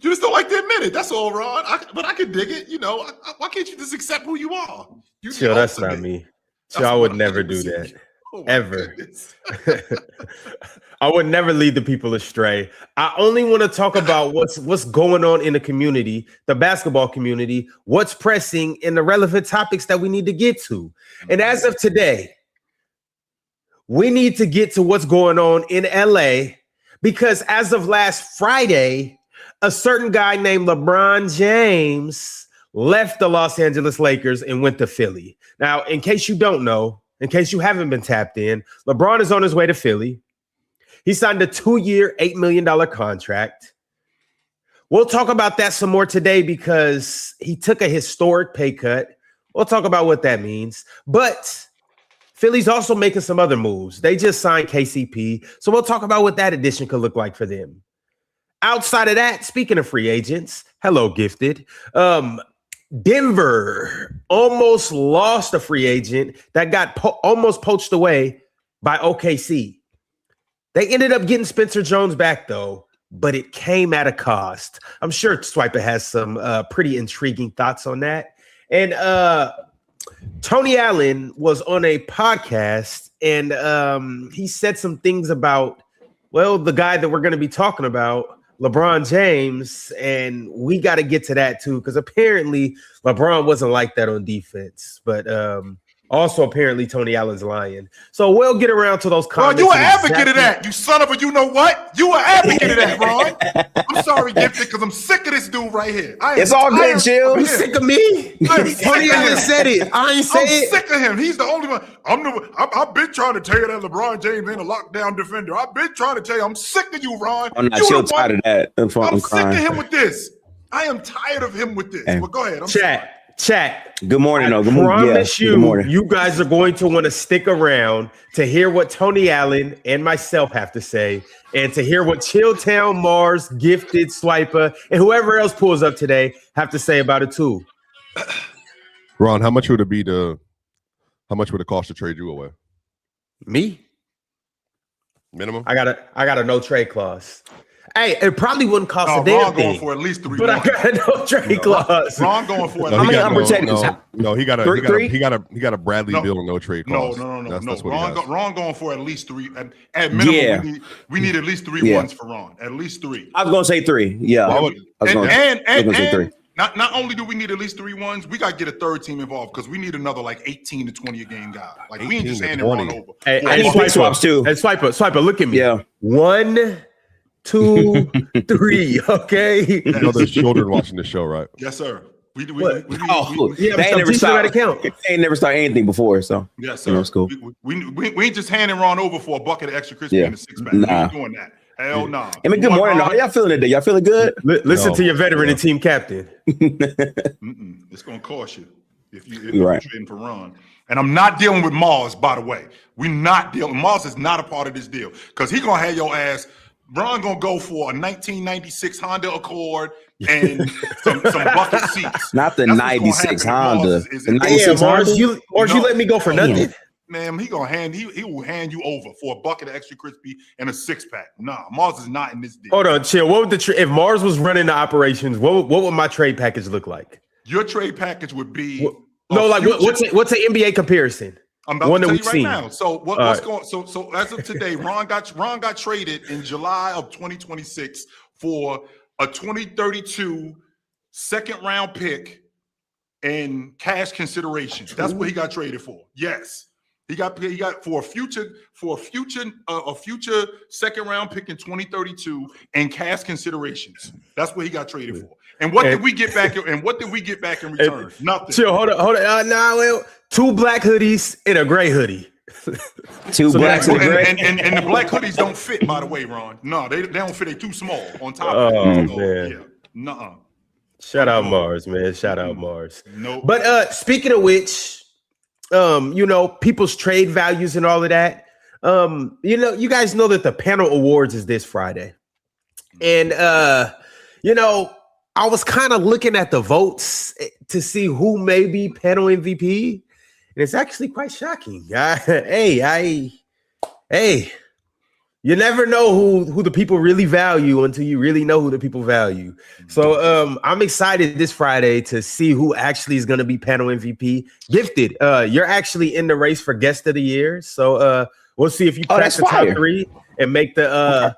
just don't like to admit it. That's all, Ron. But I can dig it. You know, why can't you just accept who you are? Chill, that's not me. Chill, I would never do that. Ever. I would never lead the people astray. I only want to talk about what's going on in the community, the basketball community, what's pressing, and the relevant topics that we need to get to. And as of today, we need to get to what's going on in LA because as of last Friday, a certain guy named LeBron James left the Los Angeles Lakers and went to Philly. Now, in case you don't know, in case you haven't been tapped in, LeBron is on his way to Philly. He signed a 2-year, $8 million contract. We'll talk about that some more today because he took a historic pay cut. We'll talk about what that means. But Philly's also making some other moves. They just signed KCP. So we'll talk about what that addition could look like for them. Outside of that, speaking of free agents, hello, Gifted. Denver almost lost a free agent that got almost poached away by OKC. They ended up getting Spencer Jones back, though, but it came at a cost. I'm sure Swiper has some pretty intriguing thoughts on that. And Tony Allen was on a podcast, and he said some things about, well, the guy that we're going to be talking about, LeBron James, and we got to get to that, too, because apparently LeBron wasn't like that on defense. But also, apparently, Tony Allen's lying. So we'll get around to those comments. Ron, you an advocate of that, you son of a you know what? You an advocate of that, Ron. I'm sorry, Gifted, because I'm sick of this dude right here. It's all good, Chill. You sick of me? Tony Allen said it. I ain't say it. I'm sick of him. He's the only one. I've been trying to tell you that LeBron James ain't a lockdown defender. I've been trying to tell you. I'm sick of you, Ron. I'm not Chill tired of that. I'm sick of him with this. I am tired of him with this. Hey. Well, go ahead. Chat. Good morning. I promise you guys are going to want to stick around to hear what Tony Allen and myself have to say, and to hear what Chilltown, Mars, Gifted, Swiper, and whoever else pulls up today have to say about it too. Ron, how much would it cost to trade you away? Me? Minimum? I got a no trade clause. Hey, it probably wouldn't cost a damn Ron thing. going for at least 3. But I got a no trade clause. Ron going for he got a Bradley Beal no trade clause. No. Ron going for at least 3. At minimum, we need at least 3 ones for Ron. At least 3. I was going to say 3. Yeah. I was going to say 3. Not only do we need at least 3 ones, we got to get a third team involved because we need another like 18 to 20 a game guy. Like we ain't just handing Ron over. I need pick swaps too. And Swiper, look at me. Yeah. 1, 2, 3. Okay. You know there's children watching this show, right? Yes, sir. They ain't never started anything before, so yes, sir. It's cool. We ain't just handing Ron over for a bucket of extra crispy and a 6-pack. We ain't doing that. Hell no. I mean, good morning. How y'all feeling today? Y'all feeling good? Listen to your veteran and team captain. It's gonna cost you if you're trading for Ron. And I'm not dealing with Mars, by the way. We're not dealing. Mars is not a part of this deal because he gonna have your ass. Ron gonna go for a 1996 Honda Accord and some bucket seats. Not the 96 Honda. The 96 Mars, you let me go for nothing. Man, he will hand you over for a bucket of extra crispy and a 6-pack. Nah, Mars is not in this deal. Hold on, Chill. What would if Mars was running the operations? What would my trade package look like? Your trade package would be what's an NBA comparison? I'm about to tell you right now. So what's going? So as of today, Ron got traded in July of 2026 for a 2032 second-round pick and cash considerations. That's what he got traded for. Yes. He got for a future second-round pick in 2032 and cash considerations. That's what he got traded for. And what did we get back? And what did we get back in return? Nothing. Chill, hold on. 2 black hoodies and a gray hoodie. 2 blacks and a gray. And the black hoodies don't fit, by the way, Ron. No, they don't fit. They're too small on top of it. Oh, man. Yeah. Nuh-uh. Shout out Mars, man. Shout out Mars. Nope. But speaking of which, people's trade values and all of that. You guys know that the panel awards is this Friday. And I was kind of looking at the votes to see who may be panel MVP, and it's actually quite shocking. You never know who the people really value until you really know who the people value. So I'm excited this Friday to see who actually is going to be panel MVP. Gifted, you're actually in the race for guest of the year. So we'll see if you crack the top 3 and make the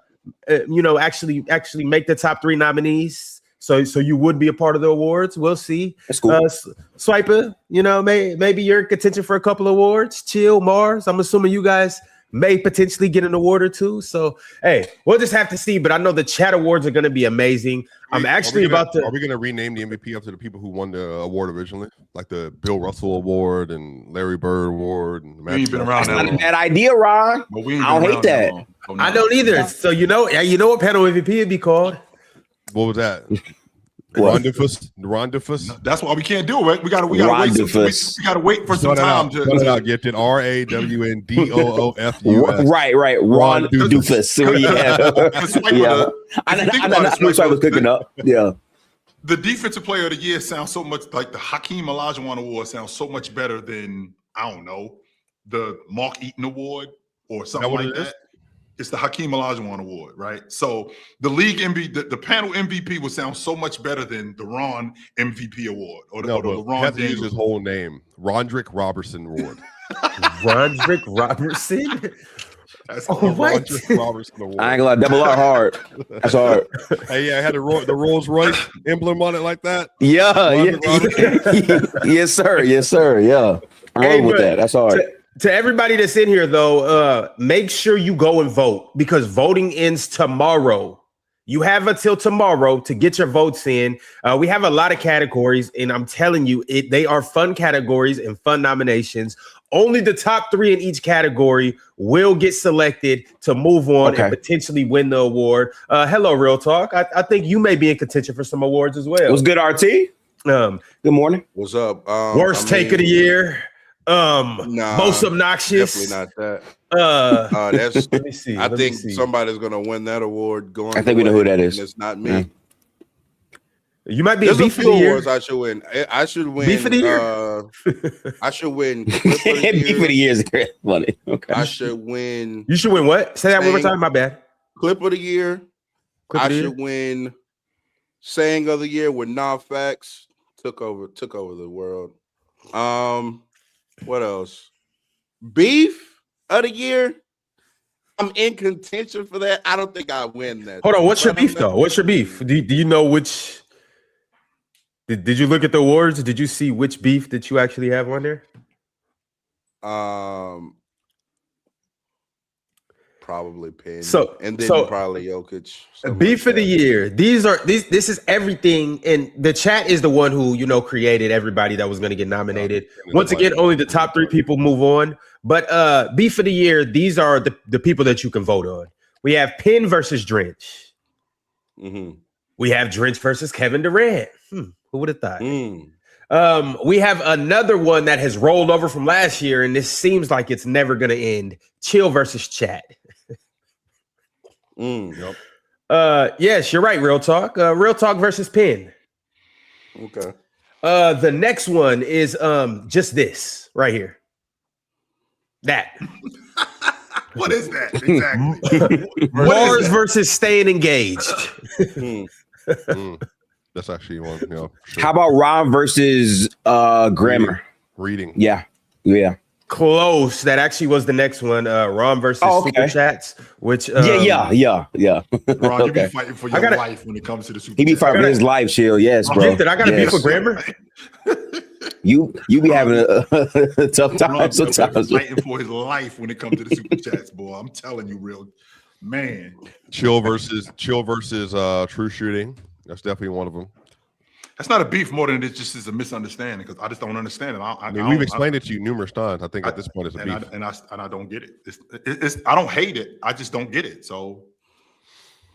actually make the top 3 nominees. So you would be a part of the awards. We'll see. That's cool. Swiper, maybe you're in contention for a couple of awards. Chill, Mars. I'm assuming you guys may potentially get an award or 2. So, hey, we'll just have to see. But I know the chat awards are going to be amazing. Are we going to rename the MVP after the people who won the award originally? Like the Bill Russell Award and Larry Bird Award. And we ain't been around that long. That's not a bad idea, Ron. I don't hate that. Oh, no. I don't either. So, you know what panel MVP would be called? What was that? Rondifus. That's why we can't do it. We gotta wait. We gotta wait for some time to get it. RAWNDOOFUS. Right. Ron Doofus. Yeah. I was cooking up. Yeah. The defensive player of the year sounds so much like the Hakeem Olajuwon Award sounds so much better than, I don't know, the Mark Eaton Award or something like that. It's the Hakeem Olajuwon Award, right? So the league MVP, the panel MVP would sound so much better than the Ron MVP Award or the LeBron have to use his whole name, Rondrick Robertson Award. Rondrick Robertson. That's what? Rondrick Robertson Award. I ain't gonna lie, double R hard. That's hard. Hey, yeah, I had the Rolls Royce emblem on it like that. Yeah. Yes, sir. Yeah, I'm rolling with that. That's hard. To everybody that's in here, though, make sure you go and vote because voting ends tomorrow. You have until tomorrow to get your votes in. We have a lot of categories, and I'm telling you, they are fun categories and fun nominations. Only the top 3 in each category will get selected to move on and potentially win the award. Hello, Real Talk. I think you may be in contention for some awards as well. What's good, RT? Good morning. What's up? Worst take of the year. Most obnoxious. Definitely not that. That's. Let me see. I think somebody's gonna win that award. I think we know who that is. It's not me. You might be There's a beef of the year. Awards I should win. I should win. Beef of the year. I should win. Beef of the year is funny. Okay. I should win. You should win what? Say that one more time. My bad. Clip of the year. I should win. Saying of the year with non-facts took over the world. What else? Beef of the year. I'm in contention for that. I don't think I win that. Hold on. What's your beef though? What's your beef? Do you know which? Did you look at the awards? Did you see which beef that you actually have on there? Probably Penn. And then probably Jokic. Beef of the year. This is everything, and the chat is the one who created everybody that was going to get nominated. Once again, only the top 3 people move on. But beef of the year, these are the people that you can vote on. We have Penn versus Drench. Mm-hmm. We have Drench versus Kevin Durant. Who would have thought? We have another one that has rolled over from last year, and this seems like it's never going to end. Chill versus Chat. Yep. Yes, you're right. Real Talk. Real Talk versus Penn. Okay. The next one is just this right here. That. What is that exactly? Mars versus Staying Engaged. That's actually one. Sure. How about Ron versus Grammar? Reading. Yeah. Close. That actually was the next one. Ron versus Super Chats, which yeah. Ron, you be fighting for your life when it comes to the Super. He be fighting for his life, chill. Yes, bro. I got to be for Grammar. You be having a tough time sometimes. Fighting for his life when it comes to the Super Chats, boy. I'm telling you, real man. Chill versus True Shooting. That's definitely one of them. That's not a beef more than it just is a misunderstanding because I just don't understand it. I mean, we've explained it to you numerous times. I think at this point it's a beef. I don't get it. I don't hate it. I just don't get it. So,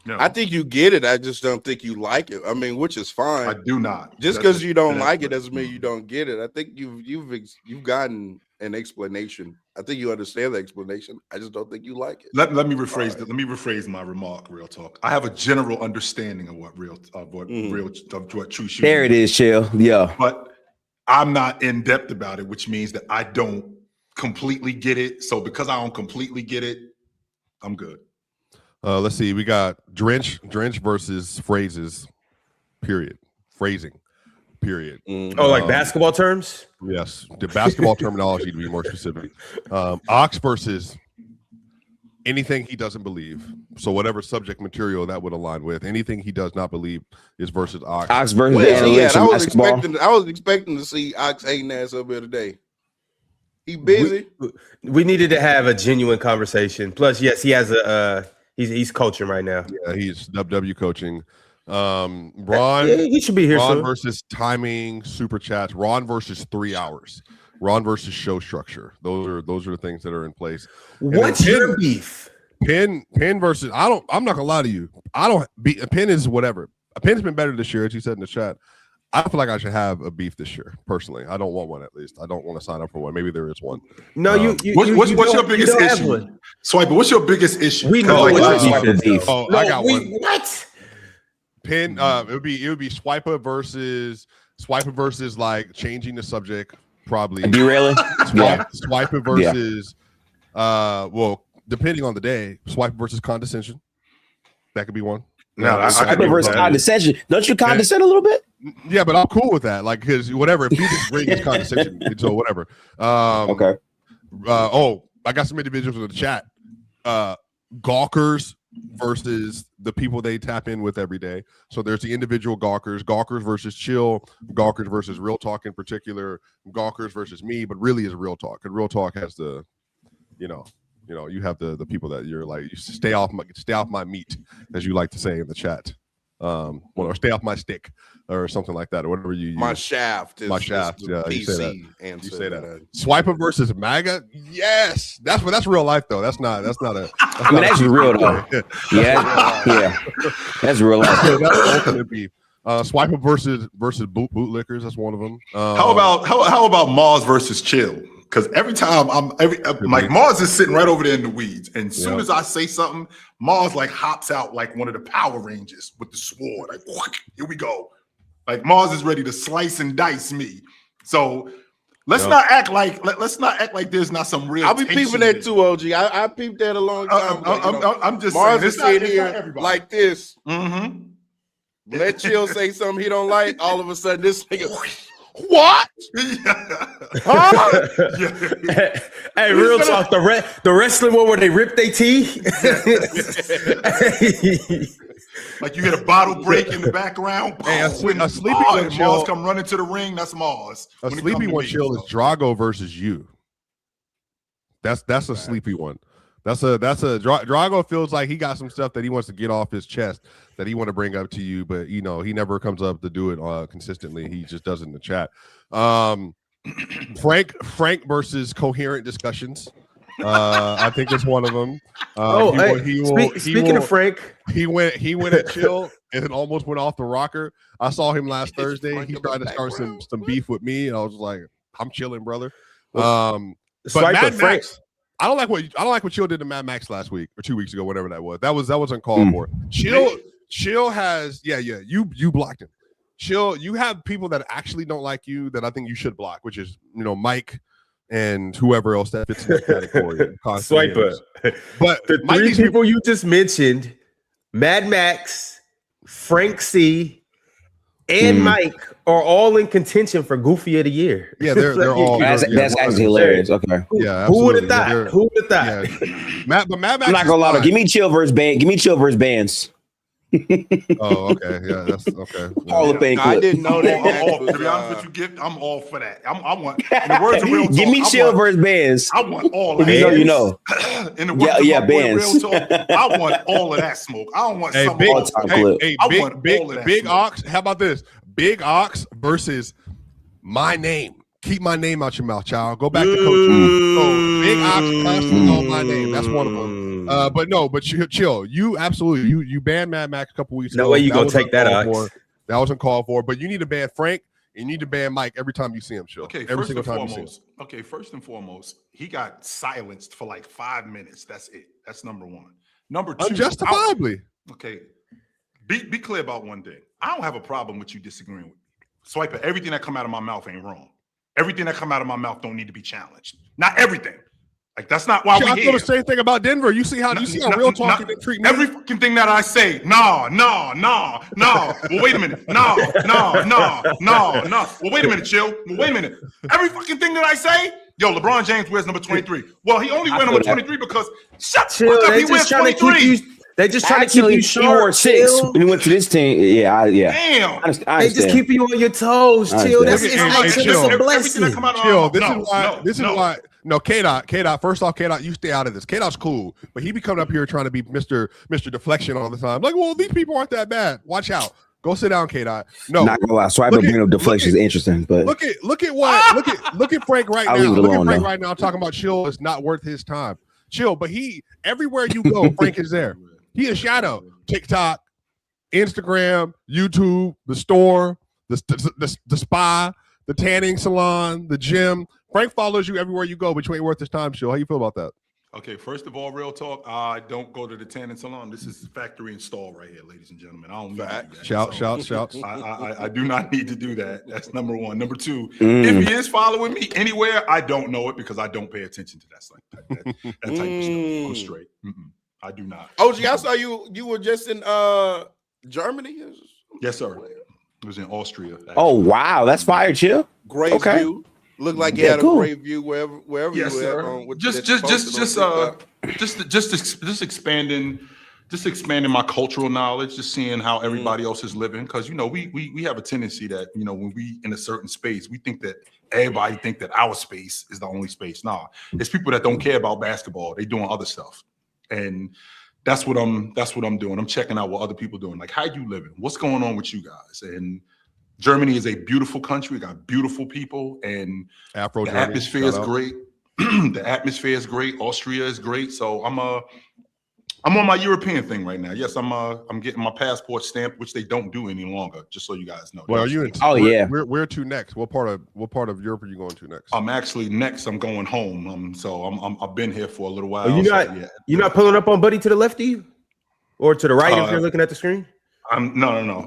I think you get it. I just don't think you like it. I mean, which is fine. I do not. Just because you don't like it doesn't mean you don't get it. I think you've gotten an explanation. I think you understand the explanation. I just don't think you like it. Let me rephrase that. Let me rephrase my remark. Real talk. I have a general understanding of what true shooting. There it is, chill. Yeah, but I'm not in depth about it, which means that I don't completely get it. So because I don't completely get it, I'm good. Let's see. We got Drench versus phrases. Period. Phrasing. Period. Oh, like basketball terms? Yes, the basketball terminology to be more specific. Ox versus anything he doesn't believe. So whatever subject material that would align with, anything he does not believe is versus Ox. Ox versus analytics and basketball. I was expecting to see Ox hating ass up here today. He busy. We needed to have a genuine conversation. Plus, yes, he has he's coaching right now. Yeah, he's WW coaching. Ron, he should be here Ron soon. versus timing, super chats. Ron versus 3 hours. Ron versus show structure. Those are the things that are in place. What's your beef? Penn versus I'm not gonna lie to you. Penn is whatever. Penn's been better this year, as you said in the chat. I feel like I should have a beef this year, personally. I don't want one, at least. I don't want to sign up for one. Maybe there is one. No, what's your biggest issue? Swiper, what's your biggest issue? We know beef. Oh, no, I got one. What? Penn, it would be Swiper versus like changing the subject, probably. Derailing? Swiper versus well, depending on the day, Swiper versus condescension. That could be one. No, Swiper versus condescension. Don't you condescend a little bit? Yeah, but I'm cool with that. Like, because whatever, if you just bring his condescension, so whatever. Okay. I got some individuals in the chat. Gawkers versus the people they tap in with every day. So there's the individual Gawkers versus chill, Gawkers versus real talk in particular, Gawkers versus me, but really is real talk. And real talk has the, you have the people that you're like, you stay off my meat, as you like to say in the chat. Or stay off my stick or something like that, or whatever you use. My shaft. Yeah, PC you say that. You say that. that. Swiper versus MAGA. Yes, that's real life though. That's not a. That's real though. yeah, that's real life. That's ultimate beef. Swiper versus bootlickers. That's one of them. How about Mars versus Chill? Because every time like Mars is sitting right over there in the weeds, and as soon as I say something, Mars like hops out like one of the Power Rangers with the sword. Like, here we go. Like Mars is ready to slice and dice me. So let's not act like there's not some real. I'll be peeping that too, OG. I peeped that a long time ago. I'm just Mars is sitting here like this. Mm-hmm. Let Chill say something he don't like. All of a sudden, this nigga. What? Hey, real talk. The wrestling one where they rip their teeth. Like you hear a bottle break in the background. Hey, a sleepy one Chill. Mars come running to the ring. That's Mars. A sleepy one Chill is Drago versus you. That's a sleepy one. That's a Drago feels like he got some stuff that he wants to get off his chest that he want to bring up to you, but he never comes up to do it consistently. He just does it in the chat. Frank versus coherent discussions. I think it's one of them. Speaking of Frank, he went at Chill and it almost went off the rocker. I saw him last Thursday. He tried to start some beef with me, and I was like, I'm chilling, brother. But Mad Max. I don't like what Chill did to Mad Max last week or 2 weeks ago, whatever that was. That was uncalled for. Chill has you blocked him. Chill, you have people that actually don't like you that I think you should block, which is Mike and whoever else that fits in that category. Swiper. But the three people you just mentioned, Mad Max, Frank C, and Mike are all in contention for Goofy of the Year. Yeah, they're all. That's actually hilarious. Okay. Yeah, who would have thought? Who would have thought? Yeah. But Mad Max. I'm not gonna lie. Give me Chill versus bands. Oh, okay. Yeah, that's okay. Hall of Fame. I didn't know that. To be honest with you, I'm all for that. I want. In the words of real talk, give me Chill versus bands. I want all of that. You know. In the words of bands. Real talk, I want all of that smoke. I don't want some big Ox. How about this? Big Ox versus my name. Keep my name out your mouth, child. Go back to coaching. So Big Ox constantly on my name. That's one of them. But Chill. You absolutely you banned Mad Max a couple weeks ago. No way you gonna take that out. That wasn't called for. But you need to ban Frank and you need to ban Mike every time you see him, Chill. Okay, every single time you see him. Okay, first and foremost, he got silenced for like 5 minutes. That's it. That's number one. Number two, unjustifiably. Okay. Be clear about one thing. I don't have a problem with you disagreeing with me. Swiper, everything that come out of my mouth ain't wrong. Everything that come out of my mouth don't need to be challenged. Not everything. Like that's not why we I here. feel the same thing about Denver. You see how real talk they treat me. Every fucking thing that I say, no. Well, wait a minute, no. Well, wait a minute, chill. Well, wait a minute. Every fucking thing that I say, yo, LeBron James wears number 23. Well, he only wears number 23 because shut the fuck up. He wears 23. They just trying to keep you short. He wore 6 when he went to this team. Yeah. Damn. I they just keep you on your toes. Chill. That's a blessing. Chill. This is why. No, K-Dot. First off, K-Dot, you stay out of this. K-Dot's cool, but he be coming up here trying to be Mr. Deflection all the time. Like, well, these people aren't that bad. Watch out. Go sit down, K-Dot. No, not gonna lie. So I bring up deflection is interesting, but look at Frank right now. Look at Frank right now talking about Chill is not worth his time. Chill, but everywhere you go, Frank is there. He a shadow. TikTok, Instagram, YouTube, the store, the spa, the tanning salon, the gym. Frank follows you everywhere you go, but you ain't worth his time, Chill. How you feel about that? Okay, first of all, real talk. I don't go to the tanning salon. This is factory install right here, ladies and gentlemen. I don't need that. Shouts. I do not need to do that. That's number one. Number two, if he is following me anywhere, I don't know it because I don't pay attention to that type of stuff. I'm straight. I do not. OG, I saw you were just in Germany. Yes, sir. It was in Austria. Actually. Oh wow, that's fire, Chill. Great view. Looked like you had a great view wherever yes, you were. Just expanding my cultural knowledge, just seeing how everybody else is living. Because we have a tendency that when we in a certain space, we think that everybody think that our space is the only space. Nah, it's people that don't care about basketball. They doing other stuff, and that's what I'm doing. I'm checking out what other people doing. Like, how you living? What's going on with you guys? And Germany is a beautiful country. We got beautiful people, and the atmosphere is great. The atmosphere is great. Austria is great. So I'm on my European thing right now. Yes, I'm getting my passport stamped, which they don't do any longer. Just so you guys know. Well, are you in? Oh yeah. Where to next? What part of Europe are you going to next? I'm actually next. I'm going home. I've been here for a little while. You're not pulling up on Buddy to the left of you, or to the right if you're looking at the screen. No,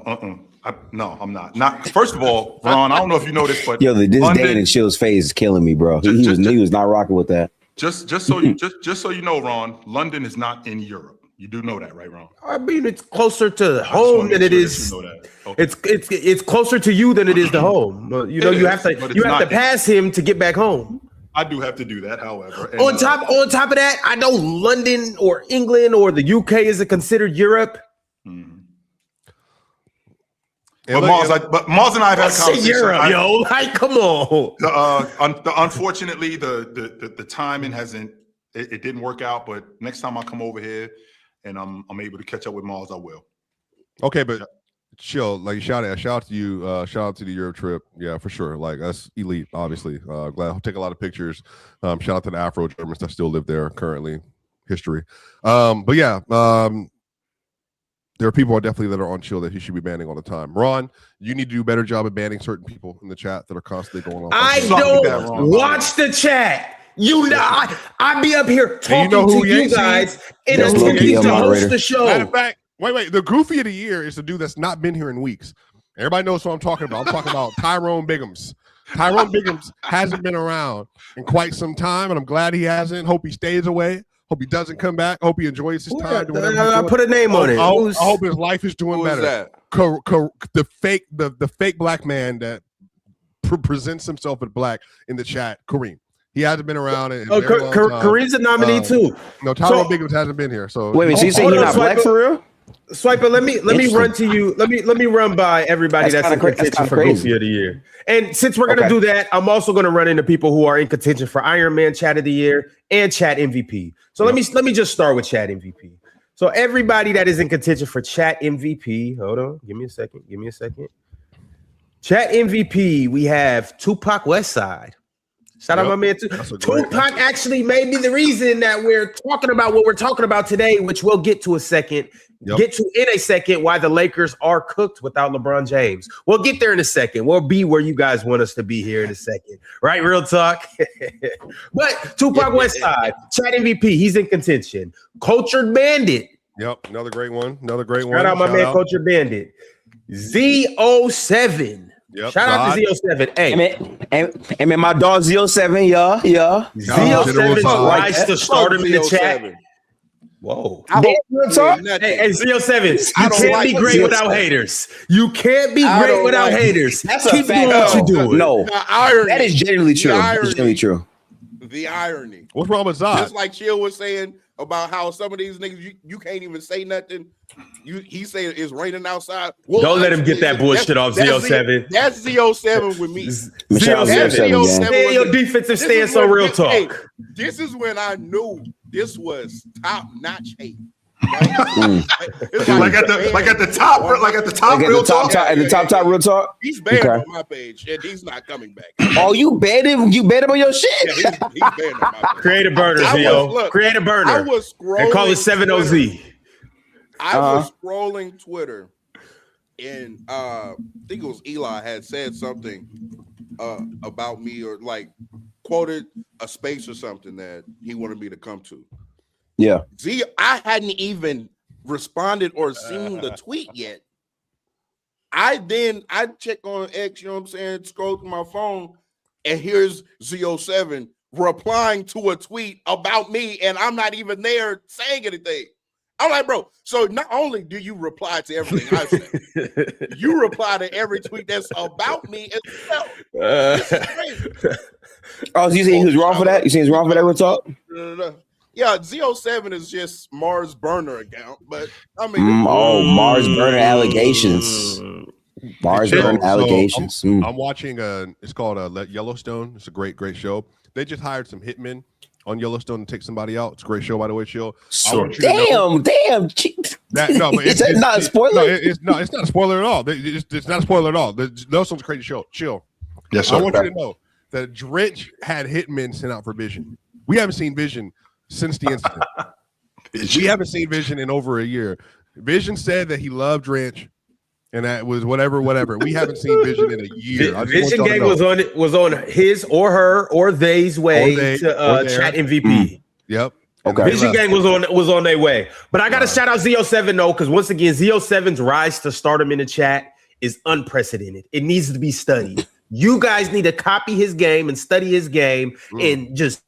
I'm not. Not first of all, Ron. I don't know if you know this, but this Dan and Chill's phase is killing me, bro. He was not rocking with that. Just so you know, Ron, London is not in Europe. You do know that, right, Ron? I mean, it's closer to home than it is. Okay. It's closer to you than it is to home. You have to pass him to get back home. I do have to do that, however. And, on top of that, I know London or England or the UK isn't considered Europe. Mm-hmm. But Mars and I have had a conversation. Europe, like, come on. Unfortunately, the timing it didn't work out. But next time I come over here and I'm able to catch up with Mars, I will. Okay, but Chill, like shout out to you, shout out to the Europe trip. Yeah, for sure. Like that's elite, obviously. Glad I'll take a lot of pictures. Shout out to the Afro Germans that still live there currently. History. But yeah, there are people definitely that are on Chill that he should be banning all the time. Ron, you need to do a better job of banning certain people in the chat that are constantly going on. I don't watch the chat. I be up here talking to you guys and attempting to host the show. Matter of fact, wait. The goofy of the year is the dude that's not been here in weeks. Everybody knows what I'm talking about. I'm talking about Tyrone Biggums. Tyrone Biggums hasn't been around in quite some time, and I'm glad he hasn't. Hope he stays away. Hope he doesn't come back. Hope he enjoys his time. I put a name on it. I hope his life is doing better. The fake black man that presents himself as black in the chat, Kareem. He hasn't been around. Kareem's a nominee too. No, Tyrone Biggums hasn't been here. So wait, so you saying you're not black for real? Swiper, let me run to you. Let me run by everybody that's in contention for Goofy of the Year. And since we're gonna do that, I'm also gonna run into people who are in contention for Iron Man Chat of the Year and Chat MVP. So let me just start with Chat MVP. So everybody that is in contention for Chat MVP, hold on, give me a second. Chat MVP, we have Tupac Westside. Shout out my man Tupac actually may be the reason that we're talking about what we're talking about today, which we'll get to in a second, why the Lakers are cooked without LeBron James. We'll get there in a second. We'll be where you guys want us to be here in a second. Right? Real talk. But Tupac Westside, Chat MVP, he's in contention. Cultured Bandit. Yep, another great one. Shout out my man Cultured Bandit. Z07. Yep. Shout out to Z07. Hey, and my dog Z07, yeah. Z07 likes to start him in the chat. Whoa. Hey, Z07, you can't be great without haters. You can't be great without haters. Keep doing what you're doing. No, that is genuinely true. That's genuinely true. The irony. What's wrong with Zod? Just like Chill was saying about how some of these niggas, you can't even say nothing. He said it's raining outside. Well, don't let him get that bullshit off, Z07. That's Z07 with me. Z07. Stay your defensive stance on real talk. Hey, this is when I knew this was top-notch hate. Right? like at the top real talk. At the top real talk. He's banned on my page, and he's not coming back. Oh, you banned him? You banned him on your shit? Yeah, he's banned on my page. Create a burner, Zio. Create a burner. I was scrolling and call it 70Z. I was scrolling Twitter, and I think it was Eli had said something about me, or like quoted a space or something that he wanted me to come to. Yeah. I hadn't even responded or seen the tweet yet. I check on X, you know what I'm saying, scroll through my phone, and here's Z07 replying to a tweet about me, and I'm not even there saying anything. I'm like, bro, so not only do you reply to everything I say, you reply to every tweet that's about me as well. This is crazy. Oh, so you saying he was wrong for that? You saying he's wrong for that real talk? Yeah, Z07 is just Mars burner account, but I mean, Mars burner allegations. Mars burner allegations. I'm watching it's called Yellowstone. It's a great show. They just hired some hitmen on Yellowstone to take somebody out. It's a great show, by the way, Chill. Damn. It's not a spoiler. It's not a spoiler at all. It's not a spoiler at all. Yellowstone's a crazy show. Chill. Yes, sir. I want you to know that Drench had hitmen sent out for Vision. We haven't seen Vision since the incident. We haven't seen Vision in over a year. Vision said that he loved Drench, and that was whatever. We haven't seen Vision in a year. Vision Gang was on his or her or they's way to chat MVP. Yep. Okay. Vision Gang was on their way. But I got to shout out Z07 though, because once again, Z07's rise to stardom in the chat is unprecedented. It needs to be studied. You guys need to copy his game and study his game and just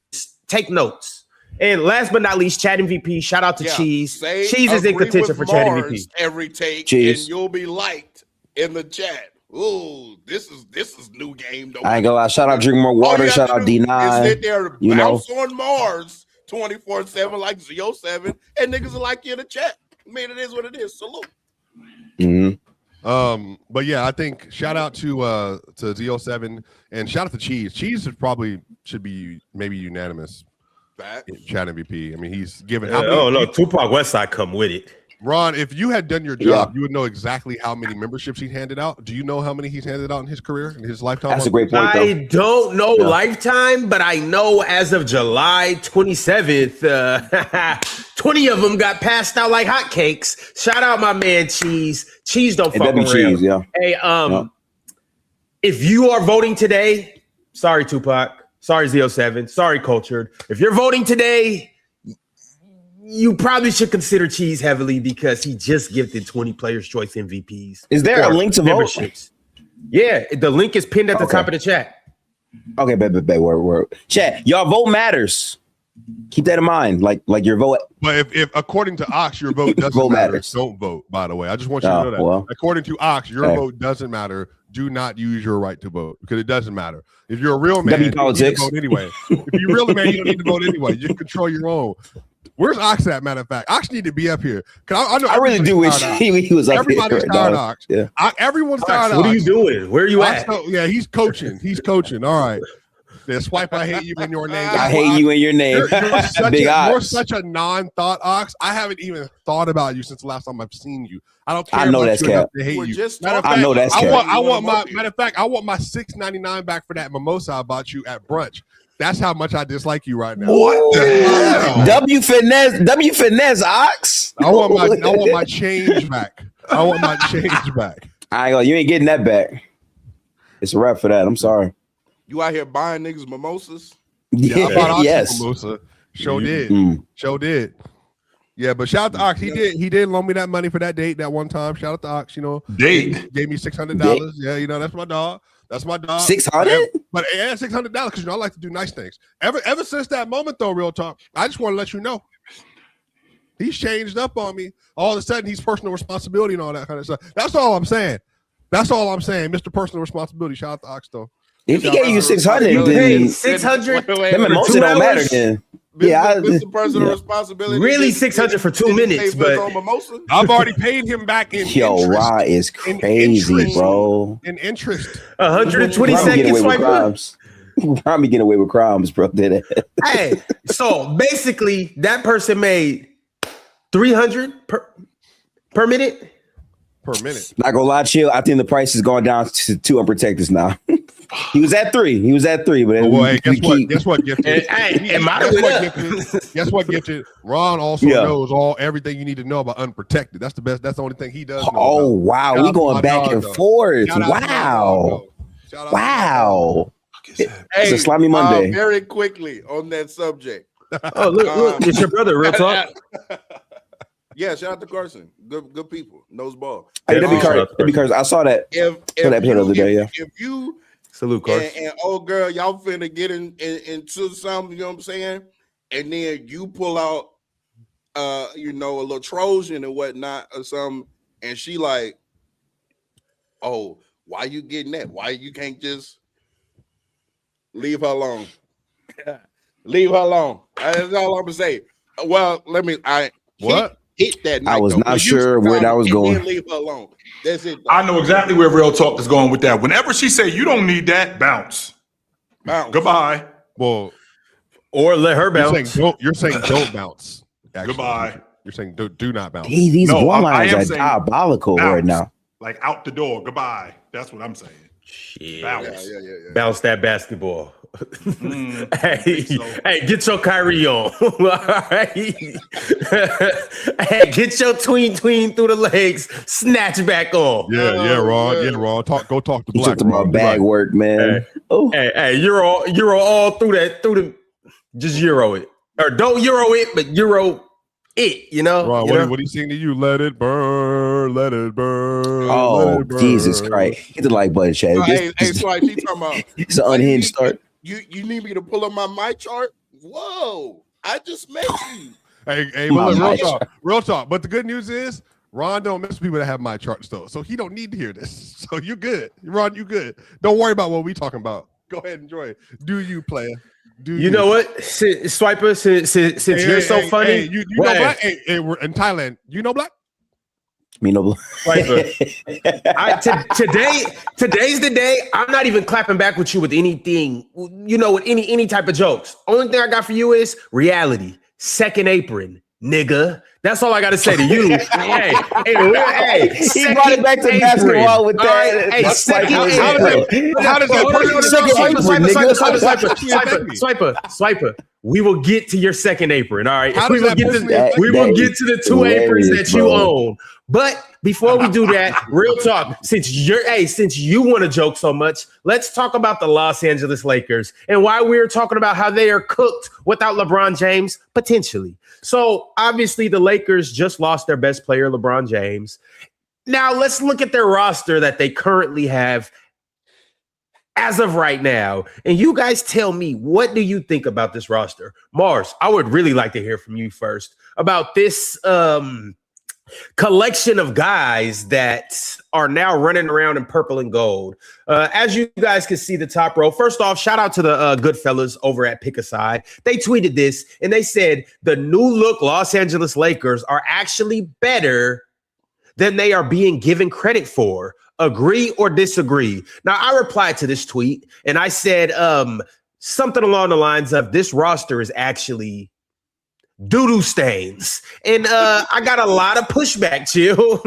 take notes. And last but not least, Chat MVP. Shout out to Cheese. Cheese is in contention for Chat MVP. Every take, Cheese. And you'll be liked in the chat. Ooh, this is new game. Though. I ain't gonna lie. Shout out Drink More Water. Shout out D9. Sit there, bounce on Mars 24/7 like Z07, and niggas are like you in the chat. I mean, it is what it is. Salute. Mm-hmm. But yeah, I think shout out to Z07 and shout out to Cheese. Cheese should be maybe unanimous. Chat MVP. I mean, he's given. Tupac Westside come with it. Ron, if you had done your job, you would know exactly how many memberships he's handed out. Do you know how many he's handed out in his career, in his lifetime? That's a great point, though. I don't know lifetime, but I know as of July 27th, 20 of them got passed out like hotcakes. Shout out my man Cheese. Cheese don't fuck around. Cheese, yeah. Hey, if you are voting today, sorry Tupac, sorry Z07, sorry Cultured. If you're voting today, you probably should consider Cheese heavily because he just gifted 20 Players' Choice MVPs. Is there a link to vote? Yeah, the link is pinned at the top of the chat. Okay, word. Chat, y'all vote matters. Keep that in mind. Like your vote. But if according to Ox, your vote doesn't vote matter, matters. don't vote, by the way. I just want you to know that. Well, according to Ox, your vote doesn't matter. Do not use your right to vote because it doesn't matter. If you're a real man, you don't need to vote anyway. If you're a real man, you don't need to vote anyway. You control your own. Where's Ox at? Matter of fact, Ox need to be up here. I know. I really do wish he was up here. Everybody's tired of Ox. Yeah. Everyone's tired of Ox. What are you doing? Where are you at? Yeah, he's coaching. All right. Yeah, swipe. I hate you in your name. I hate you in your name. You're such a non-thought, Ox. I haven't even thought about you since the last time I've seen you. I don't care. I know that's cap. To hate you. I know that's cap. I want my $6.99 back for that mimosa I bought you at brunch. That's how much I dislike you right now. What? W finesse, Ox. I want my change back. I want my change back. You ain't getting that back. It's a wrap for that. I'm sorry. You out here buying niggas mimosas? Yeah, I bought Ox mimosa. Show did. Yeah, but shout out to Ox. He did loan me that money for that date that one time. Shout out to Ox. You know, Date gave me $600. Yeah, you know, that's my dog. That's my dog. 600? But yeah, $600 because you know I like to do nice things. Ever since that moment though, real talk, I just want to let you know. He's changed up on me. All of a sudden, he's personal responsibility and all that kind of stuff. That's all I'm saying. Mr. Personal Responsibility. Shout out to Ox though. If he gave you 600, Hey, 600. then most it don't matter then. Mr. Personal Responsibility. Really 600 for 2 minutes, but I've already paid him back in Yo, interest. Rod is crazy, bro. In interest. 120 seconds swiper. Probably get away with crimes, bro. Hey, so basically that person made 300 per minute. Per minute. Not gonna lie, chill. I think the price has gone down to 2 unprotected now. He was at 3, but well, guess what, Gifted? Guess what, Gifted? Ron also knows everything you need to know about unprotected. That's the best. That's the only thing he does know. Oh wow, we going back and forth. Wow. It's a slimy Monday. Very quickly on that subject. Oh, look, it's your brother, real talk. Yeah, shout out to Carson. Good people. Knows ball. Hey, that'd be Carson. I saw that. If that the other day, yeah. If you salute Carson and old girl, y'all finna get into something, you know what I'm saying? And then you pull out a little Trojan and whatnot or something, and she like, oh, why you getting that? Why you can't just leave her alone? Leave her alone. That's all I'm gonna say. Well, hit that. I was not sure where that was going. Leave her alone. That's it. I know exactly where real talk is going with that. Whenever she say you don't need that, bounce. Goodbye. Well, or let her bounce. You're saying don't bounce. Actually. Goodbye. You're saying do not bounce. These one-liners are diabolical bounce. right now. Like out the door. Goodbye. That's what I'm saying. Shit. Bounce. Yeah. Bounce that basketball. Hey, get your Kyrie on. All right. Hey, get your tween through the legs. Snatch back on. Yeah, Ron. Yeah, Ron. Go talk to You Black. talked about bag work, man. Hey, Euro all through the. Just Euro it, or don't Euro it, but Euro it. You know. Ron, what he saying to you? Let it burn. Let it burn. Oh, let it burn. Jesus Christ! Hit the like button, Chad. It's like she talking about. It's an unhinged start. You need me to pull up my chart? Whoa! I just met you. Hey, but real talk. But the good news is, Ron don't mess with people that have my charts though, so he don't need to hear this. So you good, Ron? You good? Don't worry about what we talking about. Go ahead, enjoy it. Do you, player? You know what, Swiper? Since you're so funny, hey, you know Black. Hey, we're in Thailand. You know Black? Me no. Today's the day. I'm not even clapping back with you with anything, with any type of jokes. Only thing I got for you is reality. Second apron, nigga. That's all I got to say to you. Hey, he brought it back to basketball with that. Right, hey, second apron. How does that Swiper? We will get to your second apron. All right. We will get to the 2 aprons that you own. But before we do that, real talk, since you want to joke so much, let's talk about the Los Angeles Lakers and why we're talking about how they are cooked without LeBron James, potentially. So obviously the Lakers just lost their best player, LeBron James. Now let's look at their roster that they currently have as of right now. And you guys tell me, what do you think about this roster? Mars, I would really like to hear from you first about this collection of guys that are now running around in purple and gold. As you guys can see the top row, first off, shout out to the good fellas over at Pick a Side. They tweeted this and they said the new look Los Angeles Lakers are actually better than they are being given credit for. Agree or disagree? Now, I replied to this tweet and I said something along the lines of this roster is actually doo-doo stains. And I got a lot of pushback, Chill.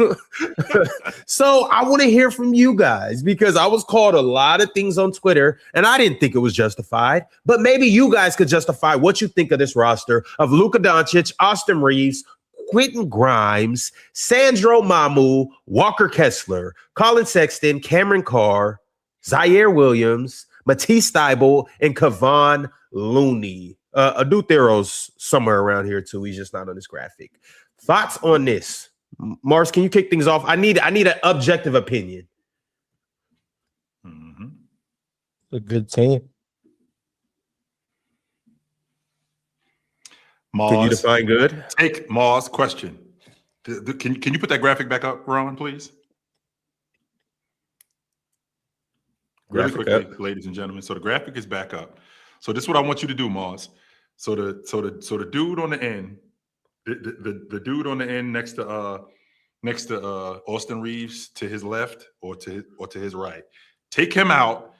So I want to hear from you guys because I was called a lot of things on Twitter and I didn't think it was justified. But maybe you guys could justify what you think of this roster of Luka Doncic, Austin Reeves, Quentin Grimes, Sandro Mamu, Walker Kessler, Colin Sexton, Cameron Carr, Zaire Williams, Matisse Thybulle, and Kevon Looney. Aduthero's somewhere around here too. He's just not on this graphic. Thoughts on this, Mars? Can you kick things off? I need an objective opinion. Mm-hmm. A good team. Mars, Can you define good? Take Mars question. Can you put that graphic back up, Ron, please? Really quickly, ladies and gentlemen. So the graphic is back up. So this is what I want you to do, Mars. So the dude on the end, the dude on the end next to Austin Reeves to his left or to his right, take him out,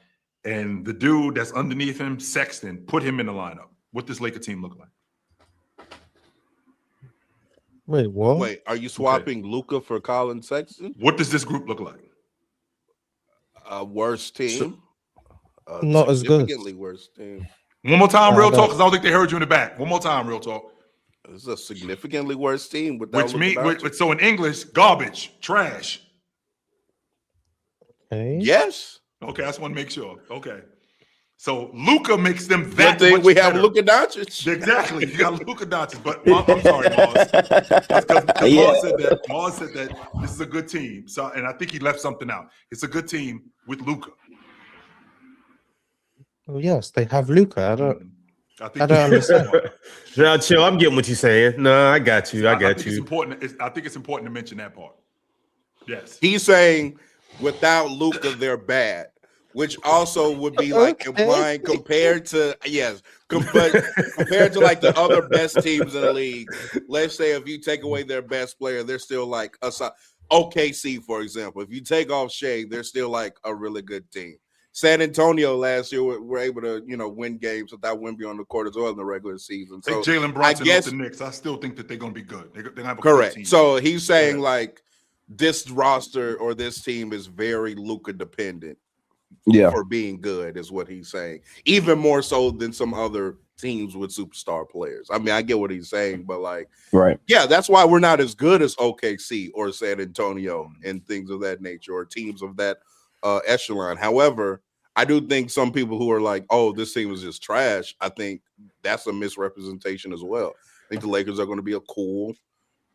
and the dude that's underneath him, Sexton, put him in the lineup. What does Laker team look like? Wait, what? Wait, are you swapping Luka for Colin Sexton? What does this group look like? A worse team. Not as good. Significantly worse team. One more time, real talk, because I don't think they heard you in the back. One more time, real talk. It's a significantly worse team. Without So in English, garbage, trash. Okay. Yes. Okay, I just want to make sure. Okay. So Luka makes them Good that thing much we have better. Luka Doncic. Exactly. You got Luka Doncic. But I'm sorry, Mars. Because Mars said that this is a good team. So, and I think he left something out. It's a good team with Luka. Well, yes, they have Luka. I don't think understand. Now, chill. I'm getting what you're saying. No, I got you. I got you. I think it's important to mention that part. Yes. He's saying without Luka, they're bad, which also would be like implying compared to compared to like the other best teams in the league. Let's say if you take away their best player, they're still like OKC, for example. If you take off Shea, they're still like a really good team. San Antonio last year were able to, win games without Wemby on the court as well in the regular season. So take Jalen Brunson off the Knicks. I still think that they're going to be good. They're going to have a correct. Good team. So he's saying like this roster or this team is very Luka dependent. For being good is what he's saying. Even more so than some other teams with superstar players. I mean, I get what he's saying, but that's why we're not as good as OKC or San Antonio and things of that nature or teams of that echelon. However, I do think some people who are like, oh, this team is just trash, I think that's a misrepresentation as well. I think the Lakers are going to be a cool,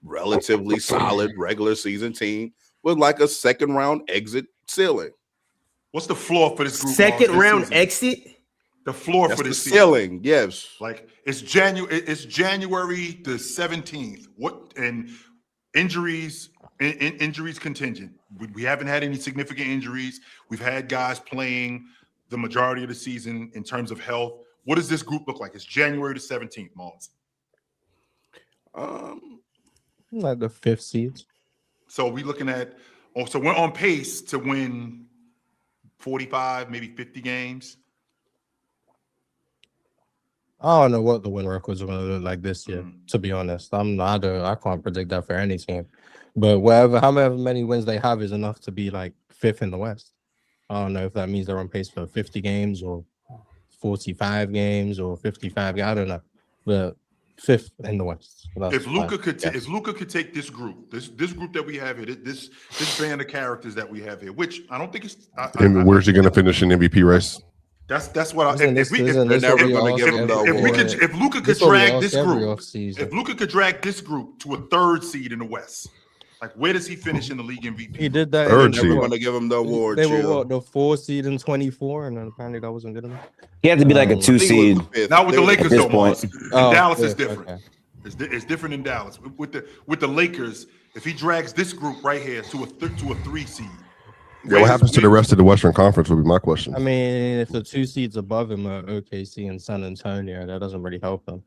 relatively solid regular season team with like a second round exit ceiling. What's the floor for this group? Second round exit? The floor That's for this ceiling, yes. Like it's January the 17th. What and injuries contingent. We haven't had any significant injuries. We've had guys playing the majority of the season in terms of health. What does this group look like? It's January the 17th, Mars. Like the 5th seed. So we're looking at so we're on pace to win 45, maybe 50 games. I don't know what the win records are going to look like this year, to be honest. I can't predict that for any team. But however many wins they have is enough to be like 5th in the West. I don't know if that means they're on pace for 50 games or 45 games or 55. I don't know. But 5th in the West. If Luka could take this group, this group that we have here, this band of characters that we have here, which I don't think it's. Where's he going to finish an MVP race? That's what I. If Luka could drag this group, if Luka could drag this group to a 3rd seed in the West, like where does he finish in the league MVP? He did that. They're never going to give him the award. They were what, the 4 seed in 24, and then apparently that wasn't good enough. He had to be like a 2 seed. Not with the Lakers though, Mars. Dallas is 5th, different. Okay. It's different in Dallas. With the Lakers, if he drags this group right here to a 3 seed. Yeah, what happens to the rest of the Western Conference would be my question. I mean, if the 2 seeds above him are OKC and San Antonio, that doesn't really help him.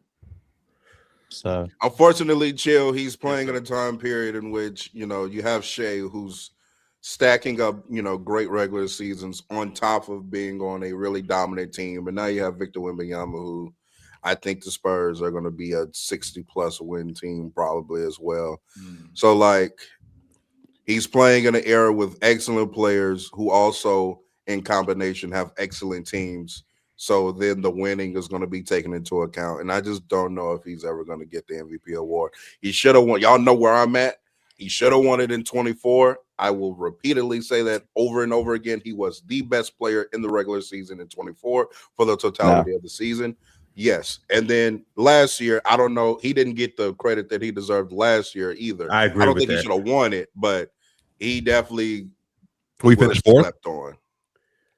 So unfortunately, Chill, he's playing in a time period in which you have Shea, who's stacking up great regular seasons on top of being on a really dominant team, and now you have Victor Wembanyama, who I think the Spurs are going to be a 60+ win team probably as well. So like he's playing in an era with excellent players who also in combination have excellent teams. So then the winning is going to be taken into account. And I just don't know if he's ever going to get the MVP award. He should have won. Y'all know where I'm at. He should have won it in 24. I will repeatedly say that over and over again. He was the best player in the regular season in 24 for the totality of the season. Yes. And then last year, I don't know. He didn't get the credit that he deserved last year either. I agree. I don't with think that. he should have won it, but he definitely We finished fourth. slept on.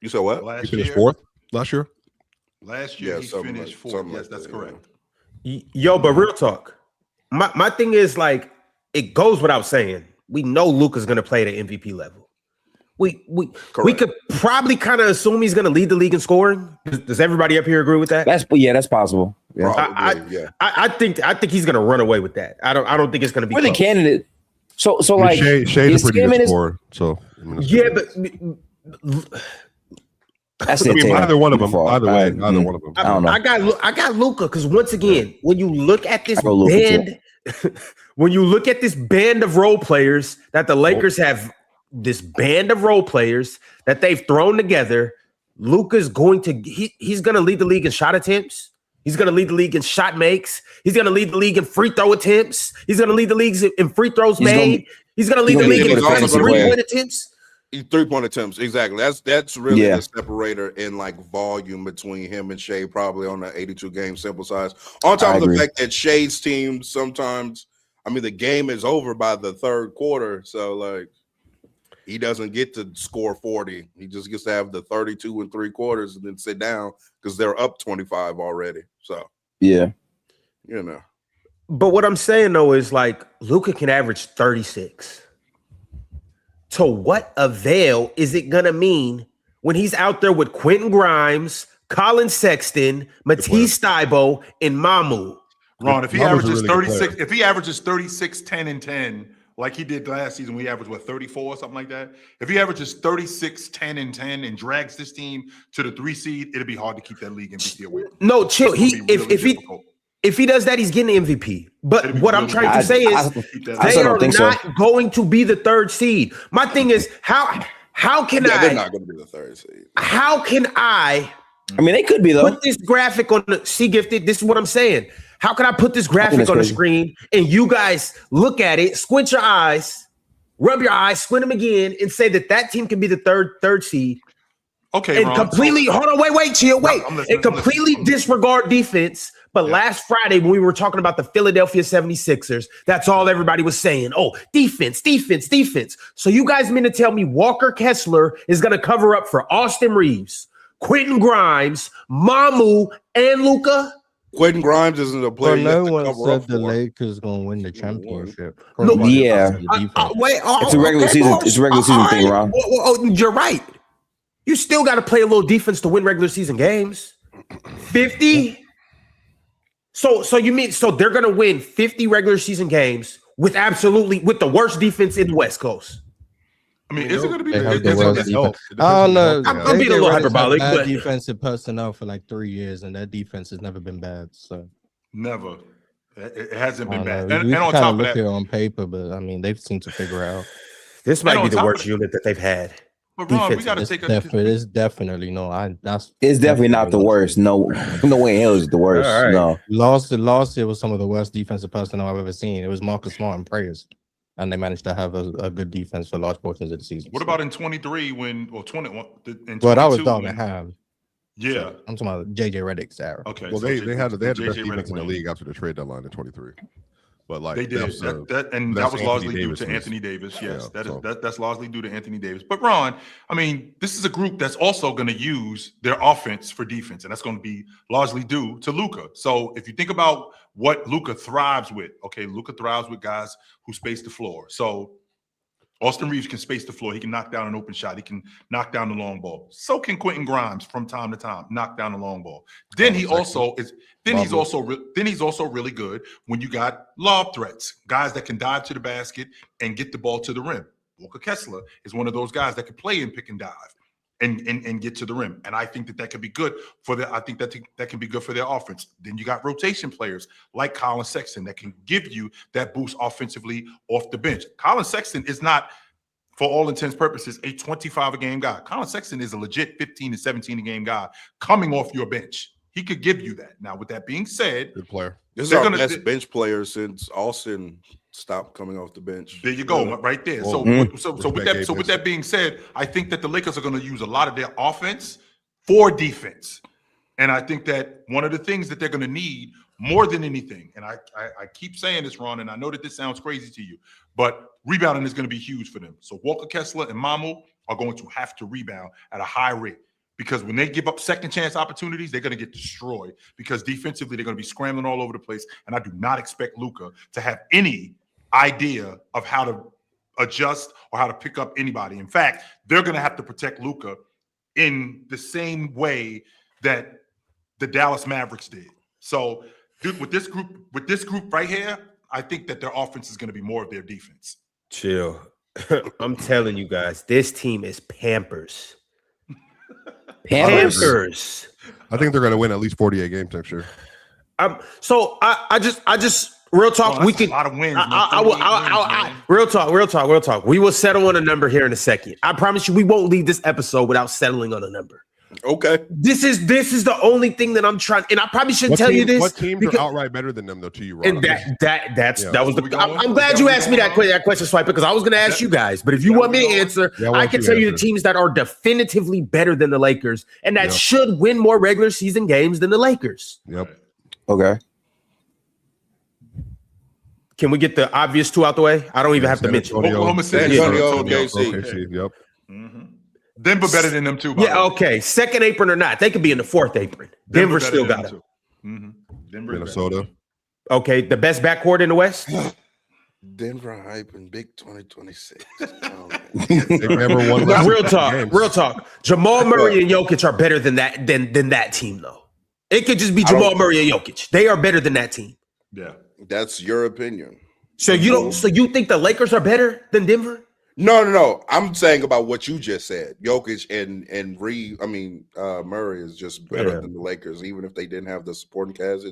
You said what? He finished fourth last year. Last year, Yeah, he something finished like- fourth. something Yes, like that's that, correct. Yo, but real talk. My thing is like it goes without saying. We know Luka's gonna play at an MVP level. We could probably kind of assume he's gonna lead the league in scoring. Does everybody up here agree with that? That's possible. Yeah. Probably, I think he's gonna run away with that. I don't think it's gonna be We're the close. candidate. So like Shay's is a pretty Skim in good his- scorer. So Yeah, but That's I it. mean, Taylor. either one of them. Too far. Either way, either one of them. I don't know. I got Luka because once again, when you look at this I go Luka band, when you look at this band of role players that the Lakers have, this band of role players that they've thrown together, Luka's going to he's going to lead the league in shot attempts. He's going to lead the league in shot makes. He's going to lead the league in free throw attempts. He's going to lead the league in free throws made. He's going to lead the league in three-point attempts. 3-point attempts, exactly. That's really the separator in like volume between him and Shea, probably on the 82 game sample size. On top of the fact that Shea's team sometimes, I mean, the game is over by the third quarter, so like he doesn't get to score 40. He just gets to have the 32 and 3/4 and then sit down because they're up 25 already. So yeah, you know. But what I'm saying though is like Luka can average 36. To what avail is it gonna mean when he's out there with Quentin Grimes, Colin Sexton, Matisse Thybulle, and Mamu? Ron, if he Mamu's averages a really good 36, if he averages 36, 10, and 10, like he did last season, we averaged 34 or something like that. If he averages 36, 10, and 10 and drags this team to the 3 seed, it'll be hard to keep that league MVP away. No, chill. If he does that, he's getting the MVP. But what I'm trying to say is they are not going to be the 3rd seed. My thing is how can they're not going to be the 3rd seed. How can I mean, they could be though. Put this graphic on the C Gifted. This is what I'm saying. How can I put this graphic on the screen and you guys look at it, squint your eyes, rub your eyes, squint them again, and say that team can be the third seed? Okay, and Ron, completely hold on, wait, chill, wait, and completely disregard defense. But last Friday, when we were talking about the Philadelphia 76ers, that's all everybody was saying. Oh, defense. So you guys mean to tell me Walker Kessler is going to cover up for Austin Reeves, Quentin Grimes, Mamu, and Luka? Quentin Grimes isn't a player. No one said the Lakers going to win the championship. It's a regular season. It's a regular season thing, Ron. You're right. You still got to play a little defense to win regular season games. 50. So you mean they're going to win 50 regular season games with the worst defense in the West Coast? I mean, is it going to be? I don't know. I'm being a little hyperbolic, but defensive personnel for like 3 years, and that defense has never been bad. So never, it hasn't been bad. And on top of that, look on paper, but I mean, they've seemed to figure out. This might be the worst unit that they've had. But Ron, we got to take it's definitely no. It's definitely not the worst. No way in hell is the worst. Right. No. Last year was some of the worst defensive personnel I've ever seen. It was Marcus Smart and Prayers, and they managed to have a good defense for large portions of the season. What about in 23 or 21? Well, that was Dog and Ham. Yeah, so I'm talking about JJ Redick's era. Okay, well, they had the best defense in the league after the trade deadline in 23. But like they did that was largely due to Anthony Davis. Yes, that's largely due to Anthony Davis. But Ron, I mean, this is a group that's also going to use their offense for defense, and that's going to be largely due to Luka. So if you think about what Luka thrives with, Luka thrives with guys who space the floor. So Austin Reeves can space the floor. He can knock down an open shot. He can knock down the long ball. So can Quentin Grimes from time to time knock down the long ball. Then he's also really good when you got lob threats, guys that can dive to the basket and get the ball to the rim. Walker Kessler is one of those guys that can play in pick and dive and get to the rim. And I think that can be good for that can be good for their offense. Then you got rotation players like Colin Sexton that can give you that boost offensively off the bench. Colin Sexton is not, for all intents and purposes, a 25 a game guy. Colin Sexton is a legit 15 to 17 a game guy coming off your bench. He could give you that. Now, with that being said, good player. This is our best bench player since Austin stopped coming off the bench. There you go, right there. So with that being said, I think that the Lakers are going to use a lot of their offense for defense. And I think that one of the things that they're going to need more than anything, and I keep saying this, Ron, and I know that this sounds crazy to you, but rebounding is going to be huge for them. So Walker Kessler and Mamu are going to have to rebound at a high rate, because when they give up second chance opportunities, they're going to get destroyed, because defensively they're going to be scrambling all over the place. And I do not expect Luka to have any idea of how to adjust or how to pick up anybody. In fact, they're going to have to protect Luka in the same way that the Dallas Mavericks did. So, dude, with this group right here, I think that their offense is going to be more of their defense. Chill. I'm telling you guys, this team is Pampers. Pampers. I think they're going to win at least 48 games next year. So I just real talk. We could a lot of wins. Real talk. We will settle on a number here in a second. I promise you, we won't leave this episode without settling on a number. Okay. This is the only thing that I'm trying, and I probably shouldn't tell you this. What teams are outright better than them, though, to you, Ron? And that was the. I'm glad you asked me that question, Swipe, because I was going to ask you guys. But if you want me to answer, I can tell you the teams that are definitively better than the Lakers, and that should win more regular season games than the Lakers. Yep. Okay. Can we get the obvious two out the way? I don't even have to mention Oklahoma City, San Antonio, KC. Yep. Mm-hmm. Denver better than them too. Okay. Second apron or not, they could be in the fourth apron. Denver still got it. Mm-hmm. Denver, Minnesota. Okay, the best backcourt in the West. Denver hype and big 2026. They've never won. Real talk. Jamal Murray and Jokic are better than that team, though. It could just be Jamal Murray and Jokic. They are better than that team. Yeah, that's your opinion. So you don't. So you think the Lakers are better than Denver? No. I'm saying about what you just said. Jokic and Murray is just better than the Lakers, even if they didn't have the supporting cast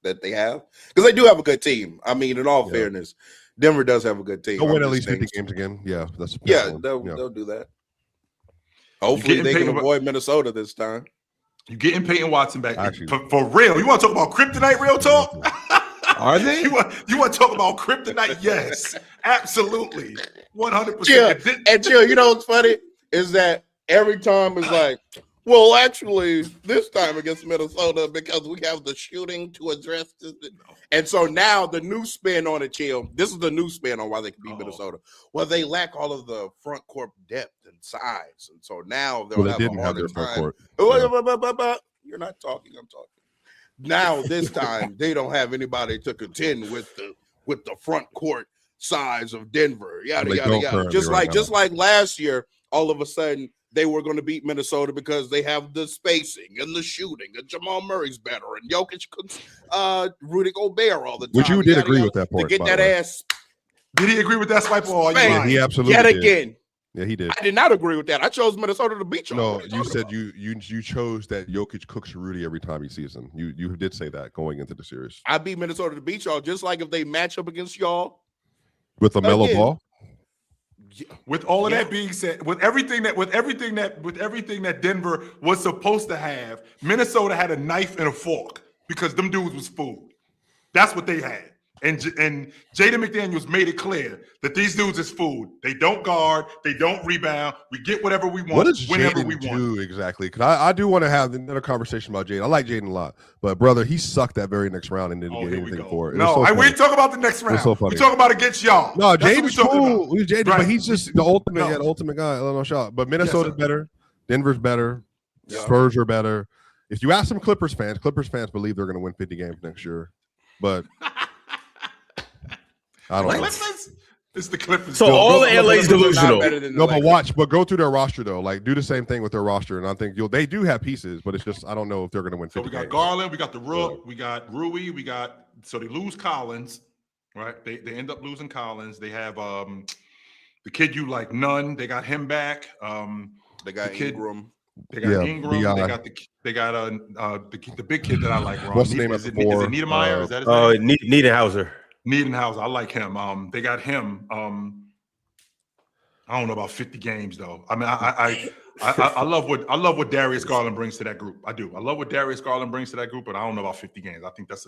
that they have, because they do have a good team. I mean, in all fairness, Denver does have a good team. They'll win at least 50 games again. Yeah, they'll do that. Hopefully, they can avoid Minnesota this time. You're getting Peyton Watson back for real. You want to talk about kryptonite? Real talk. Are they? You want to talk about kryptonite? Yes, absolutely, 100%. And chill. You know what's funny is that every time it's like, well, actually, this time against Minnesota, because we have the shooting to address this. And so now the new spin on it, chill. This is the new spin on why they can beat Minnesota. Well, they lack all of the front court depth and size, and so now they'll have a harder time. You're not talking. I'm talking. Now this time they don't have anybody to contend with the front court size of Denver. Yada yada. Just like last year, all of a sudden they were going to beat Minnesota because they have the spacing and the shooting, and Jamal Murray's better, and Jokic could Rudy Gobert all the time. Which you did agree with that point. To get that ass. Did he agree with that, Swipe? Man, he absolutely yet did. again. Yeah, he did. I did not agree with that. I chose Minnesota to beat you. No, you said you chose that Jokic cooks Rudy every time he sees him. You did say that going into the series. I beat Minnesota to beat y'all, just like if they match up against y'all with a mellow ball. With all of that being said, with everything that Denver was supposed to have, Minnesota had a knife and a fork because them dudes was food. That's what they had. And Jaden McDaniels made it clear that these dudes is food. They don't guard. They don't rebound. We get whatever we want. What does whenever Jaden we want. do exactly? Because I do want to have another conversation about Jaden. I like Jaden a lot, but brother, he sucked that very next round and didn't get anything for it. We talk about the next round. So funny. We talk about against y'all. No, Jaden's cool. Jaden, right. But he's just the ultimate guy. No shot. But Minnesota's better. Denver's better. Yeah. Spurs are better. If you ask some Clippers fans believe they're going to win 50 games next year, but. I don't know. It's the Clippers. So all of LA's delusional. No, but go through their roster though. Like do the same thing with their roster, and I think they do have pieces, but it's just I don't know if they're going to win 50 So we got games. Garland, we got the Rook, we got Rui, so they lose Collins, right? They end up losing Collins. They have the kid you like, Nunn. They got him back. They got Ingram. They got Ingram. They got the big kid that I like. Ron. What's the name of the four? Is it Niedermeyer? Is that his name? Niederhauser. Niedenhauser, I like him. They got him. I don't know about 50 games though. I mean, I love what Darius Garland brings to that group. I do. I love what Darius Garland brings to that group, but I don't know about 50 games. I think that's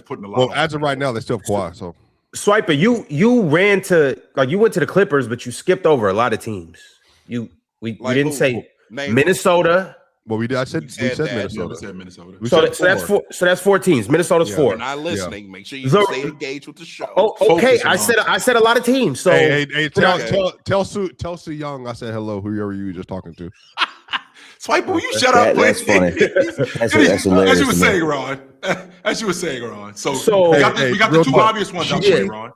putting a lot. Well, as of right now, they still have Kawhi. So, Swiper, you went to the Clippers, but you skipped over a lot of teams. We didn't say Minnesota, Well, we did. I said we said that. Minnesota. Said Minnesota. We So, said so that's 4 teams. Minnesota's Yeah. 4. You're not listening. Make sure you So- stay engaged with the show. Oh, okay. I said a lot of teams. So Hey, tell Okay. tell Sue Young I said hello. Whoever you were just talking to. Swipe, will you shut up, That's please? funny. That's hilarious. As you were to me. saying, Ron. As you were saying, Ron. So So- we got Hey, the real two quick. obvious ones out the Yeah. way, Ron.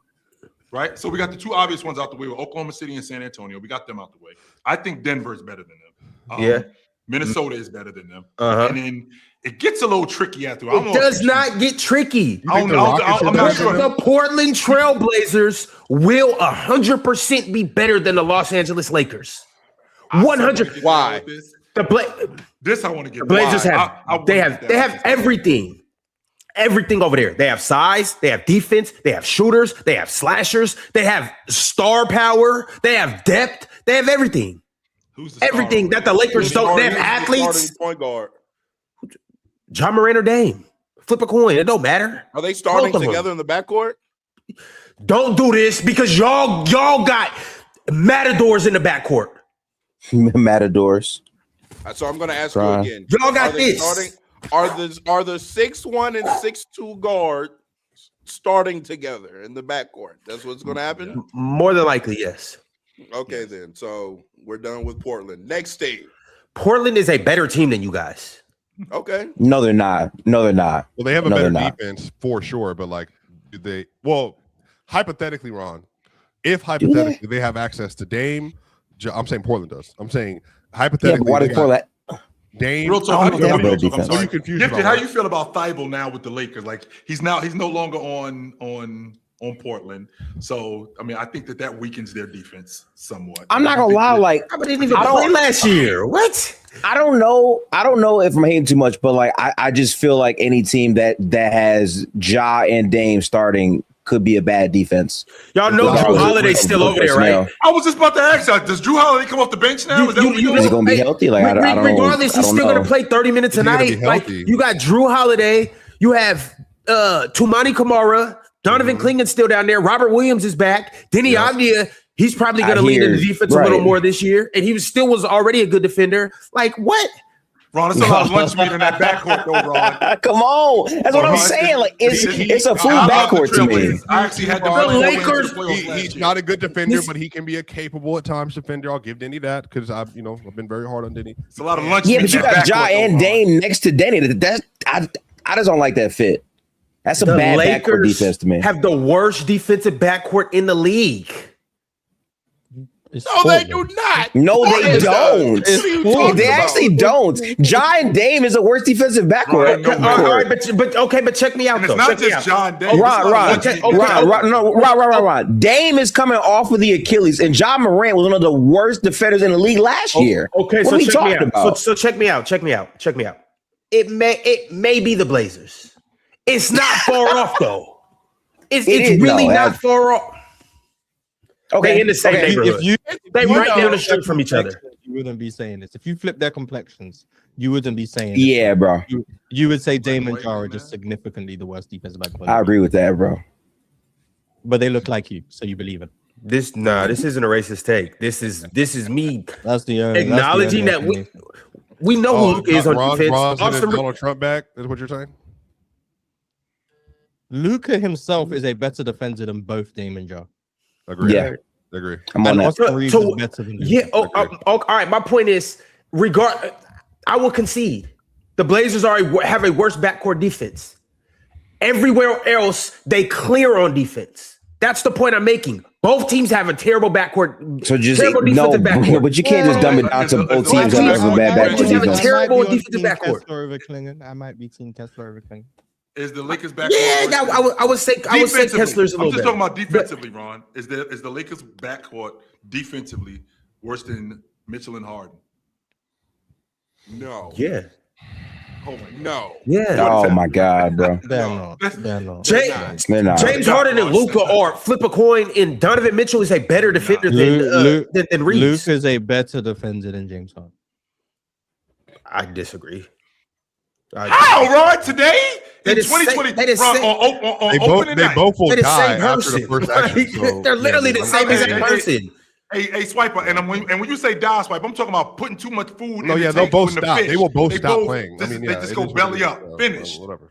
Right? So we got the two obvious ones out the way with Oklahoma City and San Antonio. We got them out the way. I think Denver is better than them. Yeah. Minnesota is better than them. Uh-huh. And then it gets a little tricky after. I don't it know does not get tricky. I'm not sure. The Portland Trailblazers will 100% be better than the Los Angeles Lakers. 100. Why? This I want to get. The Blazers why. have they have everything. Everything over there. They have size, they have defense, they have shooters, they have slashers, they have star power, they have depth, they have everything. Who's the star Everything over that the there? Lakers don't. They have athletes. Point guard. John Moran or Dame. Flip a coin. It don't matter. Are they starting Both of them. together in the backcourt? Don't do this because y'all got matadors in the backcourt. Matadors. So I'm going to ask Try. you again. Y'all got Are they this. Are the 6'1" and 6'2" guard starting together in the backcourt? That's what's going to happen? More than likely, yes. Okay, then. So we're done with Portland. Next state. Portland is a better team than you guys. Okay. No, they're not. No, they're not. Well, they have a No, better they're not. defense for sure, but like they hypothetically, Ron, if hypothetically they have access to Dame, I'm saying Portland does. I'm saying Yeah, hypothetically. but why they does got Portland? Dame. Real talk, how do they have you better feel? defense. I'm confused. Gifted, about how that. you feel about Thibault now with the Lakers? Like he's no longer on Portland. So I mean, I think that weakens their defense somewhat. I'm not gonna lie. Like I didn't even play last year. What? I don't know. I don't know if I'm hating too much, but like I just feel like any team that has Ja and Dame starting could be a bad defense. Y'all know Regardless Drew of Holiday's still over there, right? I was just about to ask you, does Drew Holiday come off the bench now? Is that what we Is he doing? gonna be healthy? Like I don't know. Regardless, he's still gonna play 30 minutes a Is he gonna be night. Like healthy? you got Drew Holiday, you have Tumani Kamara, Donovan Klingen's still down there. Robert Williams is back. Denny Avdia, he's probably gonna lead in the defense a little more this year, and he was already a good defender. Like what? Ron, it's a lot of lunch meat in that backcourt, though, Ron. Come on, that's what I'm saying. Like it's a full backcourt to me. I actually had The Lakers. He's not a good defender, but he can be a capable at times defender. I'll give Denny that because I've been very hard on Denny. It's a lot of lunch Yeah, meat but you in that got Ja backcourt, though, and Ron. Dame next to Denny. I just don't like that fit. That's a The bad backcourt Lakers defense to me. have the worst defensive backcourt in the league. No, they do not. No, they don't. What are you talking They about? actually don't. Ja and Dame is the worst defensive backcourt. Right, no, All right, but check me out And though. it's not Check me just out. John Davis. Ron. Dame is coming off of the Achilles, and Ja Morant was one of the worst defenders in the league last year. Okay, what so are we check me talking out. about? So check me out. It may be the Blazers. It's not far off though. It's is, really though. not far off. They in the same neighborhood. They right down the street from each other. You wouldn't be saying this. If you flip their complexions, you wouldn't be saying this. Yeah, bro. You would say Dame and Ja are just significantly the worst defensive back. I agree with that, bro. But they look like you, so you believe it. This isn't a racist take. This is me That's the acknowledging that we know who Luke is on defense. Ron sending Austin- Donald Trump back is what you're saying? Luka himself is a better defender than both Dame and Ja. Agree. Yeah. Agree. I'm on And that. Austin Reeves is better than them. Yeah. All right. My point is, I will concede the Blazers have a worse backcourt defense. Everywhere else, they clear on defense. That's the point I'm making. Both teams have a terrible backcourt. So just terrible no, defensive backcourt. but you can't just dumb it down to both teams have a bad Both teams backcourt have a defense. terrible I might be on defensive Team backcourt. Kessler over Klingen. I might be Team Kessler over Klingen. Is the Lakers back? Yeah, I would say Kessler's a I'm little just better. talking about defensively, Ron. Is the Lakers backcourt defensively worse than Mitchell and Harden? No. Yeah. Oh my God. No. Yeah. Oh my God, bro. They're not. They're not. They're not. James Harden and Luka are flip a coin, and Donovan Mitchell is a better defender than Reeves. Luke is a better defender than James Harden. I disagree. How, Ron? Today They in the same- 2020, they the Ron, same- on They opening night. both will They're the die same after the person. first action. So, They're literally the same exact person. Hey, Swiper, and when you say die, Swipe, I'm talking about putting too much food. No, in yeah, the they'll tank both when the stop. fish, They will both they stop both- playing. This, I mean, they yeah, just it go is what belly it is. up, finish. Whatever.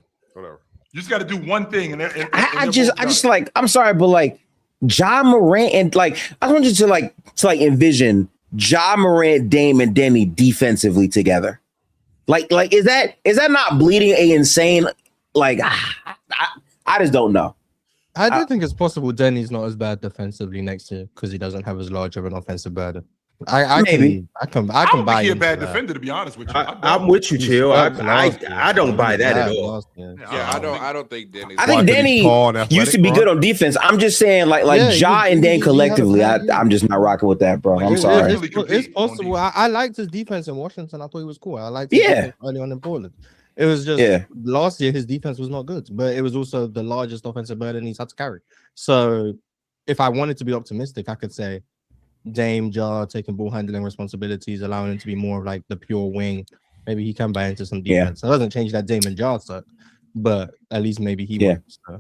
You just got to do one thing, and I just like, I'm sorry, but like Ja Morant and like, I want you to like envision Ja Morant, Dame, and Denny defensively together. Like is that not bleeding a insane? Like I just don't know. I do think it's possible Denny's not as bad defensively next year because he doesn't have as large of an offensive burden. I Maybe. can I don't buy think he's a into bad that. defender, to be honest with you. I'm with you, Chill. I don't buy that at all. Yeah, I don't think Denny's. I think Denny used to be good on defense. I'm just saying, like Ja and Dame collectively, I'm just not rocking with that, bro. I'm sorry. It's possible. I liked his defense in Washington. I thought he was cool. I liked his defense early on in Portland. It was just last year his defense was not good, but it was also the largest offensive burden he's had to carry. So if I wanted to be optimistic, I could say Dame, Ja taking ball handling responsibilities, allowing him to be more of like the pure wing. Maybe he can buy into some defense. It doesn't change that Dame and Ja suck, but at least maybe he will. So.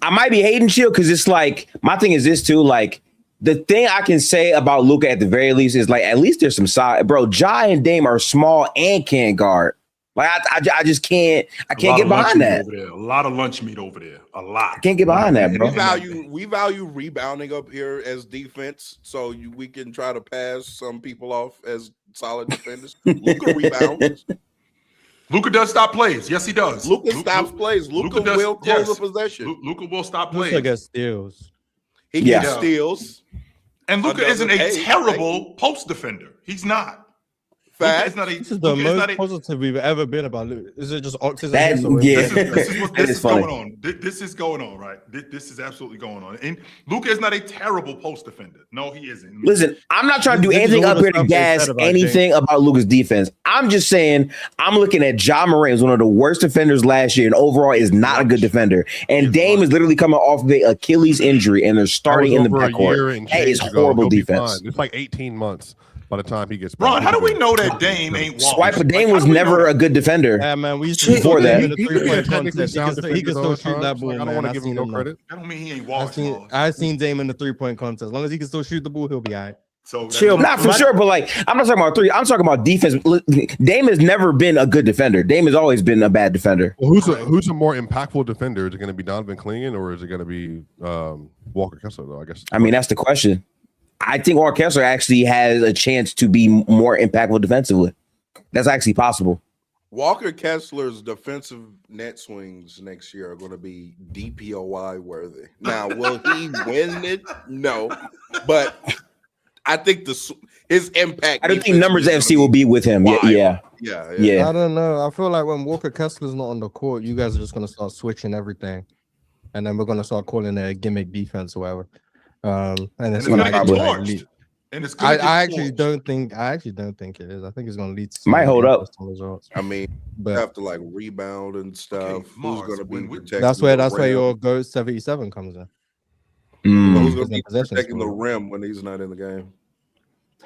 I might be hating Chill because it's like my thing is this too. Like the thing I can say about Luka at the very least is like at least there's some side, bro. Ja and Dame are small and can't guard. Like I just can't. I can't get behind that. A lot of lunch meat over there. A lot. I can't get behind that, bro. We value rebounding up here as defense, so we can try to pass some people off as solid defenders. Luka rebounds. Luka does stop plays. Yes, he does. Luka stops plays. Luka will close a possession. Luka will stop plays. Luka gets steals. He gets steals. And Luka isn't a terrible post defender. He's not. This is the most positive we've ever been about Luka. Is it just autism? This is going on. This is going on, right? This is absolutely going on. And Luka is not a terrible post defender. No, he isn't. Listen, I'm not trying to do anything up here to gas anything about Luka's defense. I'm just saying I'm looking at Ja Morant as one of the worst defenders last year, and overall is not a good defender. And Dame is literally coming off the Achilles injury, and they're starting in the backcourt. That is horrible defense. It's like 18 months. By the time he gets back. Ron, how do we know that Dame ain't Swiper? Dame was never a good defender. Yeah, man. We before that. He can still shoot that ball. I don't want to give him no credit. That don't mean he ain't washed. I've seen Dame in the 3-point contest. As long as he can still shoot the ball, he'll be all right. So chill, not for sure, but like I'm not talking about three. I'm talking about defense. Dame has never been a good defender. Dame has always been a bad defender. Well, who's a more impactful defender? Is it going to be Donovan Clingan or is it going to be Walker Kessler? Though I guess. I mean, that's the question. I think Walker Kessler actually has a chance to be more impactful defensively. That's actually possible. Walker Kessler's defensive net swings next year are going to be DPOY worthy. Now, will he win it? No, but I think his impact. I don't think Numbers FC will be with him. Yeah. I don't know. I feel like when Walker Kessler's not on the court, you guys are just going to start switching everything, and then we're going to start calling it a gimmick defense or whatever. And it's going to get torched. And it's I actually don't think it is. I think it's going to lead to might hold up. Results. I mean, but have to like rebound and stuff. Okay, who's going to be protecting? That's where your GOAT 77 comes in. Who's going to be protecting the rim when he's not in the game?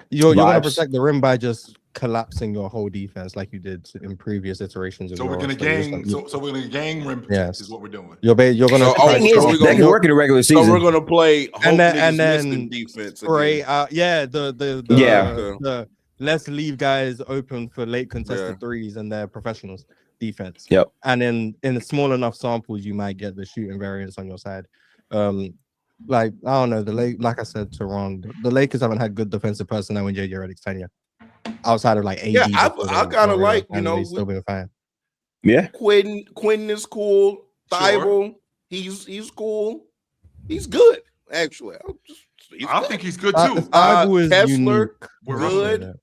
You're going to protect the rim by just collapsing your whole defense like you did in previous iterations. So we're going to gang. So we're going to gang rim. Yes, is what we're doing. You're going to. That can work in the regular season. So we're going to play and then defense. Spray. The let's leave guys open for late contested threes and their professionals defense. Yep. And in small enough samples, you might get the shooting variance on your side. Like I don't know, like I said to Ron, the Lakers haven't had good defensive personnel in JJ Redick's tenure. Outside of like AD. Yeah, I kind of like he's still been fine. Yeah, Quentin is cool. Thibault, he's cool. He's good actually. I think he's good too. Kessler, good.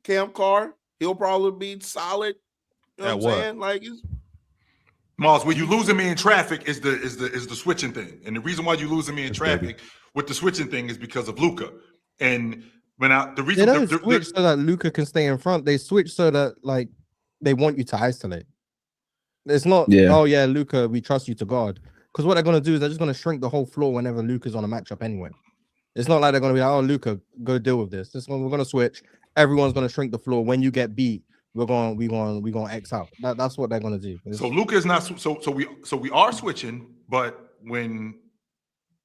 Cam Carr, he'll probably be solid. You know what I'm saying? Like he's. Mars, where you losing me in traffic is the switching thing, and the reason why you losing me in traffic with the switching thing is because of Luka. And the reason they don't switch so that Luka can stay in front, they switch so that like they want you to isolate. It's not Luka, we trust you to guard. Because what they're gonna do is they're just gonna shrink the whole floor whenever Luka's on a matchup anyway. It's not like they're gonna be like, oh Luka, go deal with this. We're gonna switch. Everyone's gonna shrink the floor. When you get beat, we're gonna X out. That's what they're gonna do. So Luka is not so we are switching, but when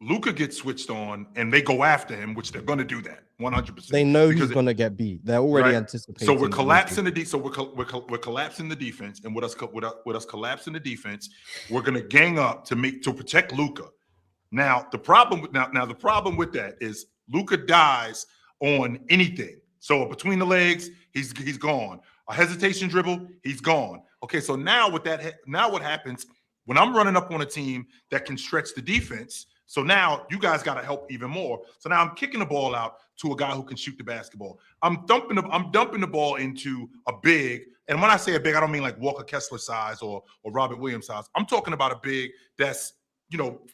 Luka gets switched on and they go after him, which they're going to do that 100%. They know he's going to get beat. They're already anticipating. So we're collapsing we're collapsing the defense, and with us collapsing the defense, we're going to gang up to protect Luka. Now the problem with that is Luka dies on anything. So between the legs, he's gone. A hesitation dribble, he's gone. Okay, so now what happens when I'm running up on a team that can stretch the defense? So now you guys got to help even more. So now I'm kicking the ball out to a guy who can shoot the basketball. I'm dumping the ball into a big, and when I say a big, I don't mean like Walker Kessler size or Robert Williams size. I'm talking about a big that's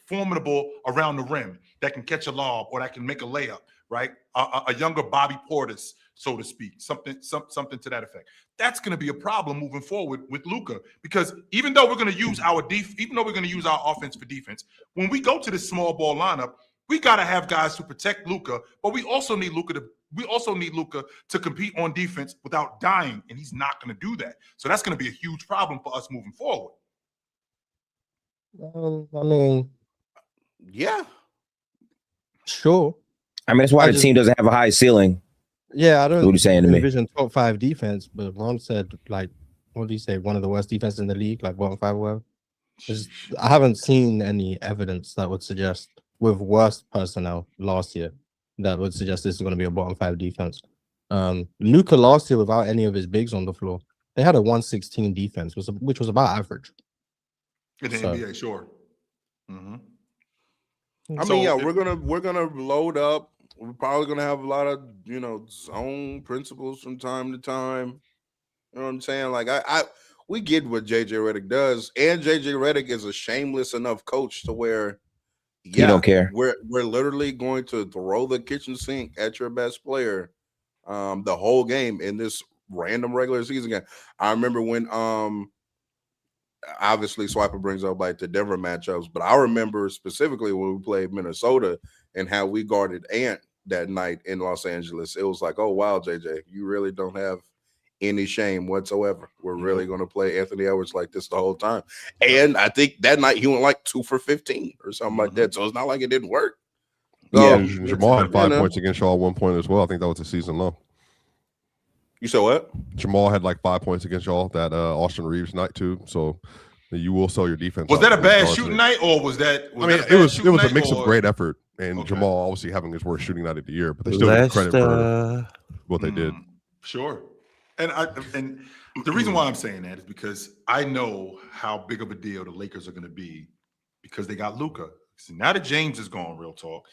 formidable around the rim, that can catch a lob or that can make a layup, right? A younger Bobby Portis, so to speak, something to that effect. That's going to be a problem moving forward with Luka, because even though we're going to use our offense for defense, when we go to this small ball lineup, we got to have guys to protect Luka, but we also need Luka to compete on defense without dying, and he's not going to do that. So that's going to be a huge problem for us moving forward. I mean, yeah, sure. I mean, that's why the team doesn't have a high ceiling. Yeah, I don't. What are you saying to me? Division top 5 defense, but Ron said, like, what do you say? One of the worst defenses in the league, like bottom 5. Well, I haven't seen any evidence that would suggest, with worse personnel last year, that would suggest this is going to be a bottom 5 defense. Luka last year, without any of his bigs on the floor, they had a 116 defense, which was about average. In the NBA, sure. Mm-hmm. I mean, yeah, we're gonna load up. We're probably gonna have a lot of zone principles from time to time. You know what I'm saying? Like we get what JJ Redick does, and JJ Redick is a shameless enough coach to where you don't care. We're literally going to throw the kitchen sink at your best player the whole game in this random regular season game. I remember when obviously Swiper brings up like the Denver matchups, but I remember specifically when we played Minnesota and how we guarded Ant that night in Los Angeles. It was like, oh wow, JJ, you really don't have any shame whatsoever. We're really going to play Anthony Edwards like this the whole time. And I think that night he went like 2 for 15 or something like that. So it's not like it didn't work. Yeah, Jamal had 5 points against y'all at one point as well. I think that was a season low. You said what? Jamal had like 5 points against y'all that Austin Reeves night too. So you will sell your defense. Was that a bad shooting night, or was that? It was a mix of great effort and Jamal obviously having his worst shooting night of the year, but they still get credit for what they did. Sure, and the reason why I'm saying that is because I know how big of a deal the Lakers are going to be because they got Luka. See, now that James is gone, real talk.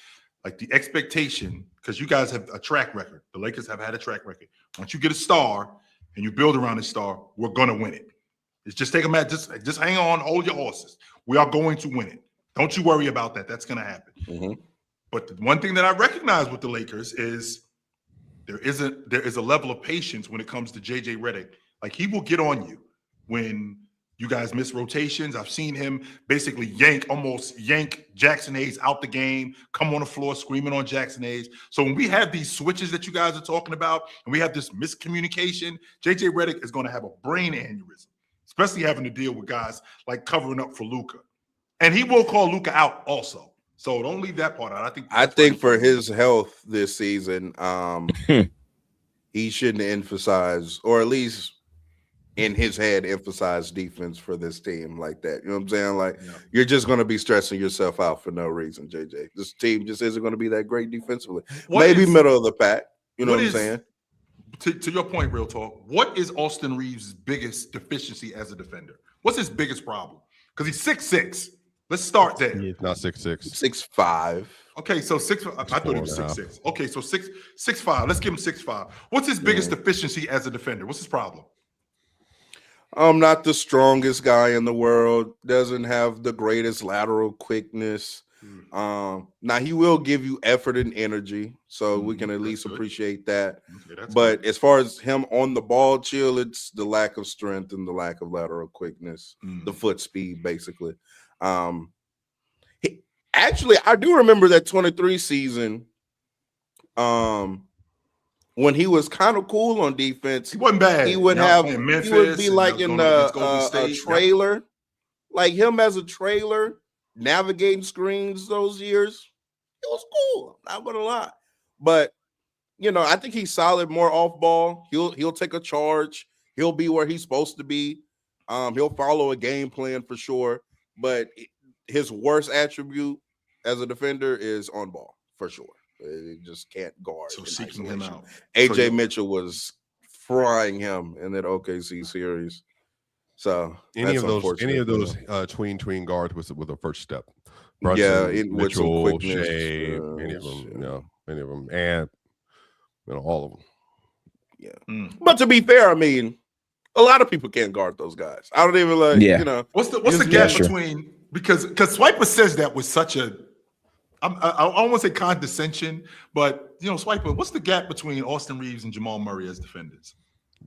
Like the expectation, because you guys have a track record. The Lakers have had a track record. Once you get a star and you build around a star, we're gonna win it. It's just take a match. Just hang on, hold your horses. We are going to win it. Don't you worry about that. That's gonna happen. Mm-hmm. But the one thing that I recognize with the Lakers is there is a level of patience when it comes to JJ Redick. Like he will get on you when you guys miss rotations. I've seen him basically almost yank Jackson Hayes out the game, come on the floor screaming on Jackson Hayes. So when we have these switches that you guys are talking about, and we have this miscommunication, JJ Redick is going to have a brain aneurysm, especially having to deal with guys like covering up for Luka. And he will call Luka out also. So don't leave that part out. I think for his health this season, he shouldn't emphasize, or at least in his head, emphasize defense for this team like that. You know what I'm saying? Like, you're just going to be stressing yourself out for no reason, JJ. This team just isn't going to be that great defensively. Maybe middle of the pack. You know what I'm saying? To your point, real talk, what is Austin Reeves' biggest deficiency as a defender? What's his biggest problem? Because he's 6'6". Let's start there. He's not 6'6". 6'5". Okay, so 6. I thought he was 6'6". Okay, so 6'5". Let's give him 6'5". What's his biggest deficiency as a defender? What's his problem? Not the strongest guy in the world. Doesn't have the greatest lateral quickness. Now he will give you effort and energy, so we can at least appreciate that. Okay, but as far as him on the ball, chill, it's the lack of strength and the lack of lateral quickness, the foot speed, basically. Actually, I do remember that 23 season. When he was kind of cool on defense, he wasn't bad. He would he would be like in a trailer, like him as a trailer, navigating screens those years. It was cool. I'm not gonna lie, but I think he's solid more off ball. He'll take a charge. He'll be where he's supposed to be. He'll follow a game plan for sure. But his worst attribute as a defender is on ball for sure. He just can't guard. So seeking him out. AJ Mitchell was frying him in that OKC series. So any of those tween guards with a first step. Brunson, Mitchell, Shea, any of them, and all of them. Yeah, but to be fair, I mean, a lot of people can't guard those guys. I don't even What's the gap between because Swiper says that with such a I don't want to say condescension, but Swiper, what's the gap between Austin Reeves and Jamal Murray as defenders?